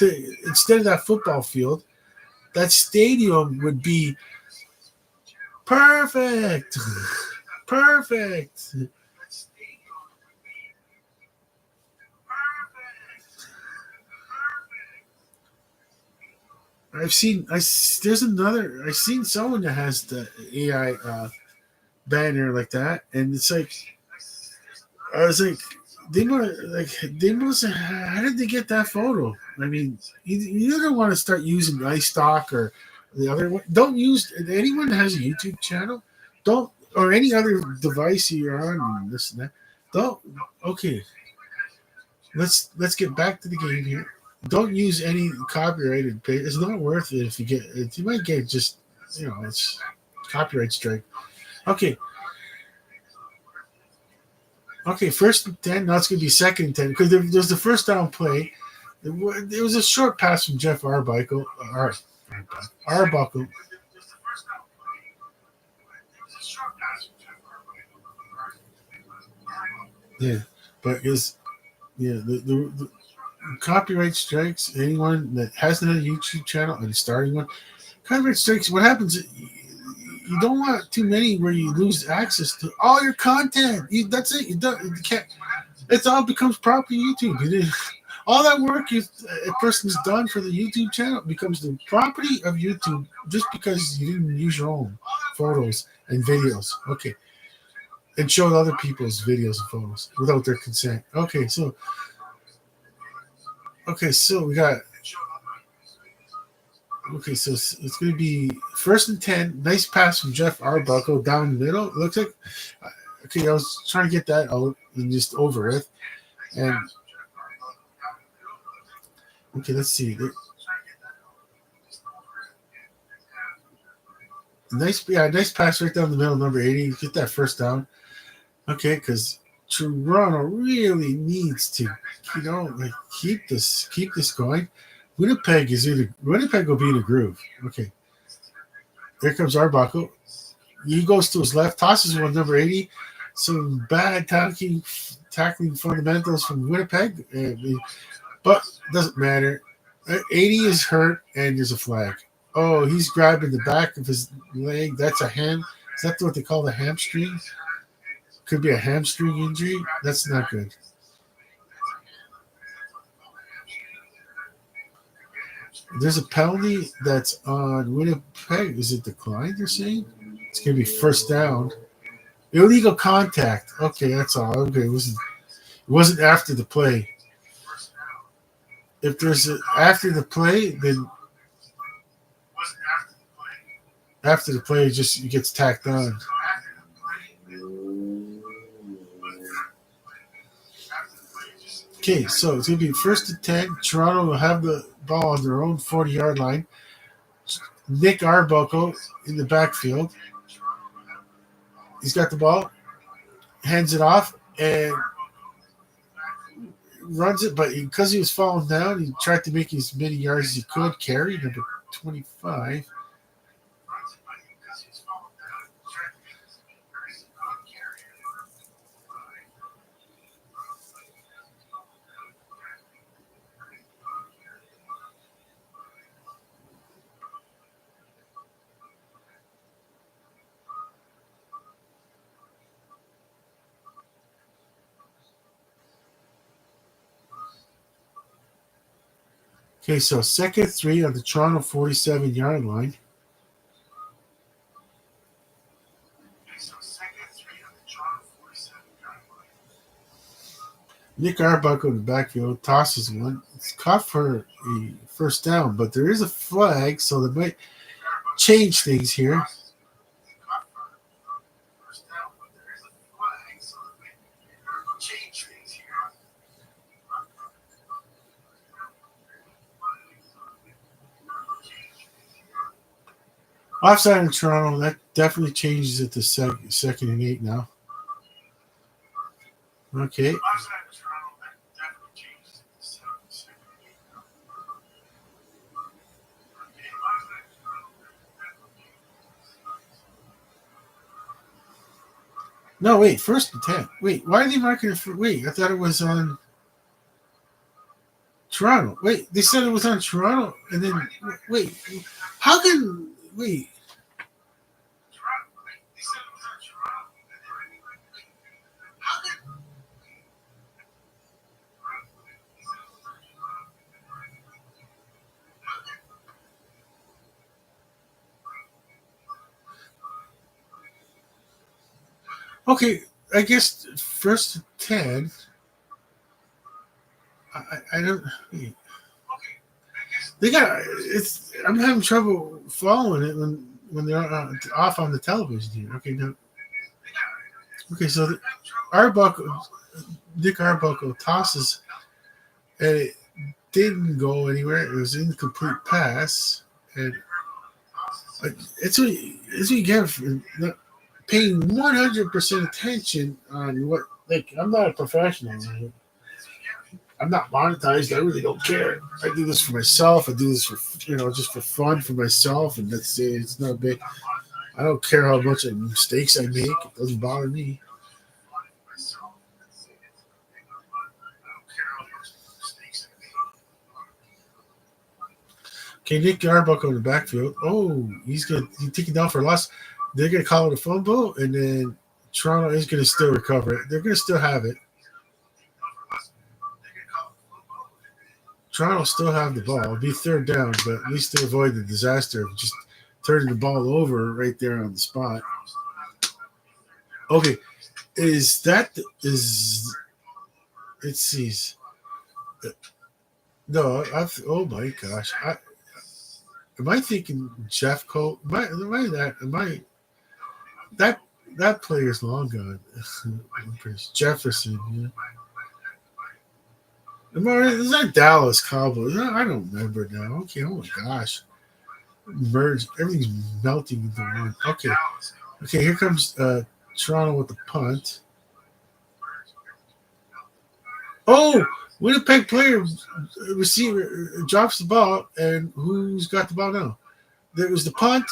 A: instead of that football field, that stadium would be perfect. Perfect. I've seen someone that has the AI banner like that, and it's like I was like they must how did they get that photo? I mean, you don't want to start using iStock or the other one. Don't use anyone that has a YouTube channel. Don't or any other device you're on. And this and that. Don't. Okay, let's get back to the game here. Don't use any copyrighted page. It's not worth it if you get it. You might get just it's copyright strike. Okay. Okay, first and 10. Now it's going to be second and 10 because there's the first down play. There was a short pass from Jeff Arbuckle. Arbuckle. Yeah, but the copyright strikes anyone that hasn't had a YouTube channel and starting one. Copyright strikes. What happens? You don't want too many where you lose access to all your content. That's it. You can't. It all becomes property YouTube. All that work a person's done for the YouTube channel becomes the property of YouTube just because you didn't use your own photos and videos. Okay. And show other people's videos and photos without their consent. Okay, so we got. Okay, so it's going to be first and 10. Nice pass from Jeff Arbuckle down the middle. It looks like. Okay, I was trying to get that out and just over it. And okay, let's see. Nice pass right down the middle, number 80. Get that first down. Okay, because Toronto really needs to, keep this going. Winnipeg will be in a groove. Okay. There comes Arbuckle. He goes to his left, tosses one, number 80. Some bad tackling fundamentals from Winnipeg. But doesn't matter. 80 is hurt, and there's a flag. Oh, he's grabbing the back of his leg. That's a ham. Is that what they call the hamstring? Could be a hamstring injury. That's not good. There's a penalty that's on Winnipeg. Is it declined, they're saying? It's going to be first down. Illegal contact. Okay, that's all. Okay, it wasn't after the play. If there's after the play, then after the play, it gets tacked on. Okay, so it's going to be first and 10. Toronto will have the ball on their own 40-yard line. Nick Arbuckle in the backfield. He's got the ball, hands it off, and runs it. But because he was falling down, he tried to make as many yards as he could. Carry number 25. Okay, so 2nd 3 on the Toronto 47-yard line. Nick Arbuckle in the backfield tosses one. It's caught for a first down, but there is a flag, so they might change things here. Offside in Toronto, that definitely changes it to 2nd and 8 now. Okay. No, wait, 1st and 10. Wait, why are they marking it for? Wait, I thought it was on Toronto. Wait, they said it was on Toronto, and then wait, how can wait? Okay, I guess 1st and 10. I don't. Wait. They got it's. I'm having trouble following it when they're off on the television here. Okay, now. Okay, so Nick Arbuckle tosses, and it didn't go anywhere. It was an incomplete pass, and it's what you get for not paying 100% attention on what. Like, I'm not a professional. Right? I'm not monetized. I really don't care. I do this for myself. I do this for just for fun for myself, and that's it. It's not big. I don't care how much mistakes I make. It doesn't bother me. Okay, Nick Arbuckle in the backfield. Oh, he's taken down for a loss. They're gonna call it a fumble, and then Toronto is gonna still recover it. They're gonna still have it. Toronto still have the ball. It'll be 3rd down, but at least they avoid the disaster of just turning the ball over right there on the spot. Okay, it sees. No, oh my gosh. Am I thinking Jeff Cole? That player's long gone. Jefferson, yeah. Is that Dallas Cowboys? I don't remember now. Okay, oh my gosh. Merge. Everything's melting into one. Okay. Okay, here comes Toronto with the punt. Oh, Winnipeg player receiver drops the ball, and who's got the ball now? There was the punt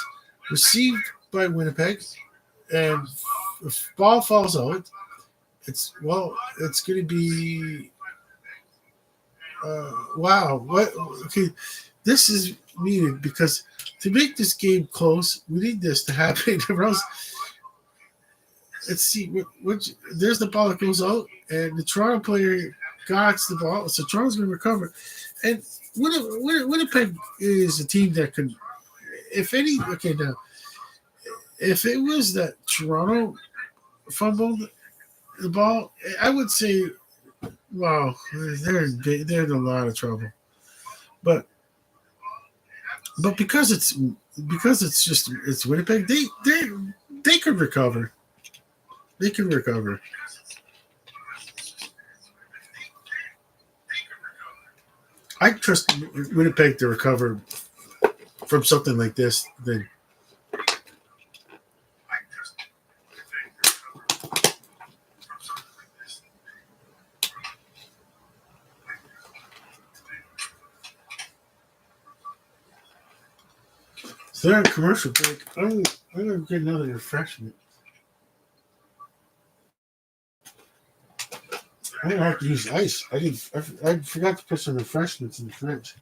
A: received by Winnipeg, and if ball falls out, it's going to be wow. What? Okay, this is needed because to make this game close, we need this to happen. Let's see. There's the ball that goes out, and the Toronto player got the ball, so Toronto's going to recover. And Winnipeg is a team that can, if any. Okay, now, if it was that Toronto fumbled the ball, I would say, wow, they're in a lot of trouble. But because it's Winnipeg, they could recover. They can recover. I trust Winnipeg to recover from something like this. Then so they're on commercial break. I'm gonna get another refreshment. I'm gonna have to use ice. I forgot to put some refreshments in the fridge.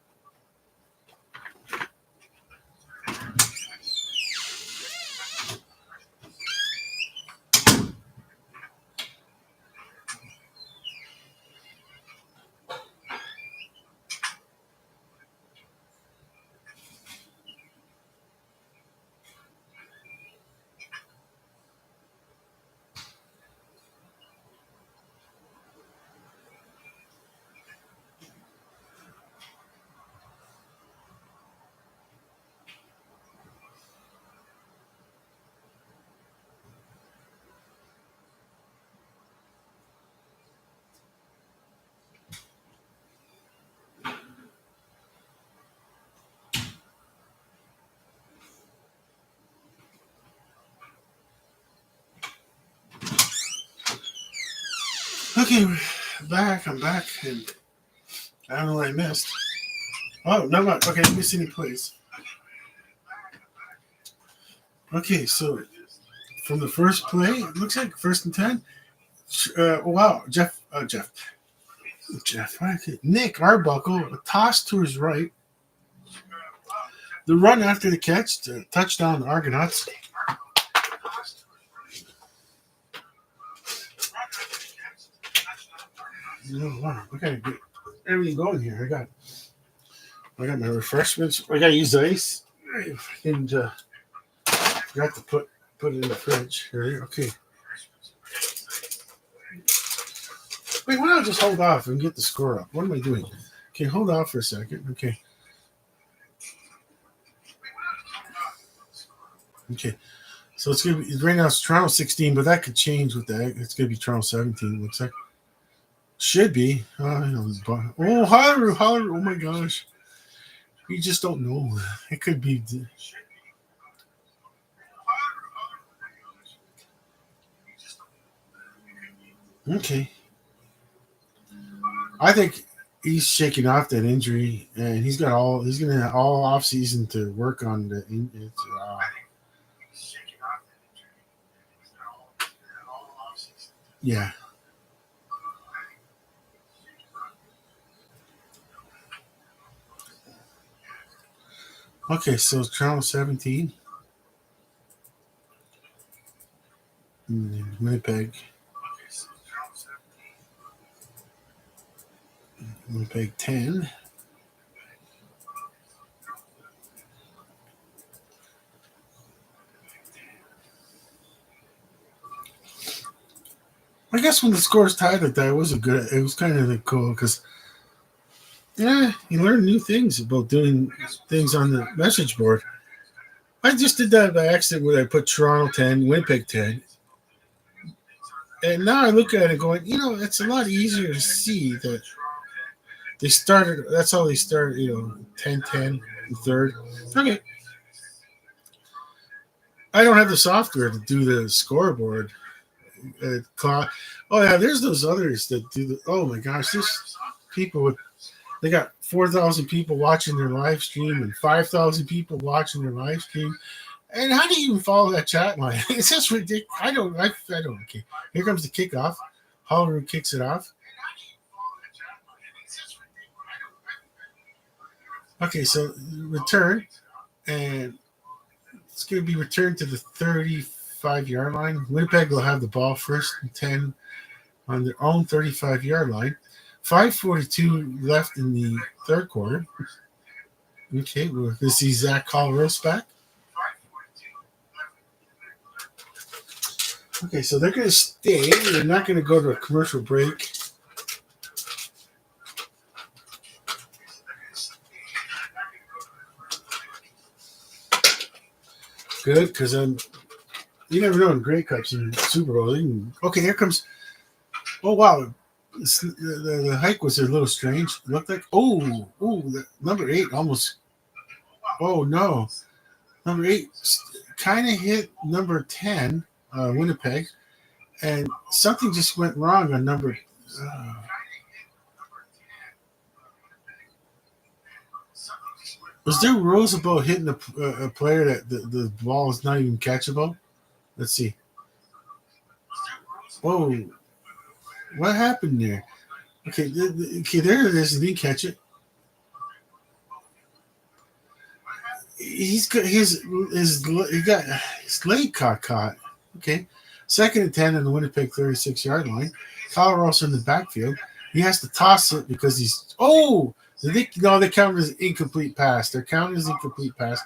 A: Okay, back. I'm back, and I don't know what I missed. Oh, no, not okay. Missing place. Okay, so from the first play, it looks like 1st and 10. Wow, Jeff. Okay. Nick Arbuckle, a toss to his right. The run after the catch, the touchdown Argonauts. Oh, wow. Okay, get everything going here. I got my refreshments. I gotta use ice. And forgot to put it in the fridge. Here, okay. Wait, why don't I just hold off and get the score up? What am I doing? Okay, hold off for a second. Okay. Okay. So it's gonna be right now it's Toronto 16, but that could change with that. It's gonna be Toronto 17, it looks like. Should be. Oh, holler. Oh my gosh. You just don't know. It could be. Okay. I think he's shaking off that injury, and he's gonna have all off season to work on the. Yeah. Okay, so Toronto 17, Winnipeg. Winnipeg 10. I guess when the score's tied like that, it was kind of like cool because you learn new things about doing things on the message board. I just did that by accident where I put Toronto 10, Winnipeg 10. And now I look at it going, it's a lot easier to see that they started, that's how they started, 10-10, third. Okay. I don't have the software to do the scoreboard. Oh, yeah, there's those others that do oh my gosh, there's people they got 4,000 people watching their live stream and 5,000 people watching their live stream. And how do you even follow that chat line? It's just ridiculous. I don't. Okay, here comes the kickoff. Holloway kicks it off. Okay, so return, and it's going to be returned to the 35-yard line. Winnipeg will have the ball 1st and 10 on their own 35-yard line. 5:42 left in the third quarter. Okay, we're going to see Zach Colrose back. Okay, so they're going to stay. They're not going to go to a commercial break. Good, because you never know in Grey Cups and Super Bowl. Okay, here comes. Oh wow, The hike was a little strange. It looked like number 8 almost. Oh no, number 8 kind of hit number 10, Winnipeg, and something just went wrong on number. Uh, was there rules about hitting a player that the ball is not even catchable? Let's see. Whoa, what happened there? Okay, okay, there it is. He didn't catch it. He's got he got his leg caught. Okay, 2nd and 10 on the Winnipeg 36-yard line. Colorado's in the backfield. He has to toss it because he's they count as incomplete pass. They're counting as incomplete pass.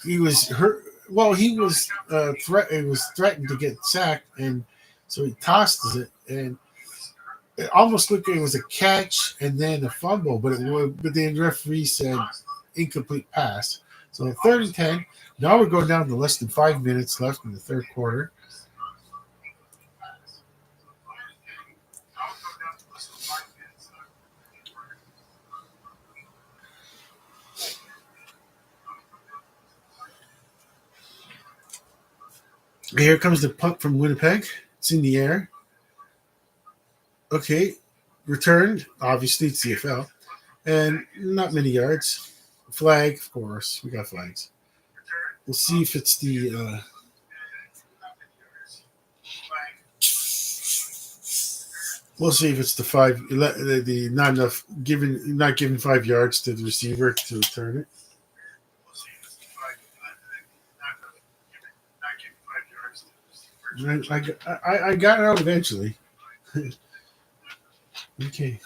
A: He was hurt. Well, he was He was threatened to get sacked, and so he tosses it, and it almost looked like it was a catch and then a fumble, but the referee said incomplete pass. So 3rd and 10. Now we're going down to less than 5 minutes left in the third quarter. Here comes the punt from Winnipeg. It's in the air. Okay, returned. Obviously, it's CFL, and not many yards. Flag, of course. We got flags. We'll see if it's the. We'll see if it's the not giving 5 yards to the receiver to return it. I got it out eventually. Okay.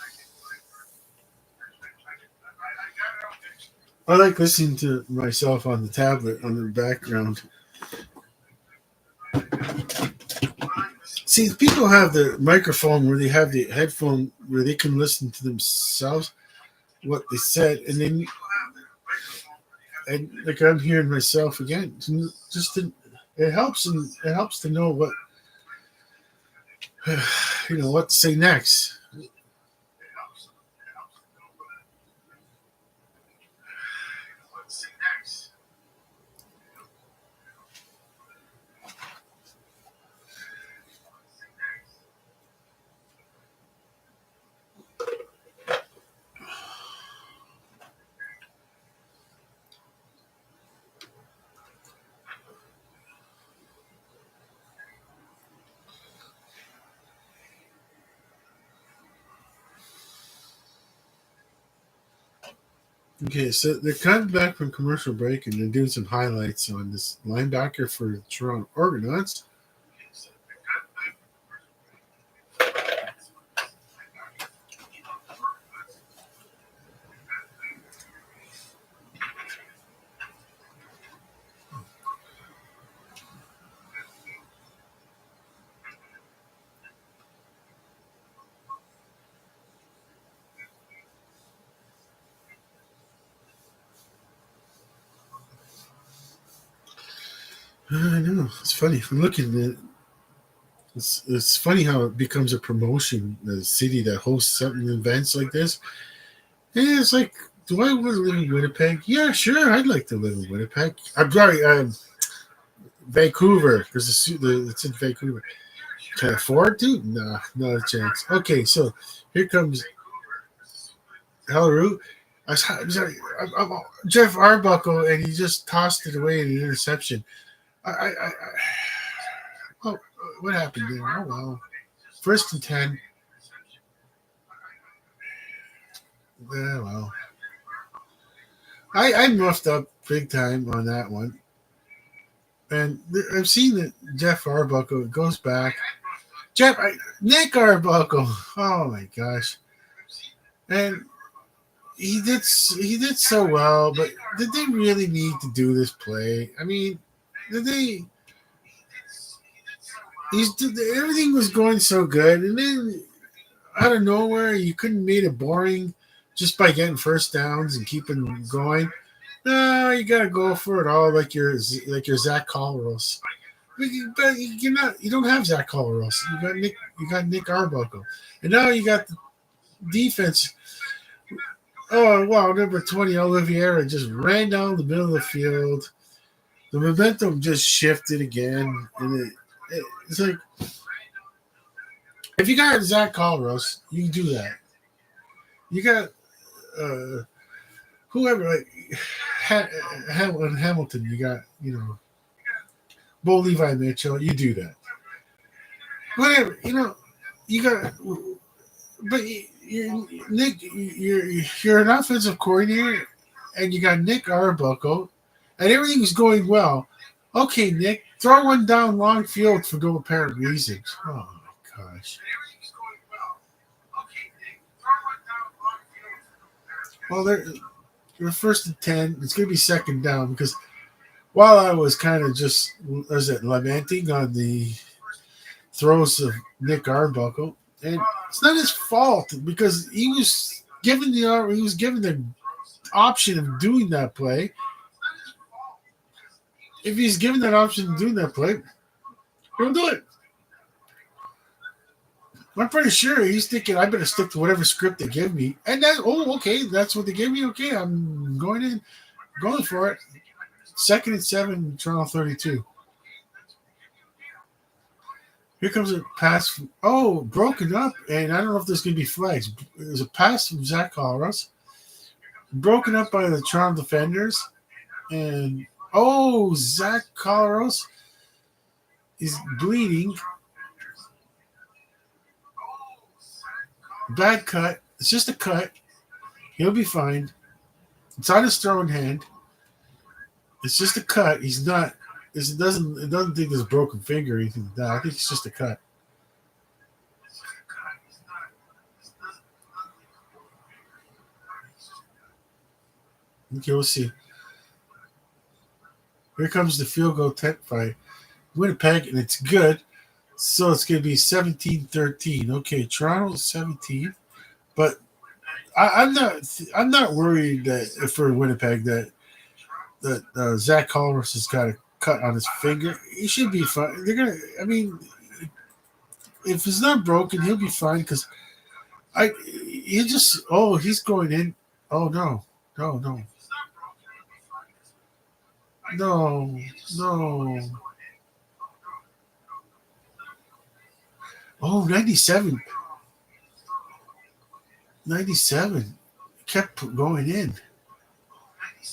A: I like listening to myself on the tablet on the background. See, people have the microphone where they have the headphone where they can listen to themselves, what they said, and like I'm hearing myself again. It helps, and it helps to know what what to say next. Okay, so they're coming back from commercial break and they're doing some highlights on this linebacker for the Toronto Argonauts. I know, it's funny. I'm looking at it. It's funny how it becomes a promotion, the city that hosts something events like this. And it's like, do I want to live in Winnipeg? Yeah, sure, I'd like to live in Winnipeg. I'm sorry, Vancouver, because it's in Vancouver. Can I afford to? No, not a chance. Okay, so here comes Helleroo. I'm sorry, Jeff Arbuckle, and he just tossed it away in an interception. Oh, what happened there? Oh well. 1st and 10. Yeah, well. I muffed up big time on that one. And I've seen that Jeff Arbuckle goes back. Nick Arbuckle. Oh my gosh. And he did so well, but did they really need to do this play? I mean, did they? Everything was going so good, and then out of nowhere, you couldn't make it boring just by getting first downs and keeping going. No, you gotta go for it all like your Zach Collaros. But you're not. You don't have Zach Collaros. You got Nick. You got Nick Arbuckle, and now you got the defense. Oh wow, number 20 Oliveira just ran down the middle of the field. The momentum just shifted again, and it's like if you got Zach Collaros, you can do that. You got whoever like Hamilton. You got Bo Levi Mitchell. You do that. Whatever you got. But Nick, you're an offensive coordinator, and you got Nick Arbuckle, and everything's going well. Okay, Nick, throw one down long field for no apparent reasons. Oh my gosh. Well, they're first and 10. It's going to be second down because while I was kind of just lamenting on the throws of Nick Arbuckle, and it's not his fault because he was given the option of doing that play. If he's given that option of doing that play, he'll do it. I'm pretty sure he's thinking I better stick to whatever script they give me. And okay, that's what they gave me. Okay, I'm going for it. Second and 7, Toronto 32. Here comes a pass. Broken up, and I don't know if there's going to be flags. There's a pass from Zach Collaros, broken up by the Toronto defenders, and Zach Collaros is bleeding. Bad cut. It's just a cut. He'll be fine. It's on his throwing hand. It's just a cut. He's not. It doesn't think there's a broken finger or anything like that. I think it's just a cut. Okay, we'll see. Here comes the field goal attempt by Winnipeg, and it's good. So it's going to be 17-13. Okay, Toronto 17, but I'm not worried that for Winnipeg that Zach Collaros has got a cut on his finger. He should be fine. They're gonna. I mean, if it's not broken, he'll be fine because he's going in. Oh no. Oh, 97. 97 kept going in.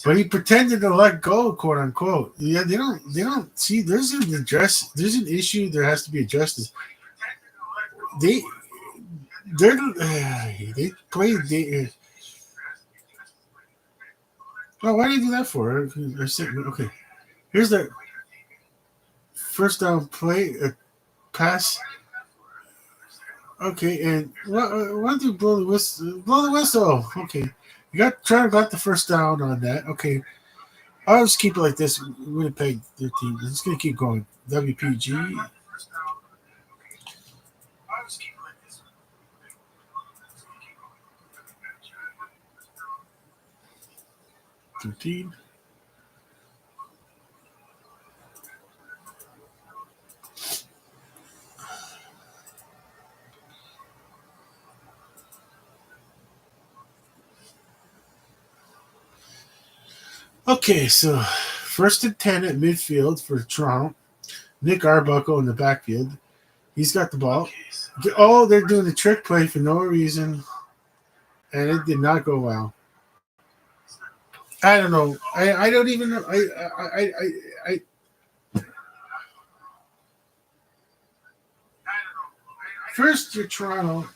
A: But he pretended to let go, quote unquote. Yeah, they don't see there's an issue there has to be addressed. They played why do you do that for? Okay. Here's the first down play, a pass. Okay, and why do you blow the whistle? Blow the whistle. Okay. You got the first down on that. Okay. I'll just keep it like this. Winnipeg 13. It's gonna keep going. WPG. 13. Okay, so first and 10 at midfield for Toronto. Nick Arbuckle in the backfield. He's got the ball. Oh, they're doing the trick play for no reason, and it did not go well. I don't know. I don't even know. First, you're Toronto.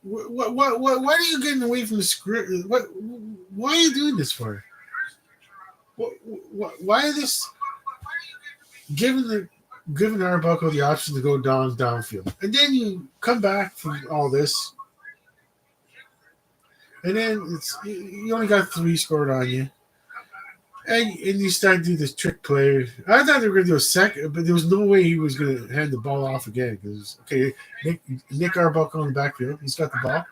A: What are you getting away from the script? Why are you doing this for? Why is this giving Arbuckle the option to go downfield, and then you come back from all this, and then you only got 3 scored on you, and you start to do this trick play. I thought they were going to do a second, but there was no way he was going to hand the ball off again. Because Nick Arbuckle in the backfield, he's got the ball,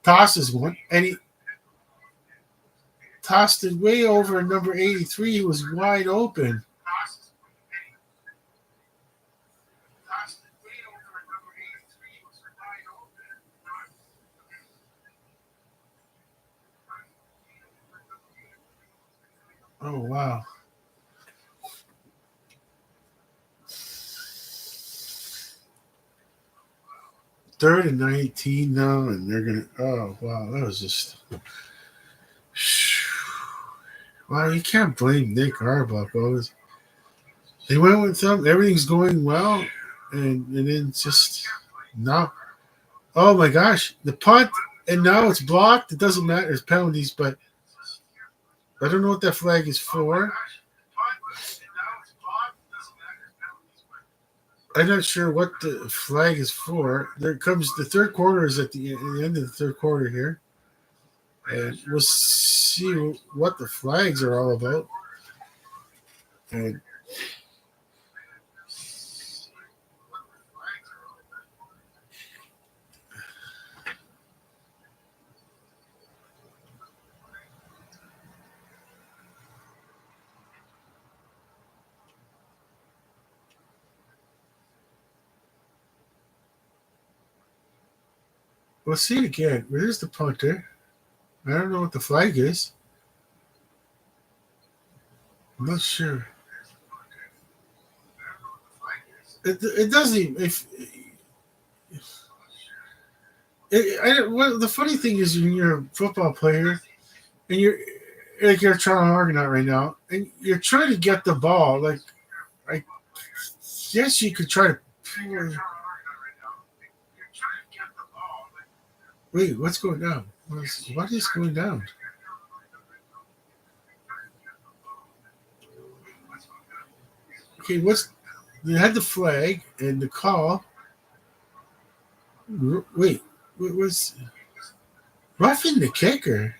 A: tosses one, and he tossed it way over number 83. He was wide open. Oh, wow. Third and 19 now, and they're going to. Oh, wow. That was just. Wow, you can't blame Nick Harbaugh. Always. They went with them. Everything's going well, and then just no. Oh my gosh, the punt, and now it's blocked. It doesn't matter. There's penalties, but I don't know what that flag is for. I'm not sure what the flag is for. There comes the third quarter is at the end of the third quarter here, and we'll see what the flags are all about. And we'll see again. Where's the punter? I don't know what the flag is. I'm not sure. It doesn't even. Well, the funny thing is, when you're a football player and you're like you're trying to Argonaut right now, and you're trying to get the ball. Like, I guess you could try to. Wait, what's going down? What is going down? Okay, you had the flag and the call. Wait, what was roughing the kicker?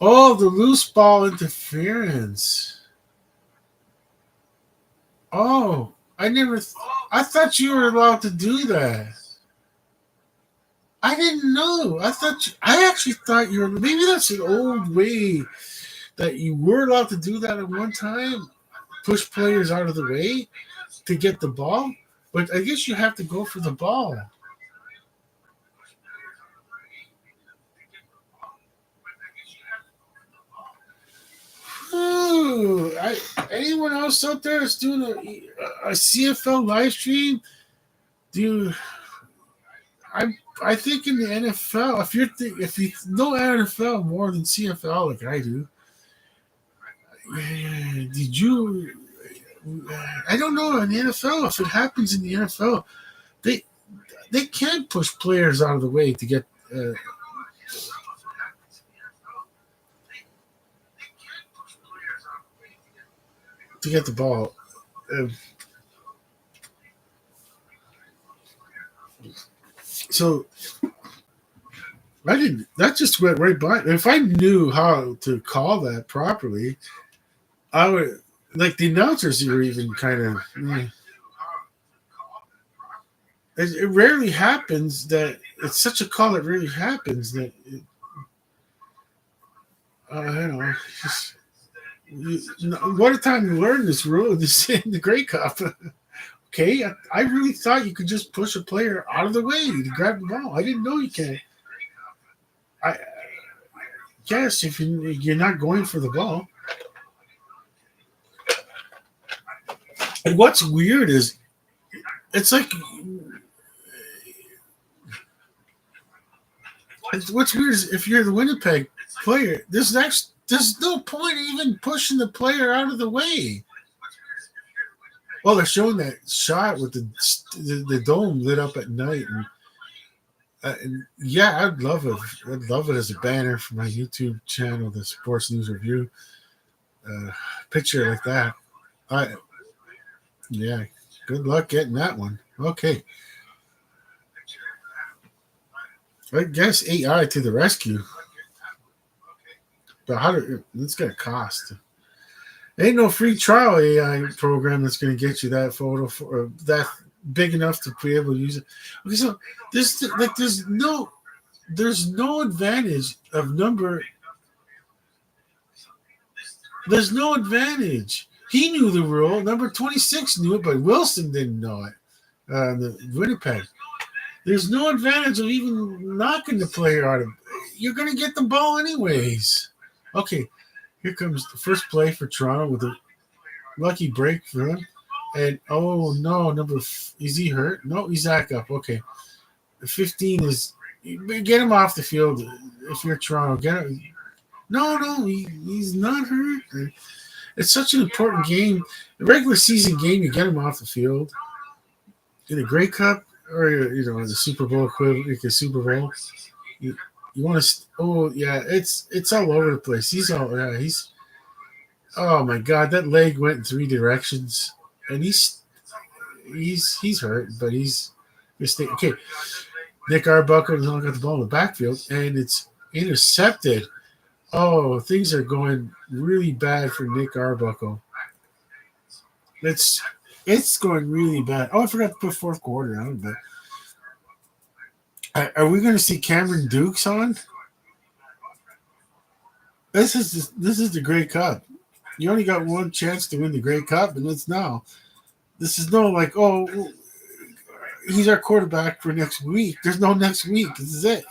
A: Oh, the loose ball interference. Oh, I thought you were allowed to do that. I didn't know. I actually thought you were. Maybe that's an old way that you were allowed to do that at one time. Push players out of the way to get the ball, but I guess you have to go for the ball. Ooh, anyone else out there is doing a CFL live stream? Do I think in the NFL, if you know NFL more than CFL like I do, did you? I don't know in the NFL if it happens in the NFL, they they can push players out of the way to get the ball. So I didn't. That just went right by. If I knew how to call that properly, I would. Like the announcers are even kind of. It rarely happens that it's such a call. It rarely happens that. I don't know. What a time to learn this rule. This in the Grey Cup. Okay, I really thought you could just push a player out of the way to grab the ball. I didn't know you can. I guess if you're not going for the ball. And what's weird is it's like what's weird is if you're the Winnipeg player, there's no point even pushing the player out of the way. Well, they're showing that shot with the dome lit up at night, and yeah, I'd love it. I'd love it as a banner for my YouTube channel, the Sports News Review. Picture like that. Yeah, good luck getting that one. Okay. I guess AI to the rescue. But it's going to cost? Ain't no free trial AI program that's going to get you that photo for that big enough to be able to use it. Okay, so there's no advantage of number. There's no advantage He knew the rule. Number 26 knew it, but Wilson didn't know it. The Winnipeg. There's no advantage of even knocking the player out of. You're going to get the ball anyways. Okay, here comes the first play for Toronto with a lucky break for him. And oh no, is he hurt? No, he's back up. Okay, 15 is get him off the field if you're Toronto. Get him. No, he's not hurt. It's such an important game, a regular season game. You get him off the field in a Grey Cup or the Super Bowl equivalent, like a Super Bowl. You want to? Oh yeah, it's all over the place. He's. Oh my God, that leg went in 3 directions, and he's hurt, but he's okay. Nick Arbuckle has only got the ball in the backfield, and it's intercepted. Oh, things are going really bad for Nick Arbuckle. It's going really bad. Oh, I forgot to put fourth quarter on, but are we going to see Cameron Dukes on? This is the Grey Cup. You only got one chance to win the Grey Cup, and it's now. This is no like, oh, he's our quarterback for next week. There's no next week. This is it.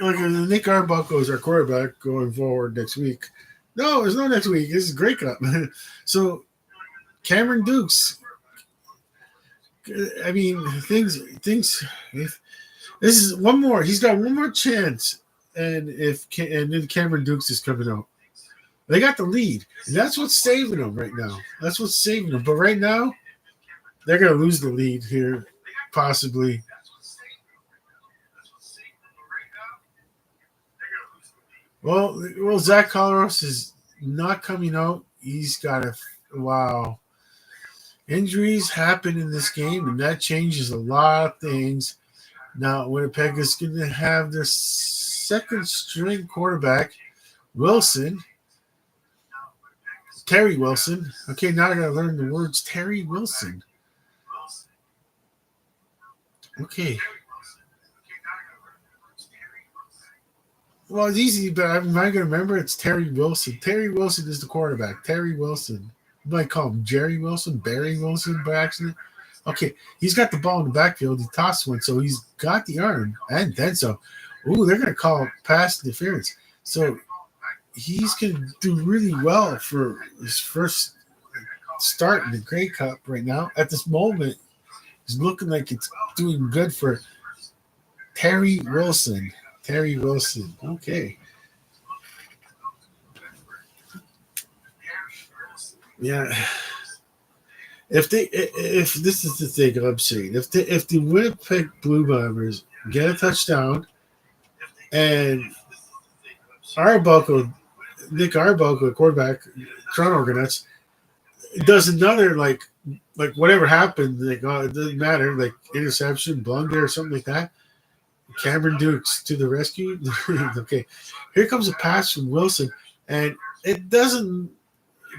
A: Like Nick Arbuckle is our quarterback going forward next week. No, there's no next week. This is Grey Cup. So Cameron Dukes. I mean, things. If this is one more, he's got one more chance, and then Cameron Dukes is coming out. They got the lead, and that's what's saving them right now. That's what's saving them. But right now, they're going to lose the lead here, possibly. Well, Zach Collaros is not coming out. He's got wow. Injuries happen in this game, and that changes a lot of things. Now, Winnipeg is going to have their second string quarterback, Wilson. Terry Wilson. Okay, now I got to learn the words Terry Wilson. Okay. Well, it's easy, but am I going to remember? It's Terry Wilson. Terry Wilson is the quarterback. Terry Wilson. You might call him Jerry Wilson, Barry Wilson by accident. Okay, he's got the ball in the backfield. He tossed one, so he's got the arm, and then so. Ooh, they're going to call pass interference. So he's going to do really well for his first start in the Grey Cup right now. At this moment, it's looking like it's doing good for Terry Wilson. Terry Wilson. Okay. Yeah. If this is the thing I'm saying, if the Winnipeg Blue Bombers get a touchdown and Nick Arbuckle, quarterback, Toronto Argonauts, does another like whatever happened, like it doesn't matter, like interception, blunder, or something like that. Cameron Dukes to the rescue. Okay, here comes a pass from Wilson, and it doesn't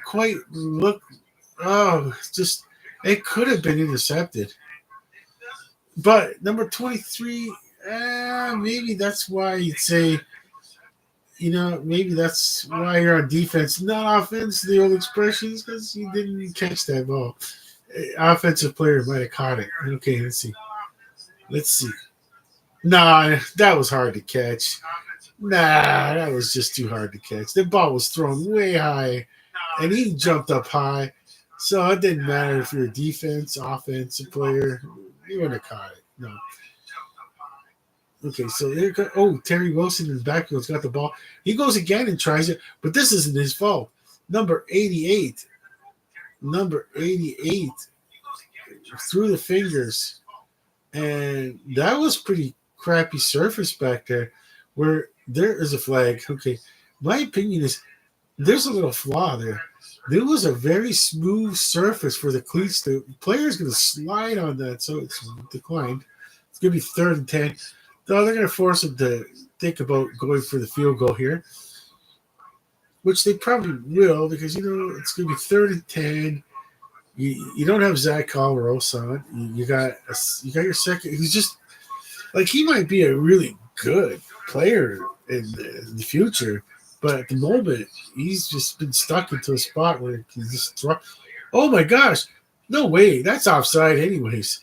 A: quite look. Oh, just it could have been intercepted. But number 23, maybe that's why you'd say, maybe that's why you're on defense, not offense. The old expressions, because you didn't catch that ball. Offensive player might have caught it. Okay, let's see. Nah, that was hard to catch. Nah, that was just too hard to catch. The ball was thrown way high, and he jumped up high. So it didn't matter if you're a defense, offensive player. You wouldn't have caught it. No. Okay, so here Terry Wilson in the backfield's got the ball. He goes again and tries it, but this isn't his fault. Number 88 through the fingers. And that was pretty crappy surface back there where there is a flag. Okay, my opinion is there's a little flaw there. There was a very smooth surface for the cleats. The player's going to slide on that, so it's declined. It's going to be 3rd and 10. So they're going to force him to think about going for the field goal here, which they probably will because, it's going to be 3rd and 10. You don't have Zach Collaros on. You got your second. He's just like he might be a really good player in the future. But at the moment, he's just been stuck into a spot where he's just oh my gosh, no way, that's offside anyways.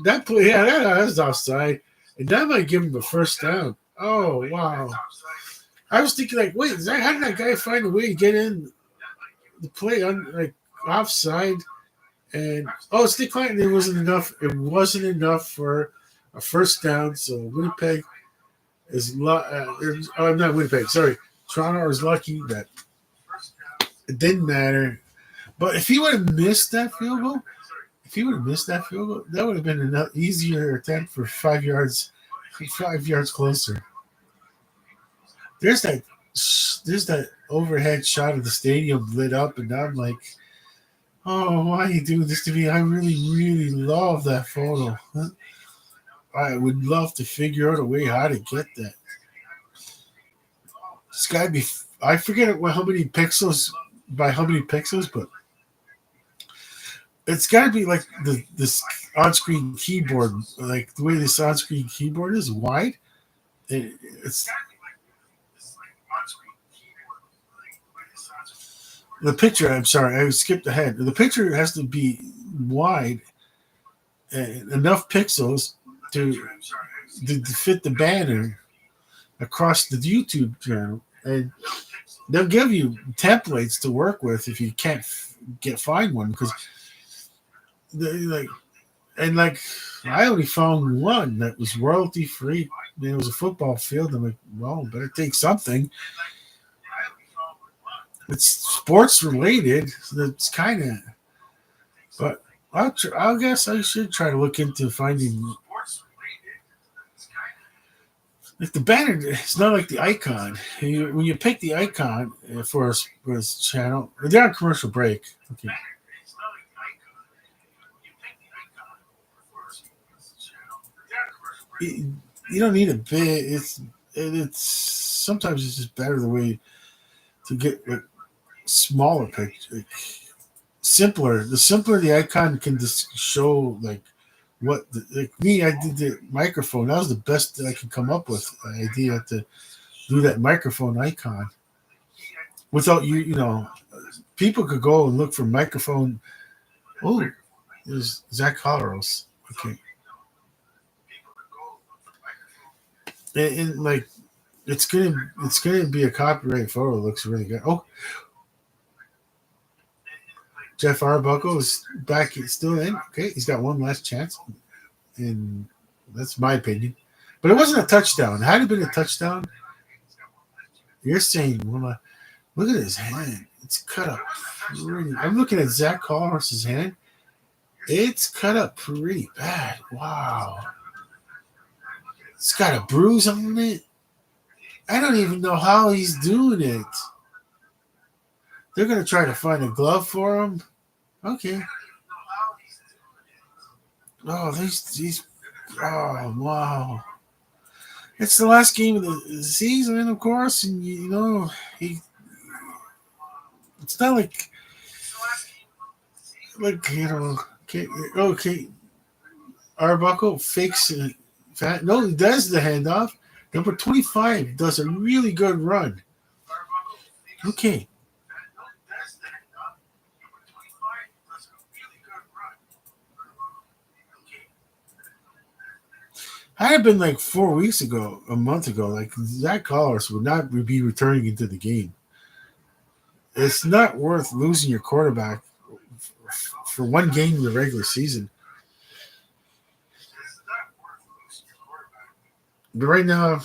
A: That play, yeah, that's offside, and that might give him a first down. Oh wow! I was thinking like, wait, how did that guy find a way to get in the play on like offside? And it's declined. It wasn't enough. It wasn't enough for a first down. So Winnipeg is not Winnipeg. Sorry, Toronto is lucky that it didn't matter. But if he would have missed that field goal, that would have been an easier attempt for 5 yards, 5 yards closer. There's that overhead shot of the stadium lit up, and I'm like, oh, why are you doing this to me? I really, really love that photo. I would love to figure out a way how to get that. It's got to be. I forget how many pixels but it's got to be like this on-screen keyboard, like the way this on-screen keyboard is wide. It's the picture. I'm sorry, I skipped ahead. The picture has to be wide, enough pixels to fit the banner across the YouTube channel, and they'll give you templates to work with if you can't find one because I only found one that was royalty free. It was a football field. I'm like, well, better take something. It's sports related. So that's kind of, but I guess I should try to look into finding. Like the banner, it's not like the icon. When you pick the icon for a channel, they're on commercial break. Okay. You don't need a bit. It's sometimes it's just better the way to get like smaller picture, simpler. The simpler the icon can just show like what me. I did the microphone. That was the best that I could come up with. The idea to do that microphone icon without people could go and look for microphone. Oh, there's Zach Holleros. Okay. And like it's gonna be a copyright photo. It looks really good. Oh, Jeff Arbuckle is back. He's still in. Okay, he's got one last chance, and that's my opinion. But it wasn't a touchdown. Had it been a touchdown, you're saying, well, look at his hand. It's cut up pretty. I'm looking at Zach Collins's hand. It's cut up pretty bad. Wow. It's got a bruise on it. I don't even know how he's doing it. They're going to try to find a glove for him. Okay. Oh, these. Oh, wow. It's the last game of the season, of course, and it's not like okay. Arbuckle fakes it. No, he does the handoff. Number 25 does a really good run. Okay. I had been like 4 weeks ago, a month ago, like Zach Collins would not be returning into the game. It's not worth losing your quarterback for one game in the regular season. But right now,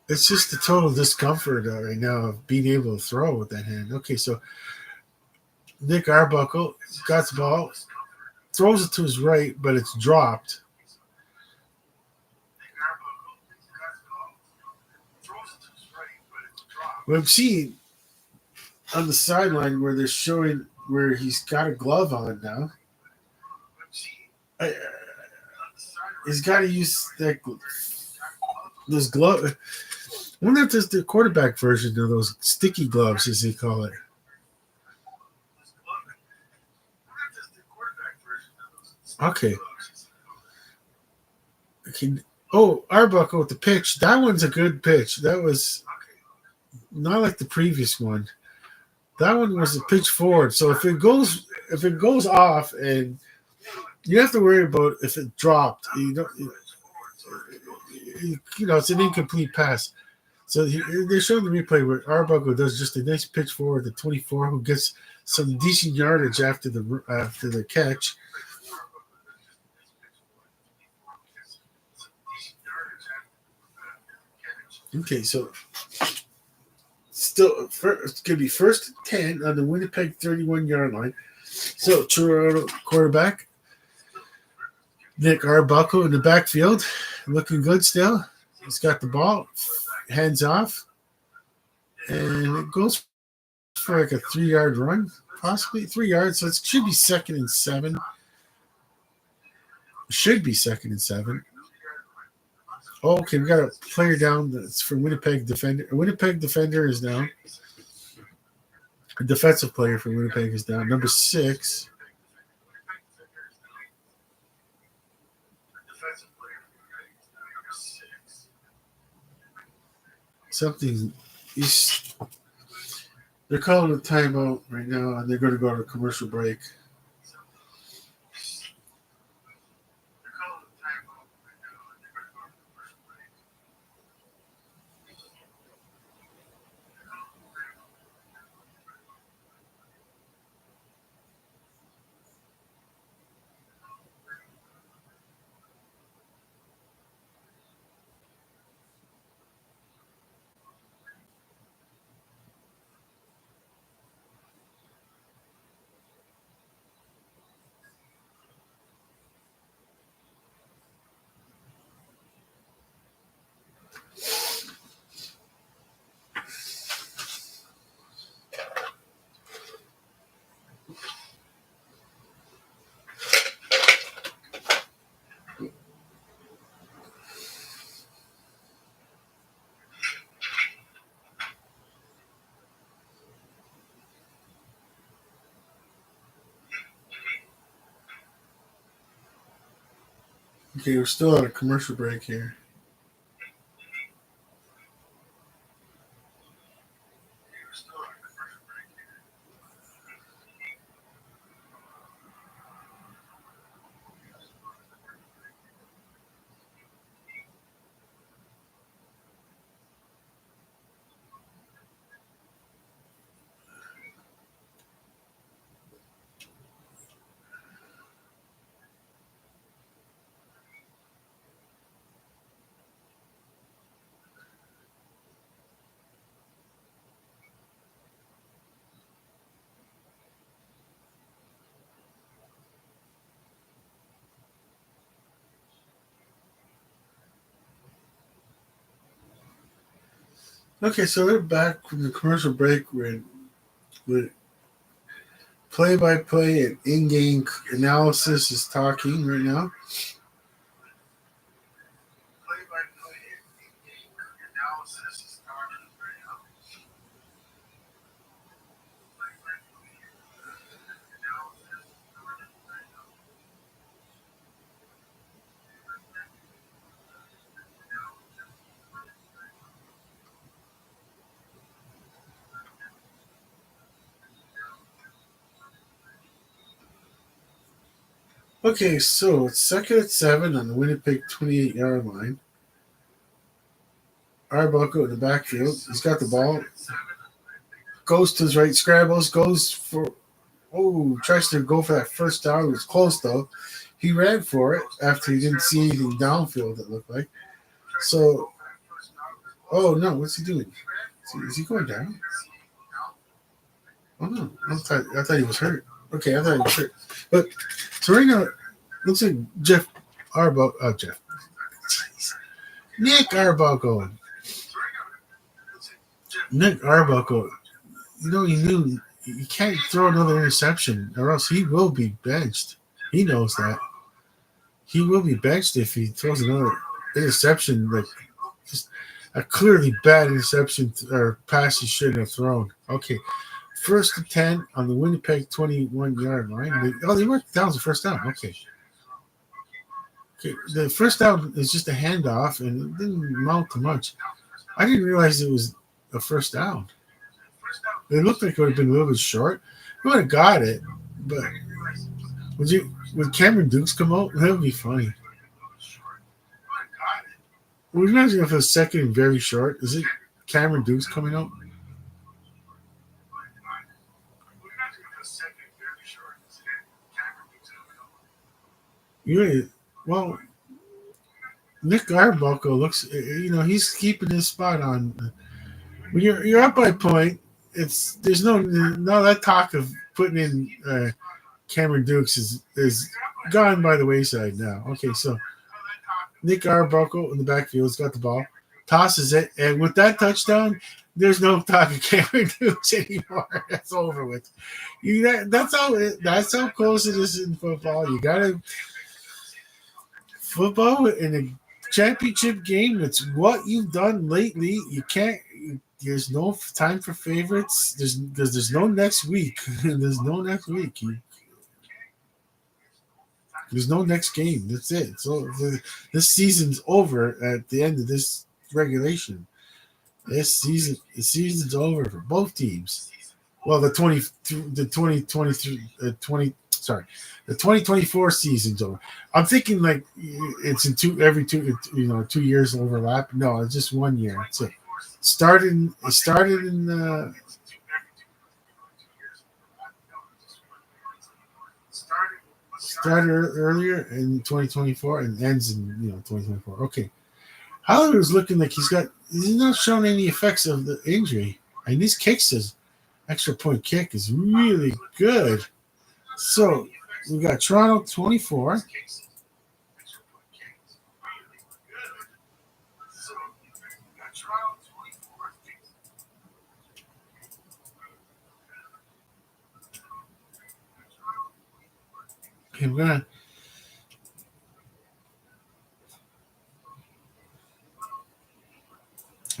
A: it's just the total discomfort right now of being able to throw with that hand. Okay, so Nick Arbuckle got the ball, throws it to his right, but it's dropped. We've seen on the sideline where they're showing where he's got a glove on now. He's got to use those gloves. I wonder if there's the quarterback version of those sticky gloves, as they call it. Okay. Arbuckle with the pitch. That one's a good pitch. That was not like the previous one. That one was a pitch forward. So if it goes off, and you have to worry about if it dropped. It's an incomplete pass. So they showed the replay where Arbuckle does just a nice pitch forward to 24, who gets some decent yardage after the catch. Okay, so still, it's going to be first and 10 on the Winnipeg 31-yard line. So Toronto quarterback Nick Arbuckle in the backfield, looking good still. He's got the ball, hands off, and it goes for like a 3-yard run, possibly 3 yards. So it should be 2nd and 7. Should be 2nd and 7. Oh, okay, we got a player down that's for Winnipeg defender. A Winnipeg defender is down. A defensive player for Winnipeg is down. Number 6. They're calling a timeout right now, and they're going to go to a commercial break. Okay, we're still on a commercial break here. Okay, so we're back from the commercial break with play-by-play and in-game analysis is talking right now. Okay, so it's 2nd and 7 on the Winnipeg 28-yard line. Arbuckle in the backfield. He's got the ball. Goes to his right, scrambles, tries to go for that first down. It was close, though. He ran for it after he didn't see anything downfield, it looked like. So, no, what's he doing? Is he going down? Oh, no. I thought he was hurt. Okay, I thought he was hurt. But, so right now, looks like Nick Arbuckle. Nick Arbuckle, he knew he can't throw another interception or else he will be benched. He knows that. He will be benched if he throws another interception, like just a clearly bad interception or pass he shouldn't have thrown. Okay, 1st and 10 on the Winnipeg 21-yard line. They marked down as a first down. Okay, Okay, the first down is just a handoff, and it didn't amount to much. I didn't realize it was a first down. It looked like it would have been a little bit short. We would have got it, but would Cameron Dukes come out? That would be funny. Would you imagine if it was second and very short? Is it Cameron Dukes coming out? Yeah, well, Nick Arbuckle looks, he's keeping his spot on. When you're up by a point, there's no that talk of putting in Cameron Dukes is gone by the wayside now. Okay, so Nick Arbuckle in the backfield's got the ball, tosses it, and with that touchdown, there's no talk of Cameron Dukes anymore. That's over with. That's how close it is in football. You gotta football in a championship game. It's what you've done lately. You can't. There's no time for favorites. There's no next week. There's no next week. There's no next game. That's it. So this season's over at the end of this regulation. The season's over for both teams. Well, the 2024 season's over. I'm thinking like it's in every 2 years overlap. No, it's just 1 year. That's it. Started earlier in 2024 and ends in 2024. Okay, Hollywood's looking like he's not showing any effects of the injury. And these kicks, his extra point kick is really good. So we got Toronto 24. Okay, we're gonna.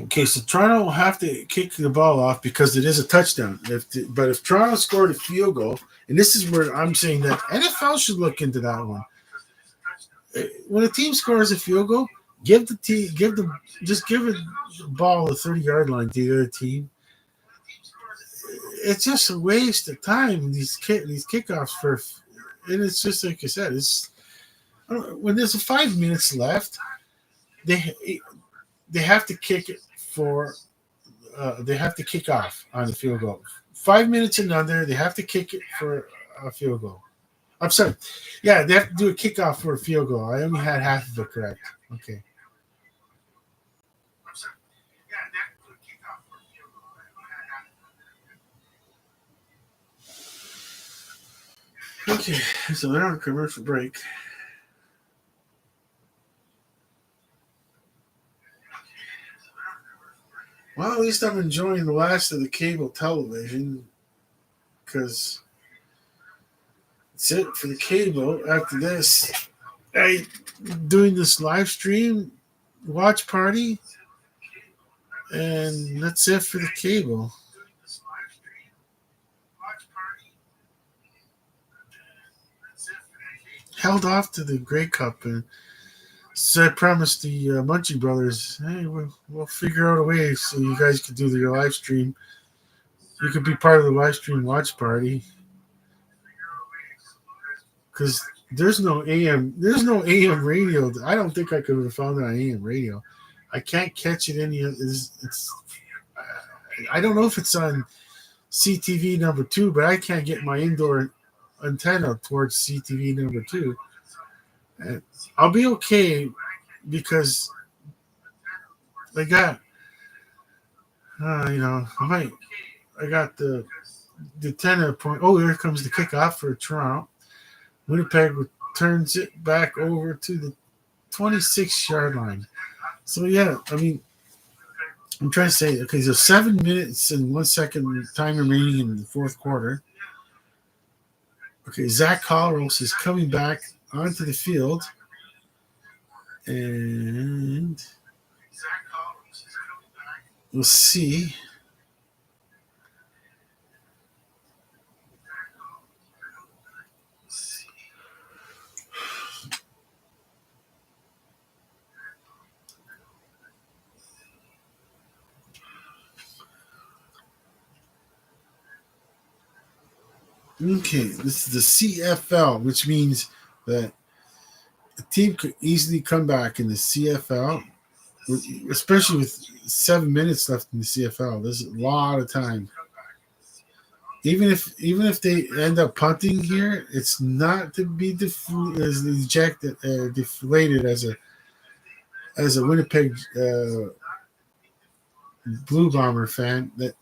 A: Okay, so Toronto will have to kick the ball off because it is a touchdown. But if Toronto scored a field goal, and this is where I'm saying that NFL should look into that one. When a team scores a field goal, give the ball the 30-yard line to the other team. It's just a waste of time. These kickoffs and it's just like I said. It's when there's 5 minutes left, they have to kick it for. They have to kick off on the field goal. 5 minutes and under, they have to kick it for a field goal. I'm sorry. Yeah, they have to do a kickoff for a field goal. I only had half of it correct. Okay. Okay, so they're on a commercial break. Well, at least I'm enjoying the last of the cable television because that's it for the cable. After this, I doing this live stream watch party, and that's it for the cable. Held off to the Grey Cup, and so I promised the Munchie brothers, hey, we'll figure out a way so you guys could do your live stream. You could be part of the live stream watch party because there's no AM radio. I don't think I could have found it on AM radio. I can't catch it any. I don't know if it's on CTV number 2, but I can't get my indoor antenna towards CTV number 2. And I'll be okay because I got, I got the antenna point. Oh, here comes the kickoff for Toronto. Winnipeg turns it back over to the 26-yard line. So yeah, I mean, I'm trying to say, okay, so 7 minutes and 1 second time remaining in the fourth quarter. Okay, Zach Collaros is coming back onto the field. And we'll see. Okay, this is the CFL, which means that a team could easily come back in the CFL, especially with 7 minutes left in the CFL. There's a lot of time. Even if they end up punting here, it's not to be deflated as a Winnipeg Blue Bomber fan. That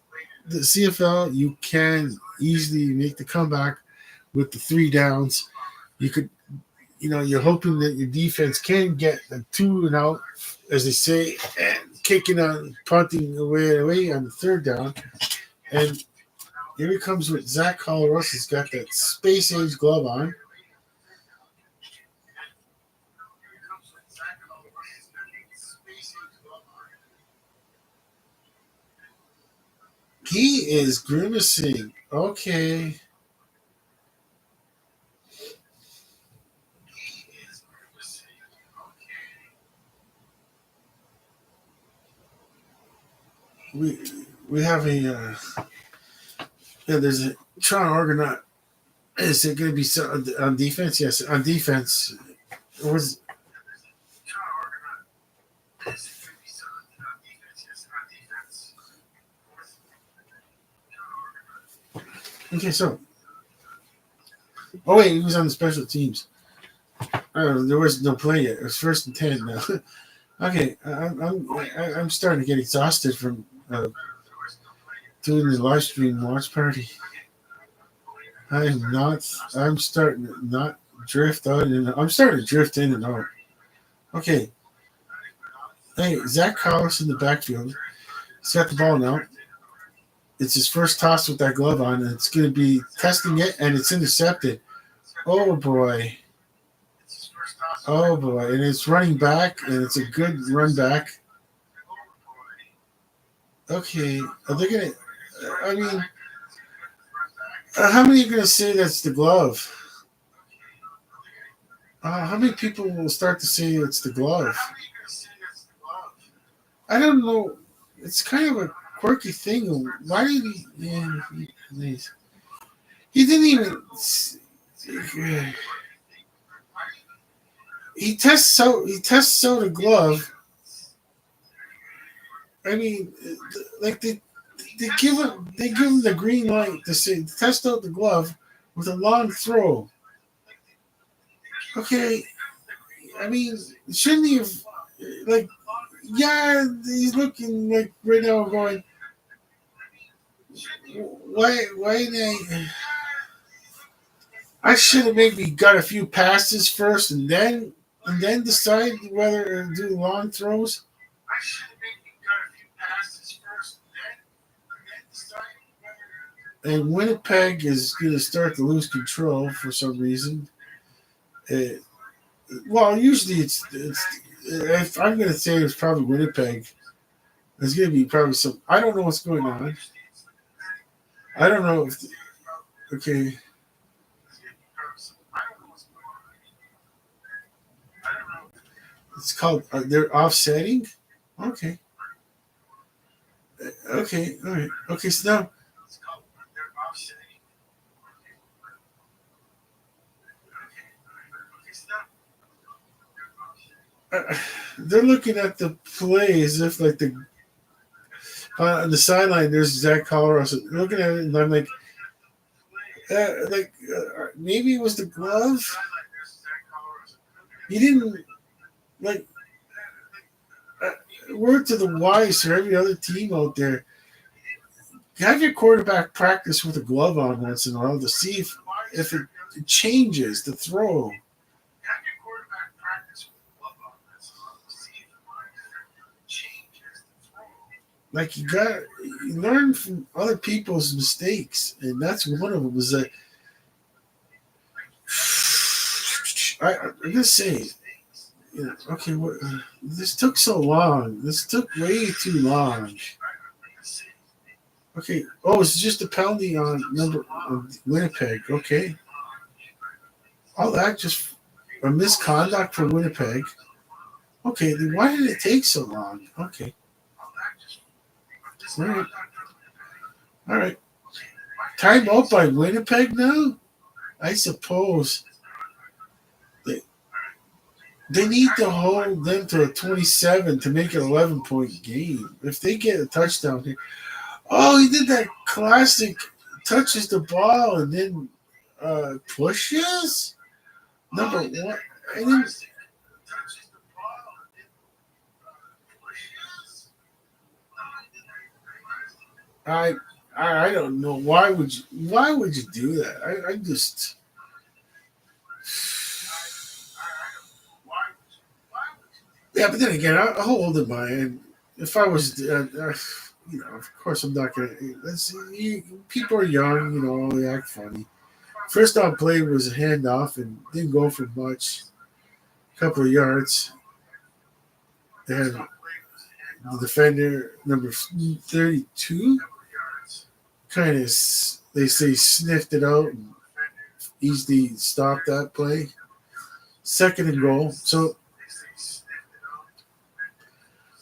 A: the CFL, you can easily make the comeback with the 3 downs. You could, you're hoping that your defense can get a 2 and out, as they say, and kicking on punting away on the 3rd down. And here he comes with Zach Collaros. He's got that space age glove on. He is grimacing. Okay. We have there's a Toronto Argonaut. Is it going to be on defense? Yes, on defense. Was okay. So, oh wait, he was on the special teams. There was no play yet. It was 1st and 10 now. Okay, I'm starting to get exhausted from doing the live stream watch party. I'm not. I'm starting to not drift out, and I'm starting to drift in and out. Okay. Hey, Zach Collis in the backfield. He's got the ball now. It's his first toss with that glove on, and it's going to be testing it, and it's intercepted. Oh boy. Oh boy. And it's running back, and it's a good run back. Okay. Are they going to. I mean, how many are going to say that's the glove? How many people will start to say it's the glove? I don't know. It's kind of a quirky thing. Why did he? Yeah, he didn't even. He tests out the glove. I mean, like they give him the green light to say test out the glove with a long throw. Okay, I mean, shouldn't he have like? Yeah, he's looking like right now going. Why they? I should have maybe got a few passes first and then decide whether to do long throws. And Winnipeg is going to start to lose control for some reason. Well, usually it's if I'm going to say it's probably Winnipeg. There's going to be probably some. I don't know what's going on. I don't know if. Okay. It's called. They're offsetting. Okay. Okay. All right. Okay. So now. They're looking at the play as if like on the sideline. There's Zach Collaros looking at it, and I'm like, maybe it was the glove. He didn't like. Word to the wise for every other team out there. Have your quarterback practice with a glove on once in a while to see if it changes the throw. Like you learn from other people's mistakes, and that's one of them. Was that I'm gonna say, okay, this took so long. This took way too long. Okay. Oh, it's just a penalty on Winnipeg. Okay. All that just a misconduct for Winnipeg. Okay, then why did it take so long? Okay. All right. All right. Timeout by Winnipeg now? I suppose they, they need to hold them to a 27 to make it an 11-point game. If they get a touchdown here. Oh, he did that classic touches the ball and then pushes? Number one. And then, I I don't know why would you do that? I just yeah, but then again, I hold in mind if I was of course I'm not gonna. People are young, they act funny. First on play was a handoff and didn't go for much, a couple of yards, and the defender number 32 kind of they say sniffed it out and easily stopped that play. Second and goal. So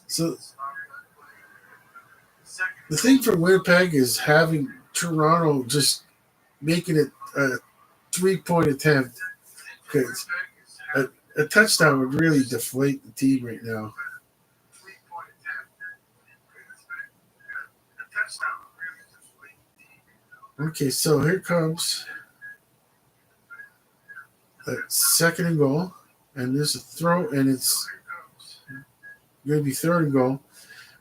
A: the thing for Winnipeg is having Toronto just making it a 3-point attempt because a touchdown would really deflate the team right now. Okay, so here comes a second and goal, and there's a throw, and it's going to be third and goal.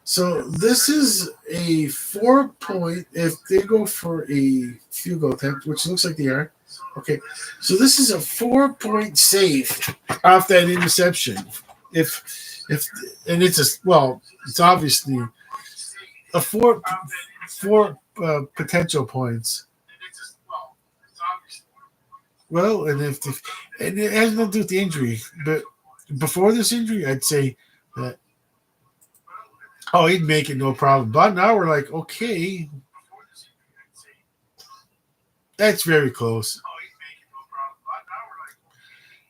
A: So this is a 4-point. If they go for a field goal attempt, which looks like they are, okay. So this is a 4-point save off that interception. If and it's obviously a four potential points. Well, and it has nothing to do with the injury, but before this injury, I'd say that he'd make it no problem. But now we're like, okay, that's very close.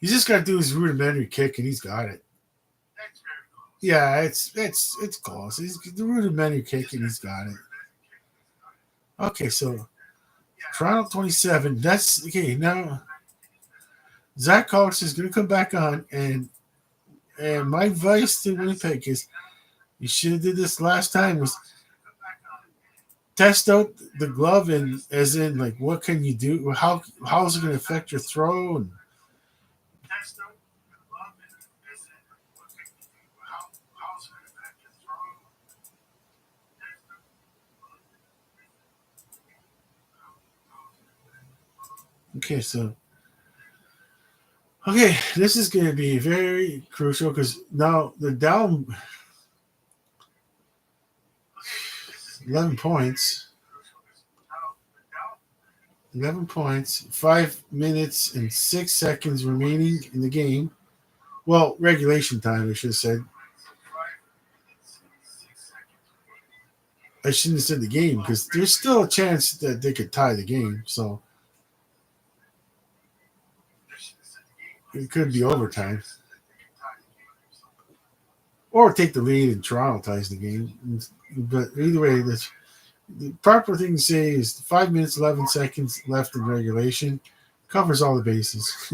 A: He's just got to do his rudimentary kick, and he's got it. Yeah, it's close. He's the rudimentary kick, and he's got it. Okay, so Toronto 27. That's okay. Now Zach Cox is going to come back on, and my advice to Winnipeg is you should have did this last time was test out the glove and as in like what can you do? How is it going to affect your throw? And okay, so this is going to be very crucial because now they're down 11 points. 11 points, 5 minutes and 6 seconds remaining in the game. Well, regulation time, I should have said. I shouldn't have said the game because there's still a chance that they could tie the game. So it could be overtime. Or take the lead and Toronto ties the game. But either way, the proper thing to say is 5 minutes, 11 seconds left in regulation. Covers all the bases.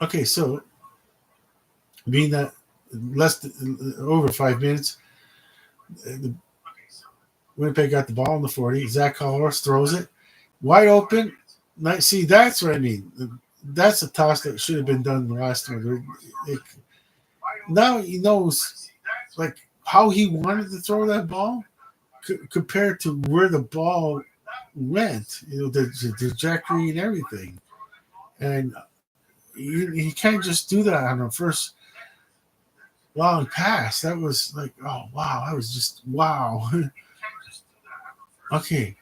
A: Okay, so being that over 5 minutes, the Winnipeg got the ball in the 40. Zach Collier throws it wide open. See, that's what I mean. That's a toss that should have been done the last one. Now he knows like how he wanted to throw that ball compared to where the ball went. The trajectory and everything. And he can't just do that on the first long pass. That was like, oh wow, that was just wow. Okay,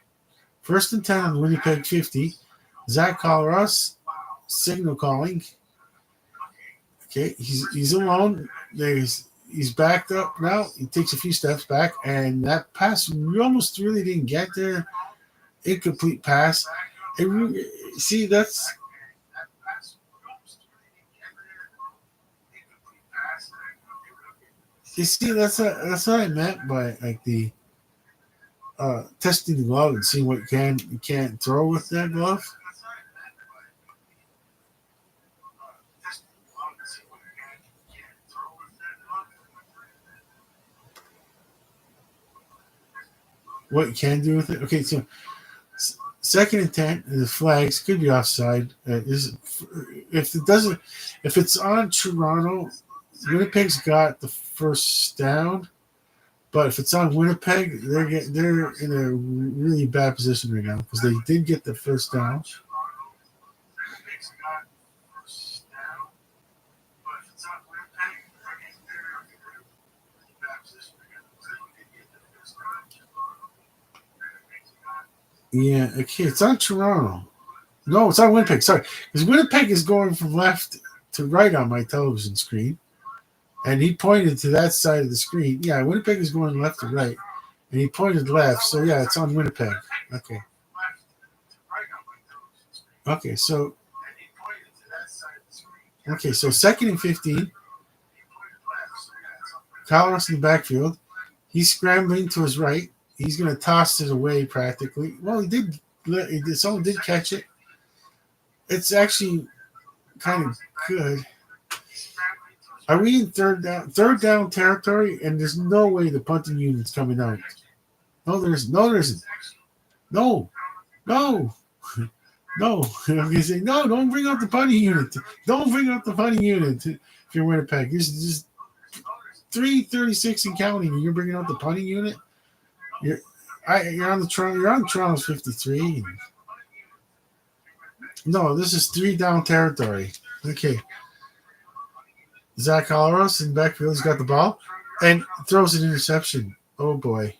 A: first and 10 on the Winnipeg 50. Zach Collier signal calling. Okay, he's alone. He's backed up now. He takes a few steps back, and that pass we almost really didn't get there. Incomplete pass. See, that's You see, that's what I meant by like the testing the glove and seeing what you can't throw with that glove. What you can do with it. Okay, so second intent, the flags could be offside. Is if it doesn't, if it's on Toronto, Winnipeg's got the first down. But if it's on Winnipeg, they're in a really bad position right now because they did get the first down. Yeah, okay, it's on Toronto. No, it's on Winnipeg. Sorry, because Winnipeg is going from left to right on my television screen, and he pointed to that side of the screen. Yeah, Winnipeg is going left to right, and he pointed left. So yeah, it's on Winnipeg. Okay. Okay, so second and 15. Colorado in the backfield. He's scrambling to his right. He's going to toss it away practically. Well, he did. Someone did catch it. It's actually kind of good. Are we in third down? Third down territory, and there's no way the punting unit's coming out. There isn't. No, no, no. I'm gonna say no. Don't bring out the punting unit. Don't bring out the punting unit. If you're Winnipeg, this is just 3:36 and counting. And you're bringing out the punting unit. You're you're on the Toronto. You're on Toronto's 53. No, this is three down territory. Okay. Zach Collaros in backfield's got the ball and throws an interception. Oh boy.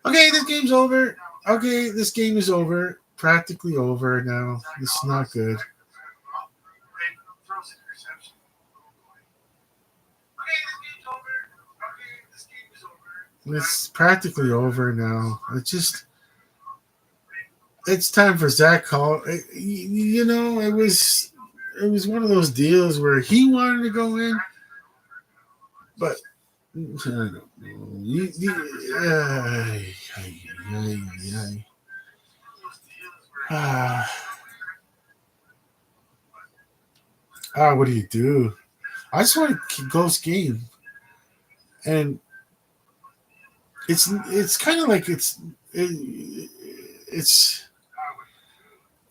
A: Okay, this game's over. Okay, this game is over. Practically over now. This is not good. It's practically over now. It's time for Zach Call. It was one of those deals where he wanted to go in, but I don't know. Ah, what do you do? I just want a close game, and it's kind of like it's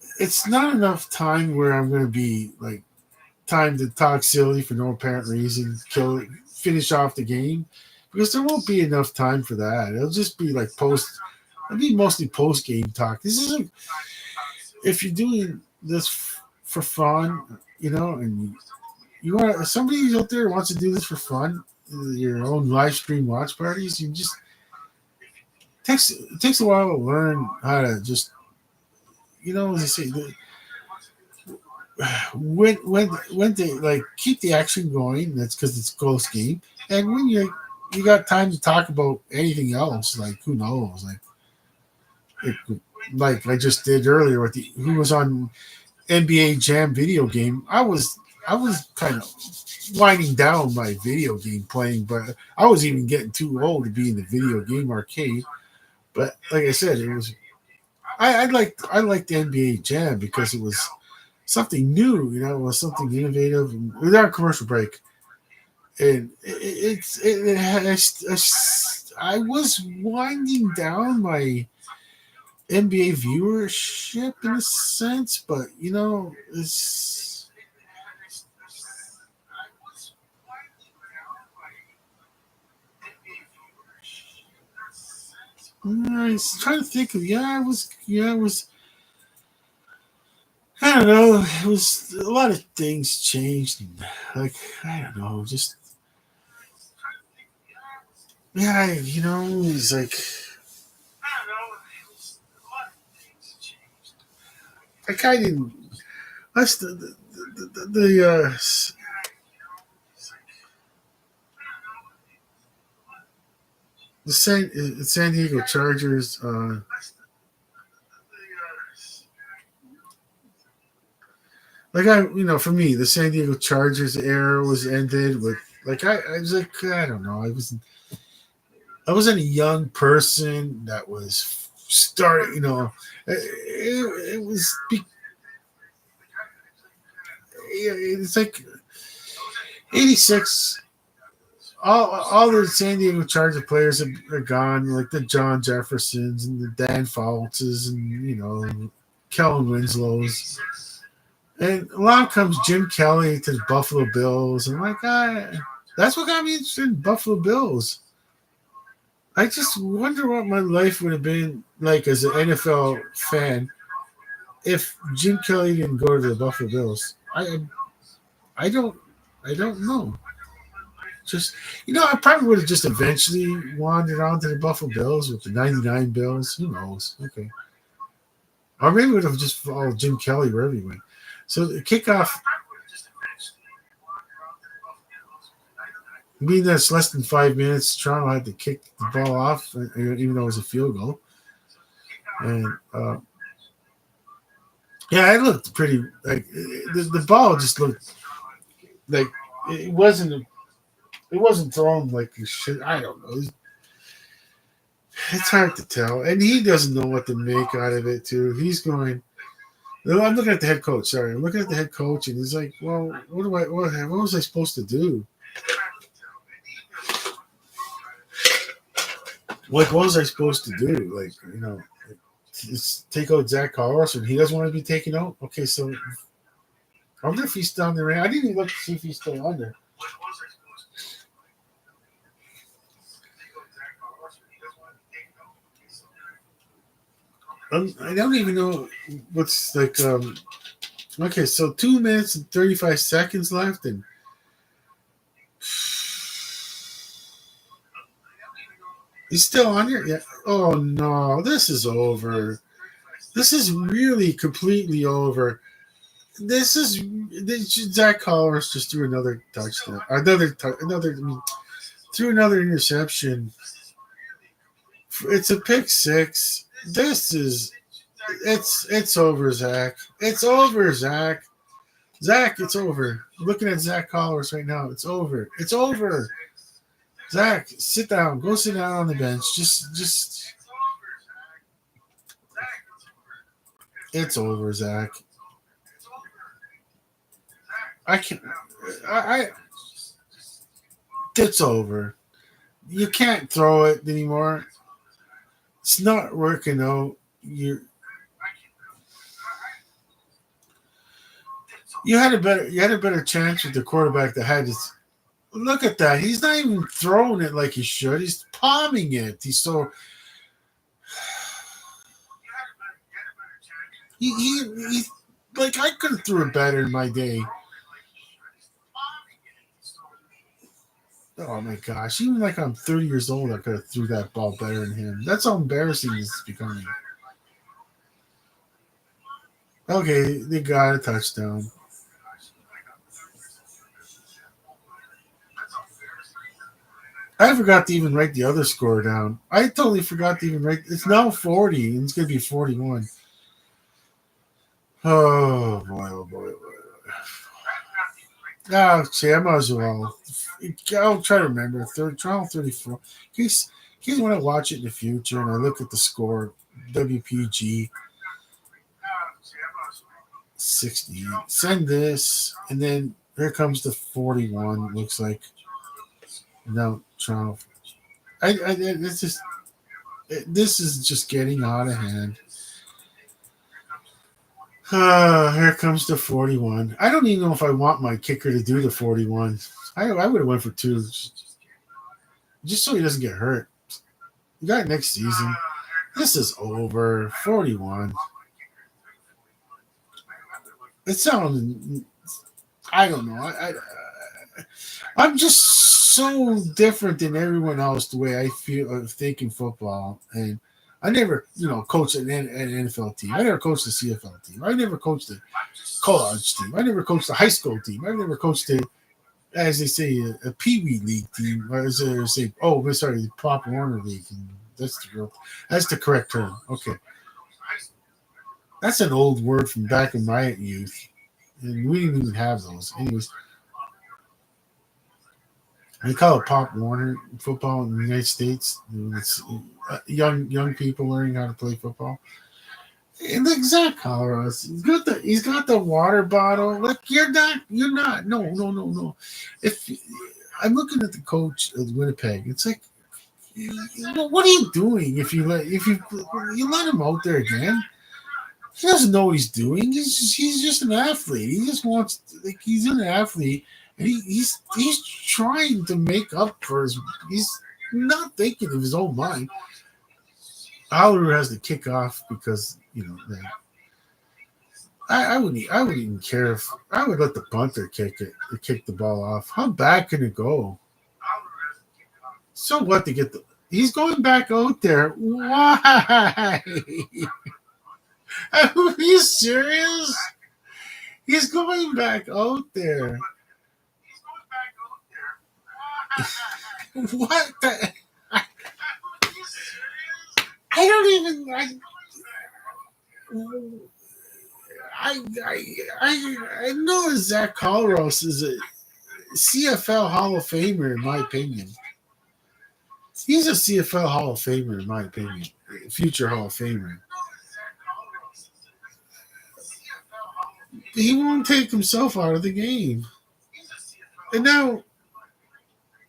A: it's not enough time where I'm going to be like time to talk silly for no apparent reason, finish off the game, because there won't be enough time for that. It'll just be like it'll be mostly post game talk. This isn't if you're doing this for fun, and you want somebody out there wants to do this for fun, your own live stream watch parties. You just it takes a while to learn how to just as I say. When they like keep the action going, that's because it's a close game, and when you got time to talk about anything else, like who knows, like I just did earlier with who was on NBA Jam video game. I was kind of winding down my video game playing, but I was even getting too old to be in the video game arcade. But like I said, it was I liked the NBA Jam because it was something new, it was something innovative and without a commercial break. And I was winding down my NBA viewership in a sense, but I was trying to think of I don't know. It was a lot of things changed. Like I don't know, just yeah, it's like I didn't. That's the San Diego Chargers. For me, the San Diego Chargers era was ended with Like I was like, I don't know. I wasn't a young person that was starting. It was. It's like '86. All the San Diego Charger players are gone, like the John Jeffersons and the Dan Faults and Kellen Winslow's. And along comes Jim Kelly to the Buffalo Bills. And I'm like, that's what got me interested in Buffalo Bills. I just wonder what my life would have been like as an NFL fan if Jim Kelly didn't go to the Buffalo Bills. I don't I don't know. Just I probably would have just eventually wandered on to the Buffalo Bills with the '99 Bills. Who knows? Okay, or maybe would have just followed Jim Kelly wherever he went. So the kickoff, being that it's less than 5 minutes, Toronto had to kick the ball off, even though it was a field goal. And yeah, it looked pretty like the ball just looked like it wasn't thrown like it should. I don't know. It's hard to tell, and he doesn't know what to make out of it too. He's going. I'm looking at the head coach. Sorry, I'm looking at the head coach, and he's like, "Well, what was I supposed to do? Like, what was I supposed to do? Like, just take out Zach Carlson. He doesn't want to be taken out. Okay, so I wonder if he's down there. I didn't even look to see if he's still on there. I don't even know what's like. Okay, so 2 minutes and 35 seconds left, and he's still on here. Yeah. Oh no, this is over. This is really completely over. Zach Collins just threw another touchdown, threw another interception. It's a pick six. It's over, Zach. It's over, Zach. Zach, it's over. I'm looking at Zach Collins right now. It's over. It's over. Zach, sit down. Go sit down on the bench. Just. It's over, Zach. I can't. I. It's over. You can't throw it anymore. It's not working out. You had a better chance with the quarterback that had this. Look at that. He's not even throwing it like he should. He's palming it. He like I could have threw it better in my day. Oh my gosh! Even like I'm 30 years old, I could have threw that ball better than him. That's how embarrassing this is becoming. Okay, they got a touchdown. I forgot to even write the other score down. I totally forgot to even write. It's now 40, and it's going to be 41. Oh boy! Oh boy! Oh, see, I might as well. I'll try to remember. Trial 34. In case when I watch it in the future and I look at the score, WPG 60. Send this, and then here comes the 41. Looks like no trial. This is just getting out of hand. Here comes the 41. I don't even know if I want my kicker to do the 41. I would have went for two, just so he doesn't get hurt. You got next season. This is over. 41. It sounds. I don't know. I'm just so different than everyone else the way I feel of thinking football, and I never, coached an NFL team. I never coached the CFL team. I never coached the college team. I never coached the high school team. I never coached as they say, a Pee Wee League team. Or as they say, sorry, the Pop Warner League. That's the correct term. Okay. That's an old word from back in my youth. And we didn't even have those. Anyways. They call it Pop Warner football in the United States. It's young people learning how to play football. And the exact Colorado's. He's got the water bottle. Like you're not. No. If I'm looking at the coach of Winnipeg, it's like, what are you doing if you let him out there again? He doesn't know what he's doing. He's just an athlete. He just wants, like, he's an athlete, and he's trying to make up for his. He's not thinking of his own mind. Oliver has to kick off because I wouldn't even care if I would let the punter kick the ball off. How bad can it go? So what to get the? He's going back out there. Why? Are you serious? He's going back out there. What the? I don't even. I know Zach Colros is a CFL Hall of Famer in my opinion. He's a CFL Hall of Famer in my opinion. Future Hall of Famer. He won't take himself out of the game. And now,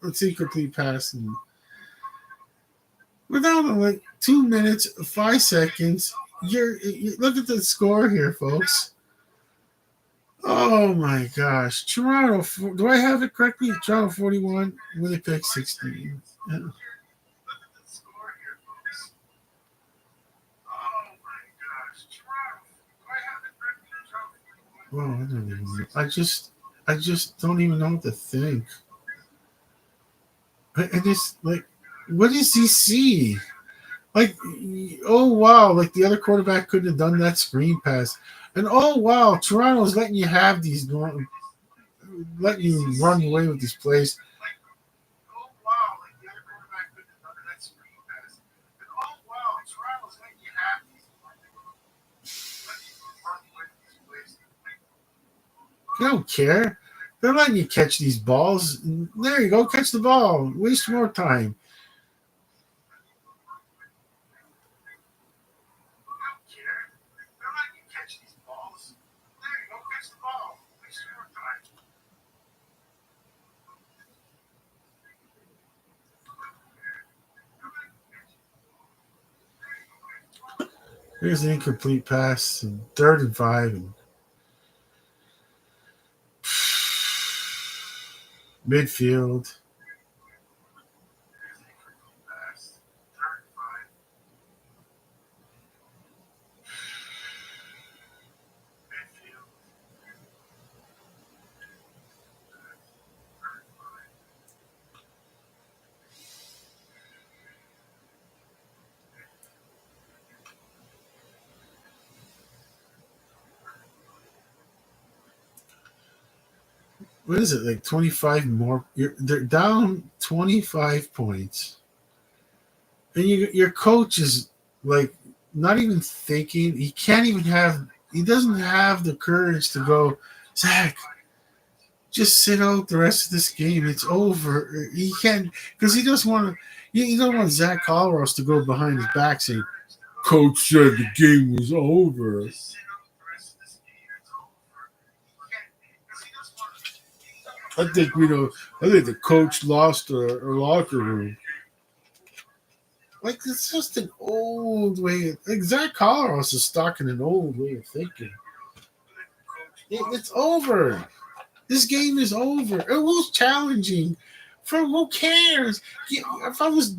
A: let's see, complete pass. And we're down to like 2 minutes, 5 seconds. Look at the score here, folks. Oh my gosh. Toronto, do I have it correctly? Toronto 41, Winnipeg 16. Yeah. Oh, I don't even know. I just don't even know what to think. I just, like, what does he see? Like, oh wow, like the other quarterback couldn't have done that screen pass. And oh wow, Toronto's letting you have these, letting you run away with these plays. They don't care. They're letting you catch these balls. There you go, catch the ball. Waste more time. Here's an incomplete pass, and 3rd and 5, and midfield. What is it, like 25 more? They're down 25 points, and your coach is like not even thinking. He can't even have. He doesn't have the courage to go, Zach. Just sit out the rest of this game. It's over. He can't, because he doesn't want to. You don't want Zach Colros to go behind his back saying, "Coach said the game was over." I think we know. I think the coach lost her locker room. Like, it's just an old way. Like, Zach Colros is stuck in an old way of thinking. It's over. This game is over. It was challenging. For who cares? If I was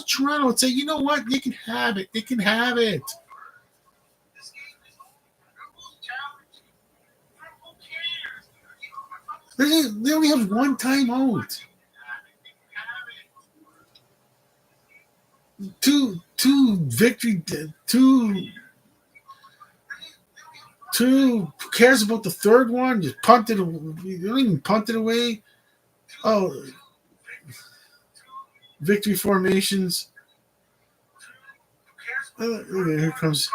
A: Toronto, I'd say, you know what? They can have it. They can have it. They only have one timeout. Two cares about the third one? Just punt it. You don't even punt it away. Oh, victory formations. Here comes.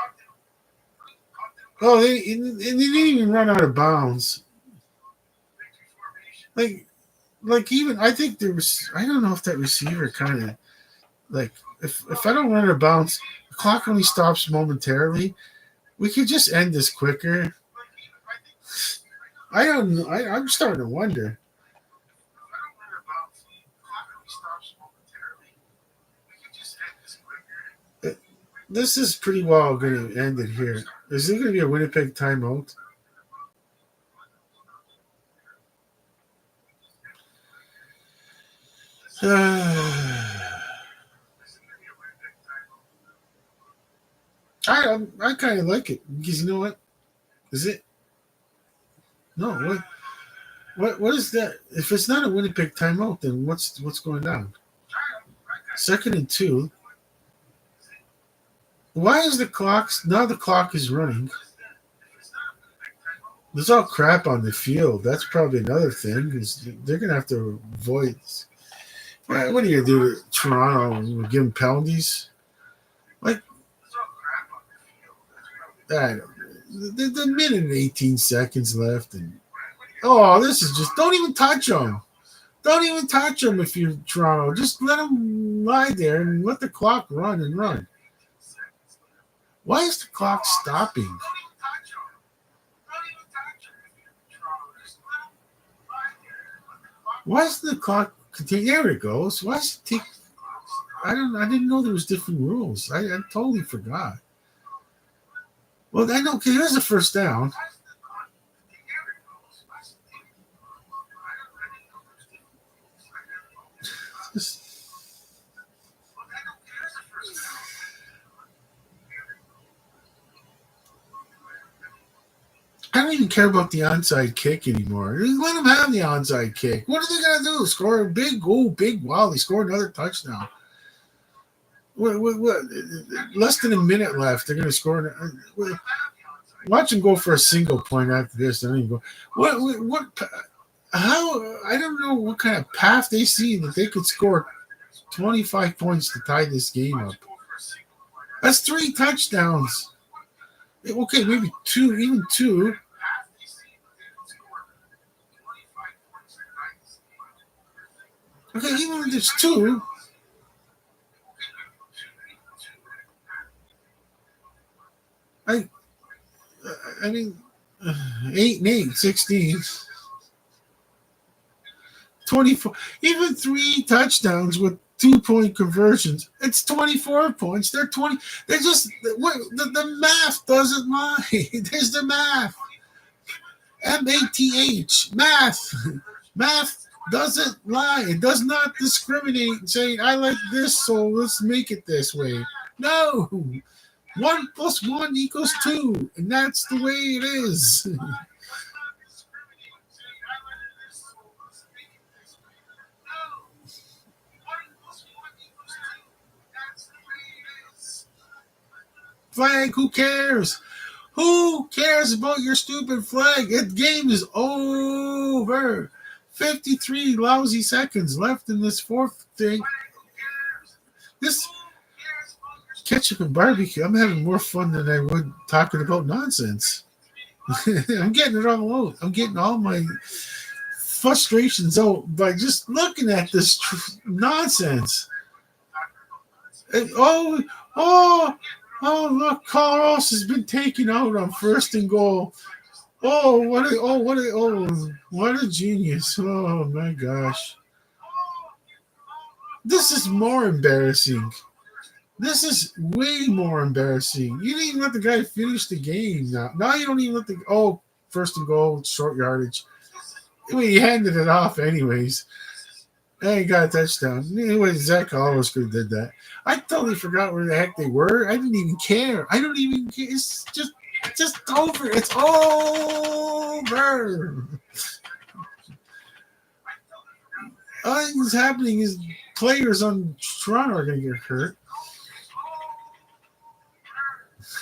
A: Oh, they didn't even run out of bounds. Like, like even I think there was I don't know if that receiver kind of like if I don't run a bounce, the clock only stops momentarily. We could just end this quicker. I don't know. I'm starting to wonder. This is pretty well going to end it here. Is there going to be a Winnipeg timeout? I kind of like it because you know what? Is it? No. What is that? If it's not a Winnipeg timeout, then what's going on? 2nd and 2. Why is the clock now? The clock is running. There's all crap on the field. That's probably another thing. Is they're gonna have to avoid. What are you gonna do to Toronto? Give them penalties? Like I don't. The minute and 18 seconds left, and this is just don't even touch them. Don't even touch them if you're Toronto. Just let them lie there and let the clock run and run. Why is the clock stopping? Why is the clock continue? There it goes. Why is it take? I didn't know there was different rules. I totally forgot. Well, I know. Okay, here's the first down. I don't even care about the onside kick anymore. Let them have the onside kick. What are they gonna do? Score a big wow! They scored another touchdown. What? Less than a minute left. They're gonna score. Watch them go for a single point after this. Then you go. What? How? I don't know what kind of path they see that they could score 25 points to tie this game up. That's 3 touchdowns. Okay, maybe 2, even 2. Okay, even if there's 2. I mean, 8 and 8, 16. 24. Even 3 touchdowns with 2-point conversions. It's 24 points. They're 20. They're just the math doesn't lie. There's the math. MATH. Math. Math doesn't lie. It does not discriminate saying I like this, so let's make it this way. No. 1 + 1 = 2, and that's the way it is. Flag, who cares? Who cares about your stupid flag? The game is over. 53 lousy seconds left in this 4th thing. This ketchup and barbecue, I'm having more fun than I would talking about nonsense. I'm getting it all out. I'm getting all my frustrations out by just looking at this nonsense. And, look, Carlos has been taken out on 1st and goal. What a genius. Oh my gosh. This is more embarrassing. This is way more embarrassing. You didn't even let the guy finish the game now. Now you don't even let the 1st and goal, short yardage. I mean, he handed it off anyways. And he got a touchdown. Anyway, Zach always could have did that. I totally forgot where the heck they were. I didn't even care. I don't even care. It's just over. It's over. All that's happening is players on Toronto are going to get hurt.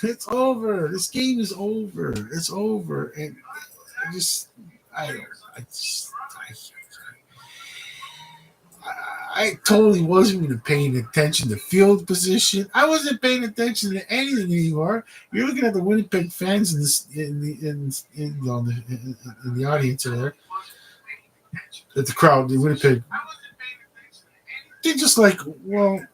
A: It's over. This game is over. It's over. And I totally wasn't even paying attention to field position. I wasn't paying attention to anything anymore. You're looking at the Winnipeg fans in the audience there. at the crowd in Winnipeg. They're just like, well,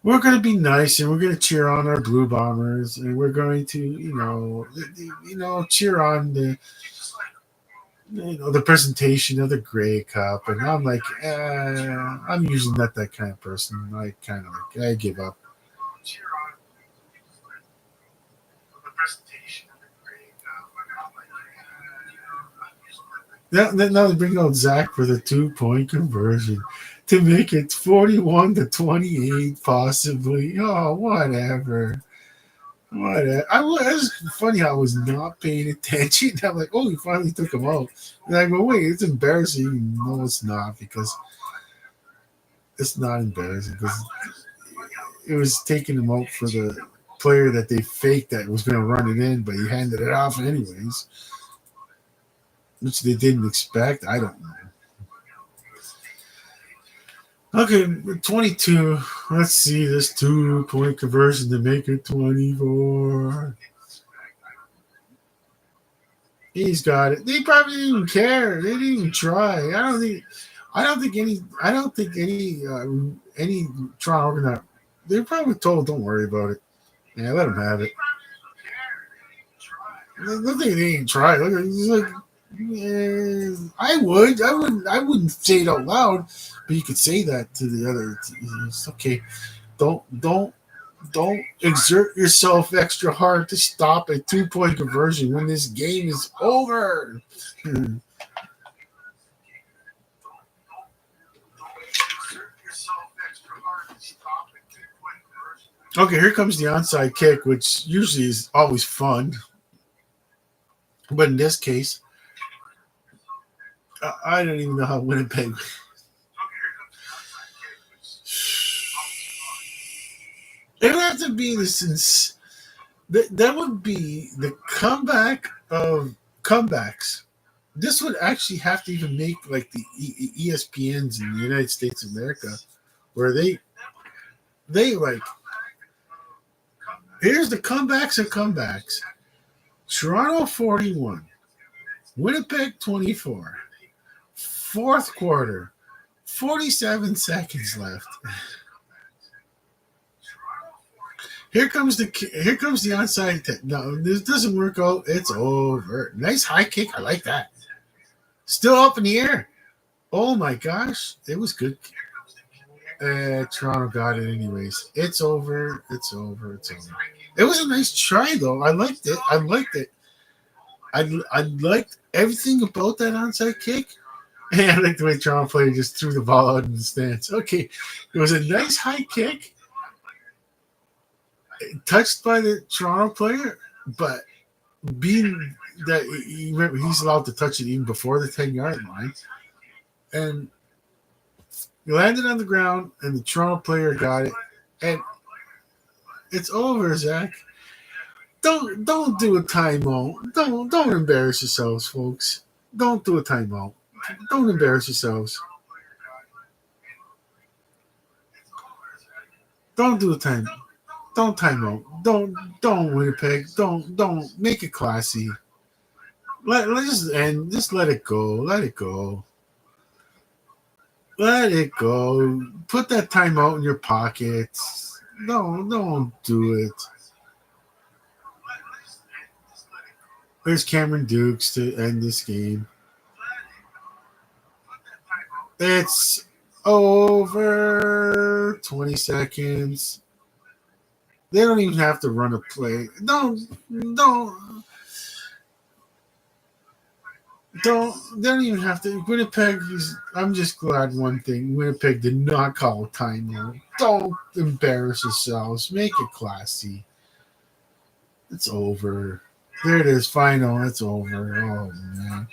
A: we're going to be nice and we're going to cheer on our Blue Bombers and we're going to, cheer on the presentation of the Grey Cup. And I'm like, I'm usually not that kind of person. I kind of like, I give up. Now they bring out Zach for the 2-point conversion to make it 41-28, possibly. Oh, whatever. Whatever. It's funny how I was not paying attention. I'm like, oh, he finally took him out. And I go, wait, it's embarrassing. No, it's not, because it's not embarrassing because it was taking him out for the player that they faked that was going to run it in, but he handed it off anyways, which they didn't expect. I don't know. Okay, 22. Let's see this 2-point conversion to make it 24. He's got it. They probably didn't even care. They didn't even try. I don't think any Toronto organizer. They were probably told, "Don't worry about it. Yeah, let them have it." Look, they didn't try. Look, it's like, I wouldn't say it out loud, but you could say that to the other. It's okay. Don't exert yourself extra hard to stop a 2-point conversion when this game is over. Okay, here comes the onside kick, which usually is always fun. But in this case, I don't even know how Winnipeg. It would have to be this. That would be the comeback of comebacks. This would actually have to even make like the ESPNs in the United States of America, where they like. Here's the comebacks of comebacks. Toronto 41, Winnipeg 24. Fourth quarter, 47 seconds left. Here comes the onside kick. No, this doesn't work out. It's over. Nice high kick. I like that. Still up in the air. Oh my gosh, it was good. Toronto got it anyways. It's over. It's over. It's over. It was a nice try though. I liked it. I liked everything about that onside kick. And I like the way Toronto player just threw the ball out in the stands. Okay, it was a nice high kick, touched by the Toronto player, but being that he's allowed to touch it even before the 10-yard line, and he landed on the ground, and the Toronto player got it, and it's over, Zach. Don't do a timeout. Don't embarrass yourselves, folks. Don't do a timeout. Don't embarrass yourselves. Don't do a time. Don't timeout. Don't Winnipeg. Don't make it classy. Let's just end. Just let it go. Let it go. Let it go. Put that timeout in your pockets. Don't do it. There's Cameron Dukes to end this game. It's over. 20 seconds. They don't even have to run a play. Don't. They don't even have to. Winnipeg I'm just glad one thing. Winnipeg did not call a timeout. Don't embarrass yourselves. Make it classy. It's over. There it is. Final. It's over. Oh, man.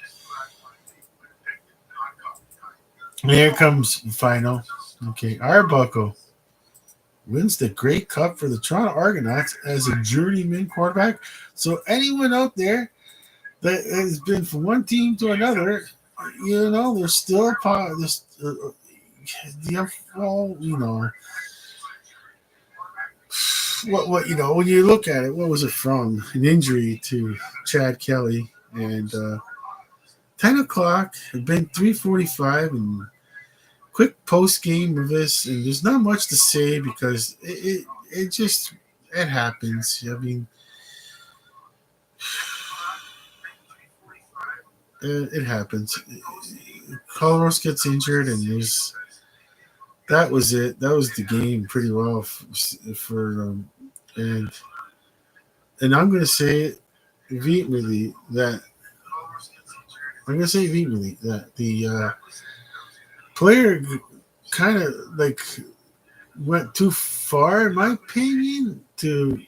A: Here comes final. Okay. Arbuckle wins the Grey Cup for the Toronto Argonauts as a journeyman quarterback. So anyone out there that has been from one team to another, there's still when you look at it, what was it from? An injury to Chad Kelly, and 10 o'clock. It's been 3:45 and quick post game of this, and there's not much to say because it just it happens. I mean, it happens. Coloros gets injured, and there's that was it. That was the game pretty well for and I'm going to say it vehemently that the player kind of like went too far, in my opinion. To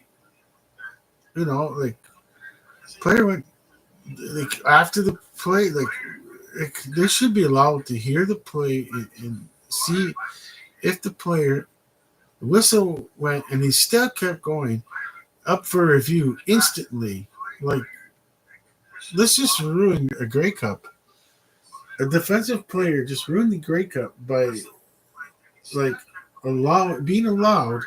A: like player went like after the play, like they should be allowed to hear the play and see if the player the whistle went and he still kept going up for review instantly. Like, let's just ruin a Grey Cup. A defensive player just ruined the Grey Cup by like being allowed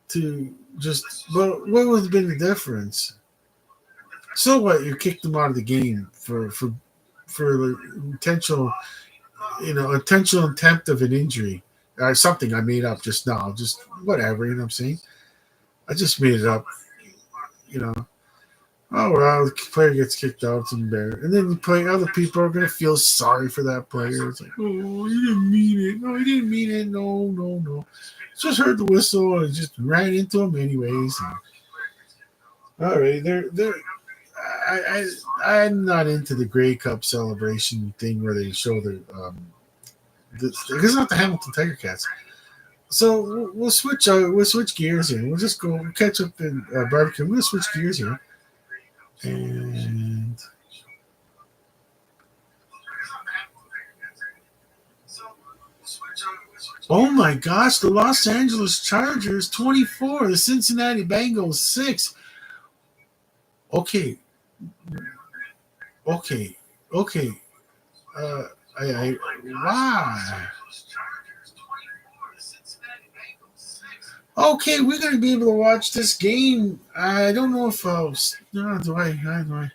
A: to just. Well, what would have been the difference? So what? You kicked them out of the game for the potential, intentional attempt of an injury or something I made up just now. Just whatever, you know what I'm saying? I just made it up, you know. Oh well, the player gets kicked out, it's embarrassing. And then other people are gonna feel sorry for that player. It's like, oh, he didn't mean it. No, he didn't mean it. No, no, no. Just heard the whistle and just ran into him anyways. And, all right, they're. I'm not into the Grey Cup celebration thing where they show it's not the Hamilton Tiger Cats. So we'll switch. We'll switch gears here. We'll just go we'll catch up in barbecue. We'll switch gears here. And oh my gosh, the Los Angeles Chargers 24, the Cincinnati Bengals 6. Okay, okay, okay. Uh, I wow. Okay, we're gonna be able to watch this game. I don't know if I'll. No, do I? How do I?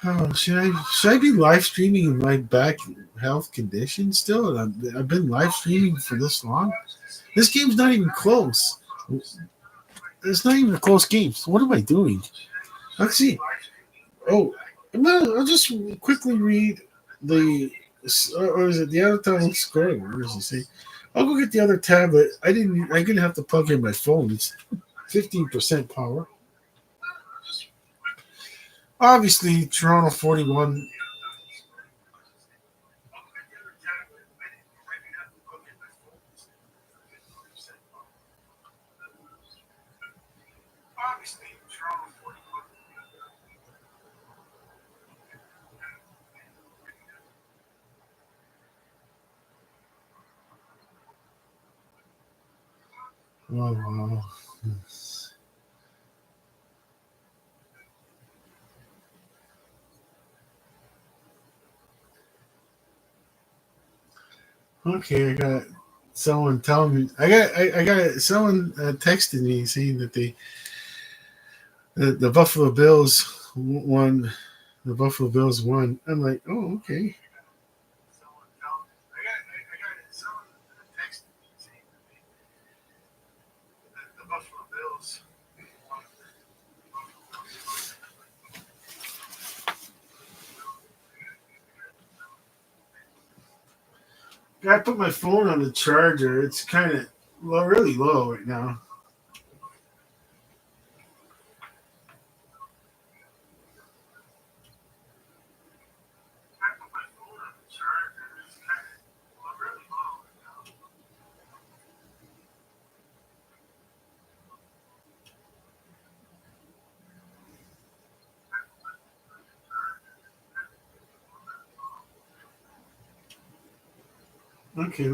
A: Oh, should I be live streaming in my back health condition still? I've been live streaming for this long. This game's not even close. It's not even a close game. So what am I doing? Let's see. Oh, well, I'll just quickly read the. Or is it the other tablet score? Where does it say? I'll go get the other tablet. I'm gonna have to plug in my phone. It's 15% power. Obviously, Toronto 41. Oh, wow. Okay, I got someone telling me. I got someone texted me saying that the Buffalo Bills won. The Buffalo Bills won. I'm like, oh, okay. I put my phone on the charger. It's kind of really low right now. Okay.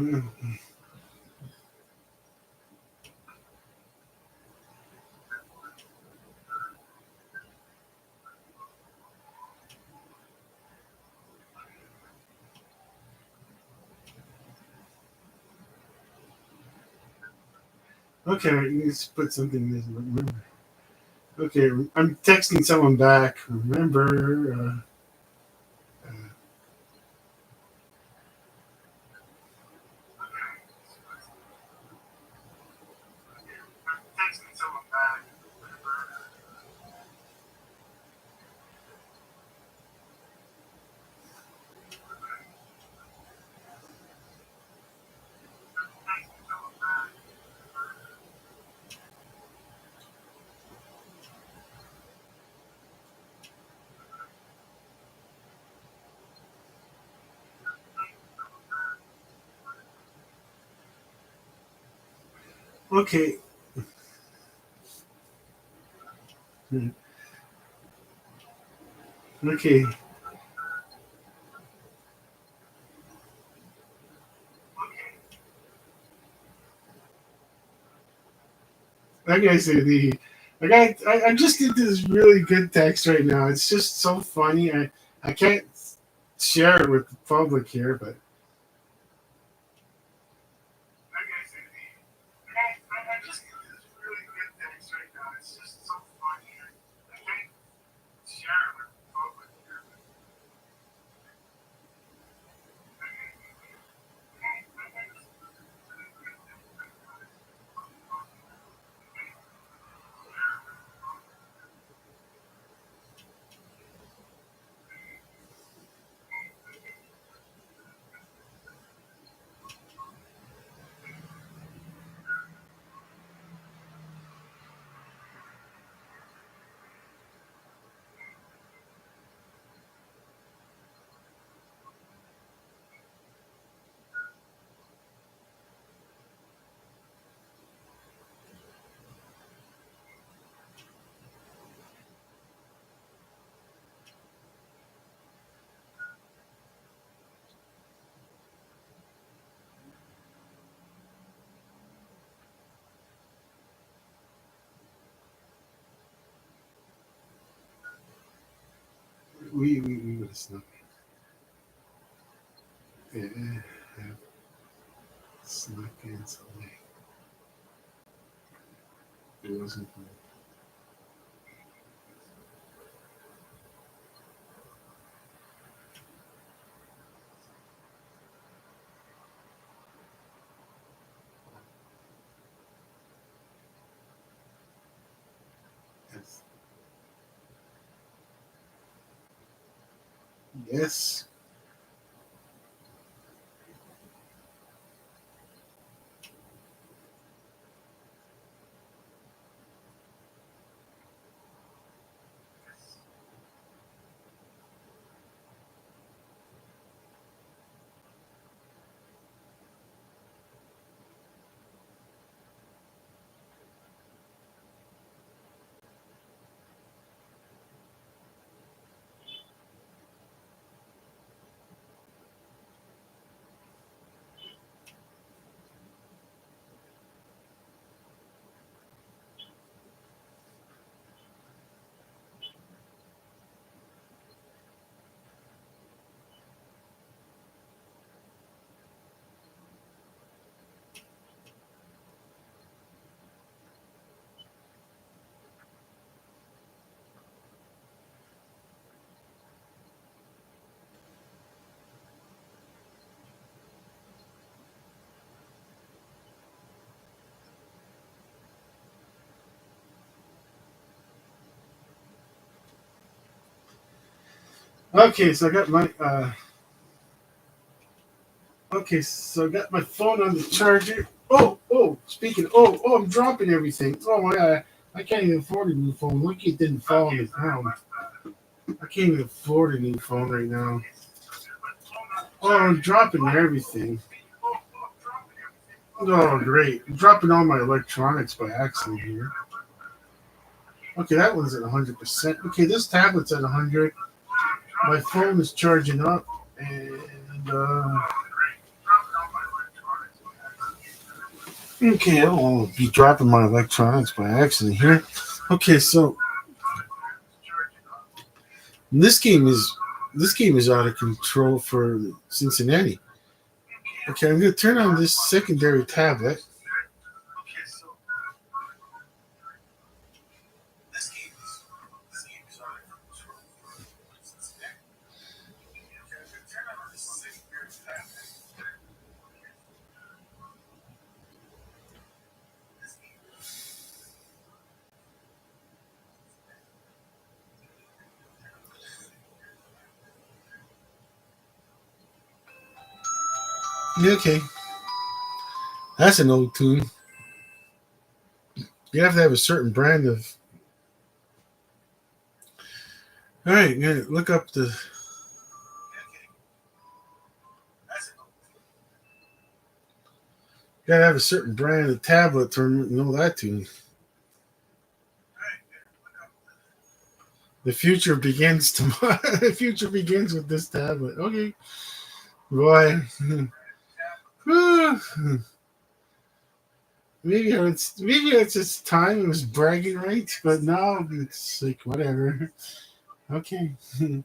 A: Okay, let's put something in this. Remember. Okay, I'm texting someone back. Remember, okay, okay. Like I said, I just did this really good text right now. It's just so funny. I can't share it with the public here, but we would have snuck. Yeah, have snuck in something. It wasn't. Yes. Yes. Okay, so I got my okay, so I got my phone on the charger. Speaking. I'm dropping everything. Oh my god, I can't even afford a new phone. Look, it didn't fall on the ground. I can't even afford a new phone right now. Oh, I'm dropping everything. Oh, great. I'm dropping all my electronics by accident here. Okay, that one's at 100%. Okay, this tablet's at 100. My phone is charging up, and okay, I'll be dropping my electronics by accident here. Okay, so this game is out of control for Cincinnati. Okay, I'm gonna turn on this secondary tablet. Okay, that's an old tune. You have to have a certain brand of. All right, yeah, look up the. You gotta have a certain brand of tablet to know that tune. The future begins tomorrow. The future begins with this tablet. Okay, boy. maybe it's just time. It was bragging rights, but now it's like whatever. Okay. I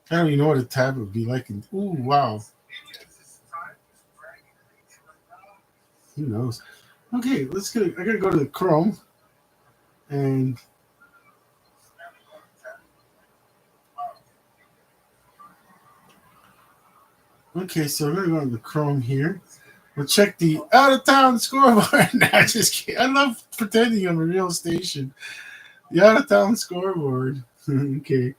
A: don't even know what a tablet would be like. Ooh, wow. Who knows? Okay, let's get. I gotta go to the Chrome and okay, so we're gonna go to the Chrome here. We'll check the out of town scoreboard. Nah, just kidding. I love pretending I'm a real station. The out of town scoreboard. Okay.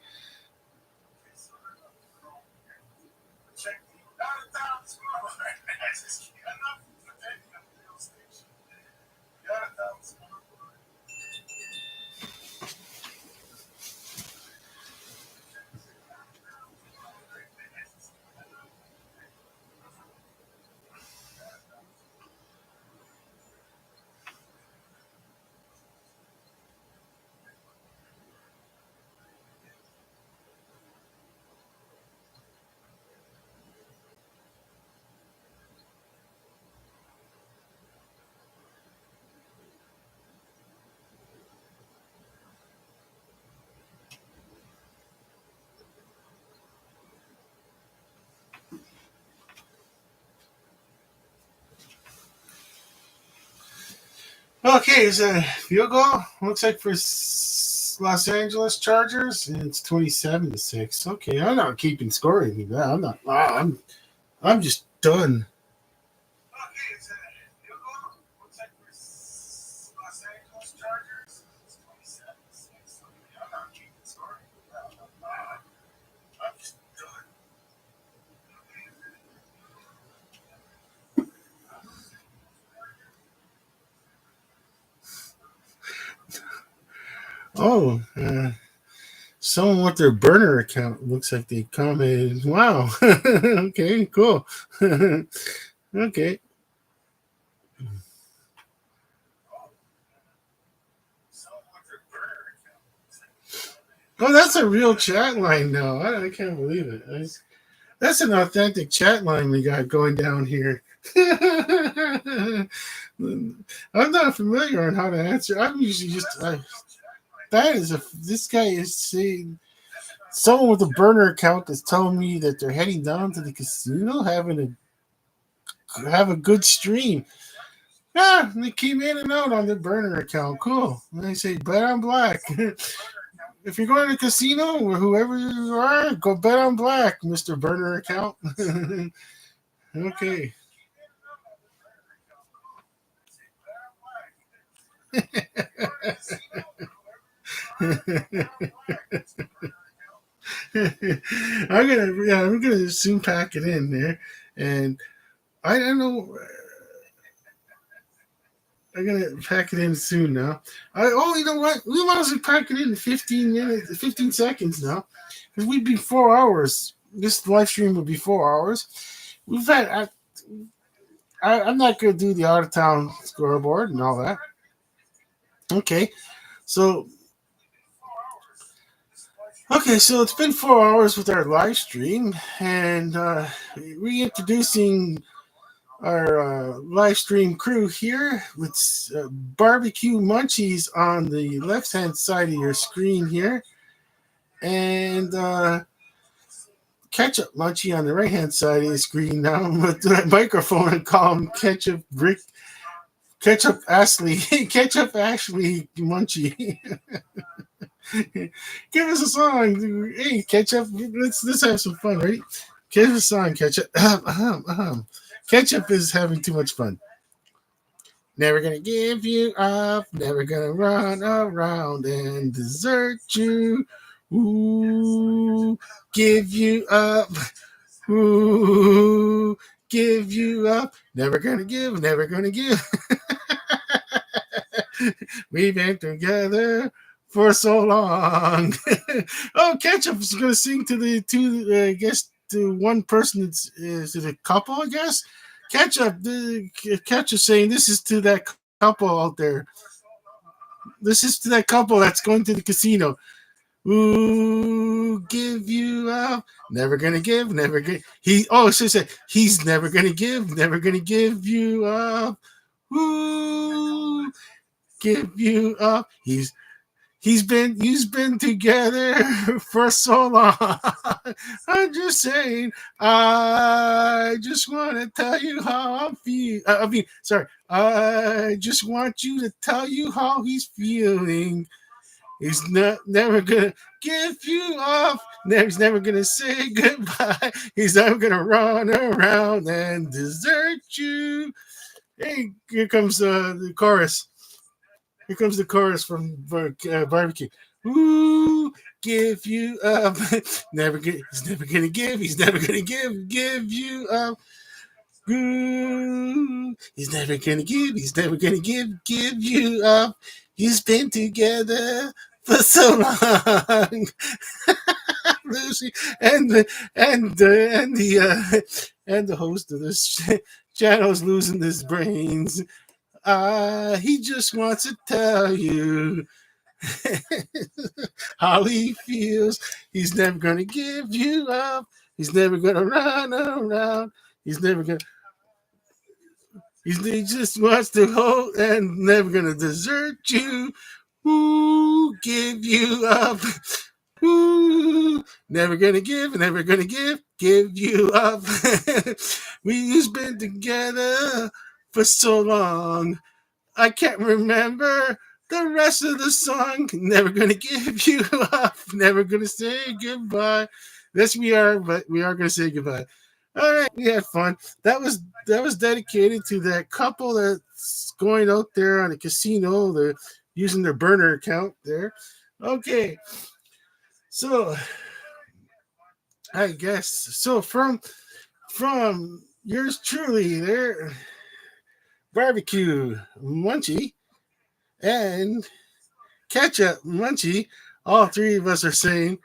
A: Okay, is a field goal. Looks like for Los Angeles Chargers, and it's 27-6. Okay, I'm not keeping score or anything. I'm not. I'm just done. Oh, someone with their burner account looks like they commented. Wow. Okay, cool. Okay. Oh, that's a real chat line now. I can't believe it. That's an authentic chat line we got going down here. I'm not familiar on how to answer. I'm usually just. That is a. This guy is saying. Someone with a burner account is telling me that they're heading down to the casino, have a good stream. Yeah, they keep in and out on their burner account. Cool. And they say bet on black. If you're going to the casino or whoever you are, go bet on black, Mr. Burner account. Okay. I'm gonna soon pack it in there, and I don't know. I'm gonna pack it in soon now. You know what? We might as well pack it in 15 minutes, 15 seconds now, because we'd be 4 hours. This live stream would be 4 hours. We've had. I'm not gonna do the out of town scoreboard and all that. Okay, so so it's been 4 hours with our live stream, and reintroducing our live stream crew here with barbecue munchies on the left hand side of your screen here, and ketchup munchie on the right hand side of the screen now with the microphone and call him ketchup Rick. Ketchup Ashley, Ketchup Ashley Munchie. Give us a song. Hey, Ketchup, let's have some fun, right? Give us a song, Ketchup. Ketchup is having too much fun. Never gonna give you up. Never gonna run around and desert you. Ooh, give you up. Ooh, give you up. Never gonna give, never gonna give. We've been together for so long. Oh, Ketchup is gonna sing to the two. I guess to one person. Is it a couple? I guess. Ketchup saying this is to that couple out there. This is to that couple that's going to the casino. Ooh, give you up. Never gonna give, never get. She said he's never gonna give, never gonna give you up. Ooh, give you up. He's been together for so long. I'm just saying. I just want to tell you how I'm feeling. Sorry. I just want you to tell you how he's feeling. He's never gonna give you up. He's never gonna say goodbye. He's never gonna run around and desert you. Hey, here comes the chorus. Here comes the chorus from Barbecue. Ooh, give you up. He's never gonna give. He's never gonna give you up. Ooh, he's never gonna give. He's never gonna give you up. He's been together for so long. Lucy and the host of this channel is losing his brains. He just wants to tell you how he feels. He's never gonna give you up. He's never gonna run around. He's never gonna. He just wants to hold and never gonna desert you. Ooh, give you up. Ooh, never gonna give you up. We've been together for so long. I can't remember the rest of the song. Never gonna give you up. Never gonna say goodbye. Yes, we are, but we are gonna say goodbye. All right, we had fun. That was dedicated to that couple that's going out there on a casino. They're using their burner account there. Okay, so I guess so from yours truly there, Barbecue Munchie and Ketchup Munchie. All three of us are saying,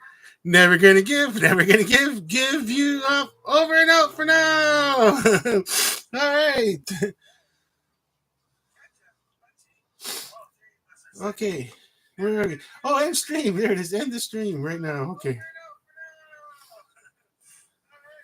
A: never gonna give you up, over and out for now. All right. Okay. Where are we? Oh, end stream. There it is. End the stream right now. Okay.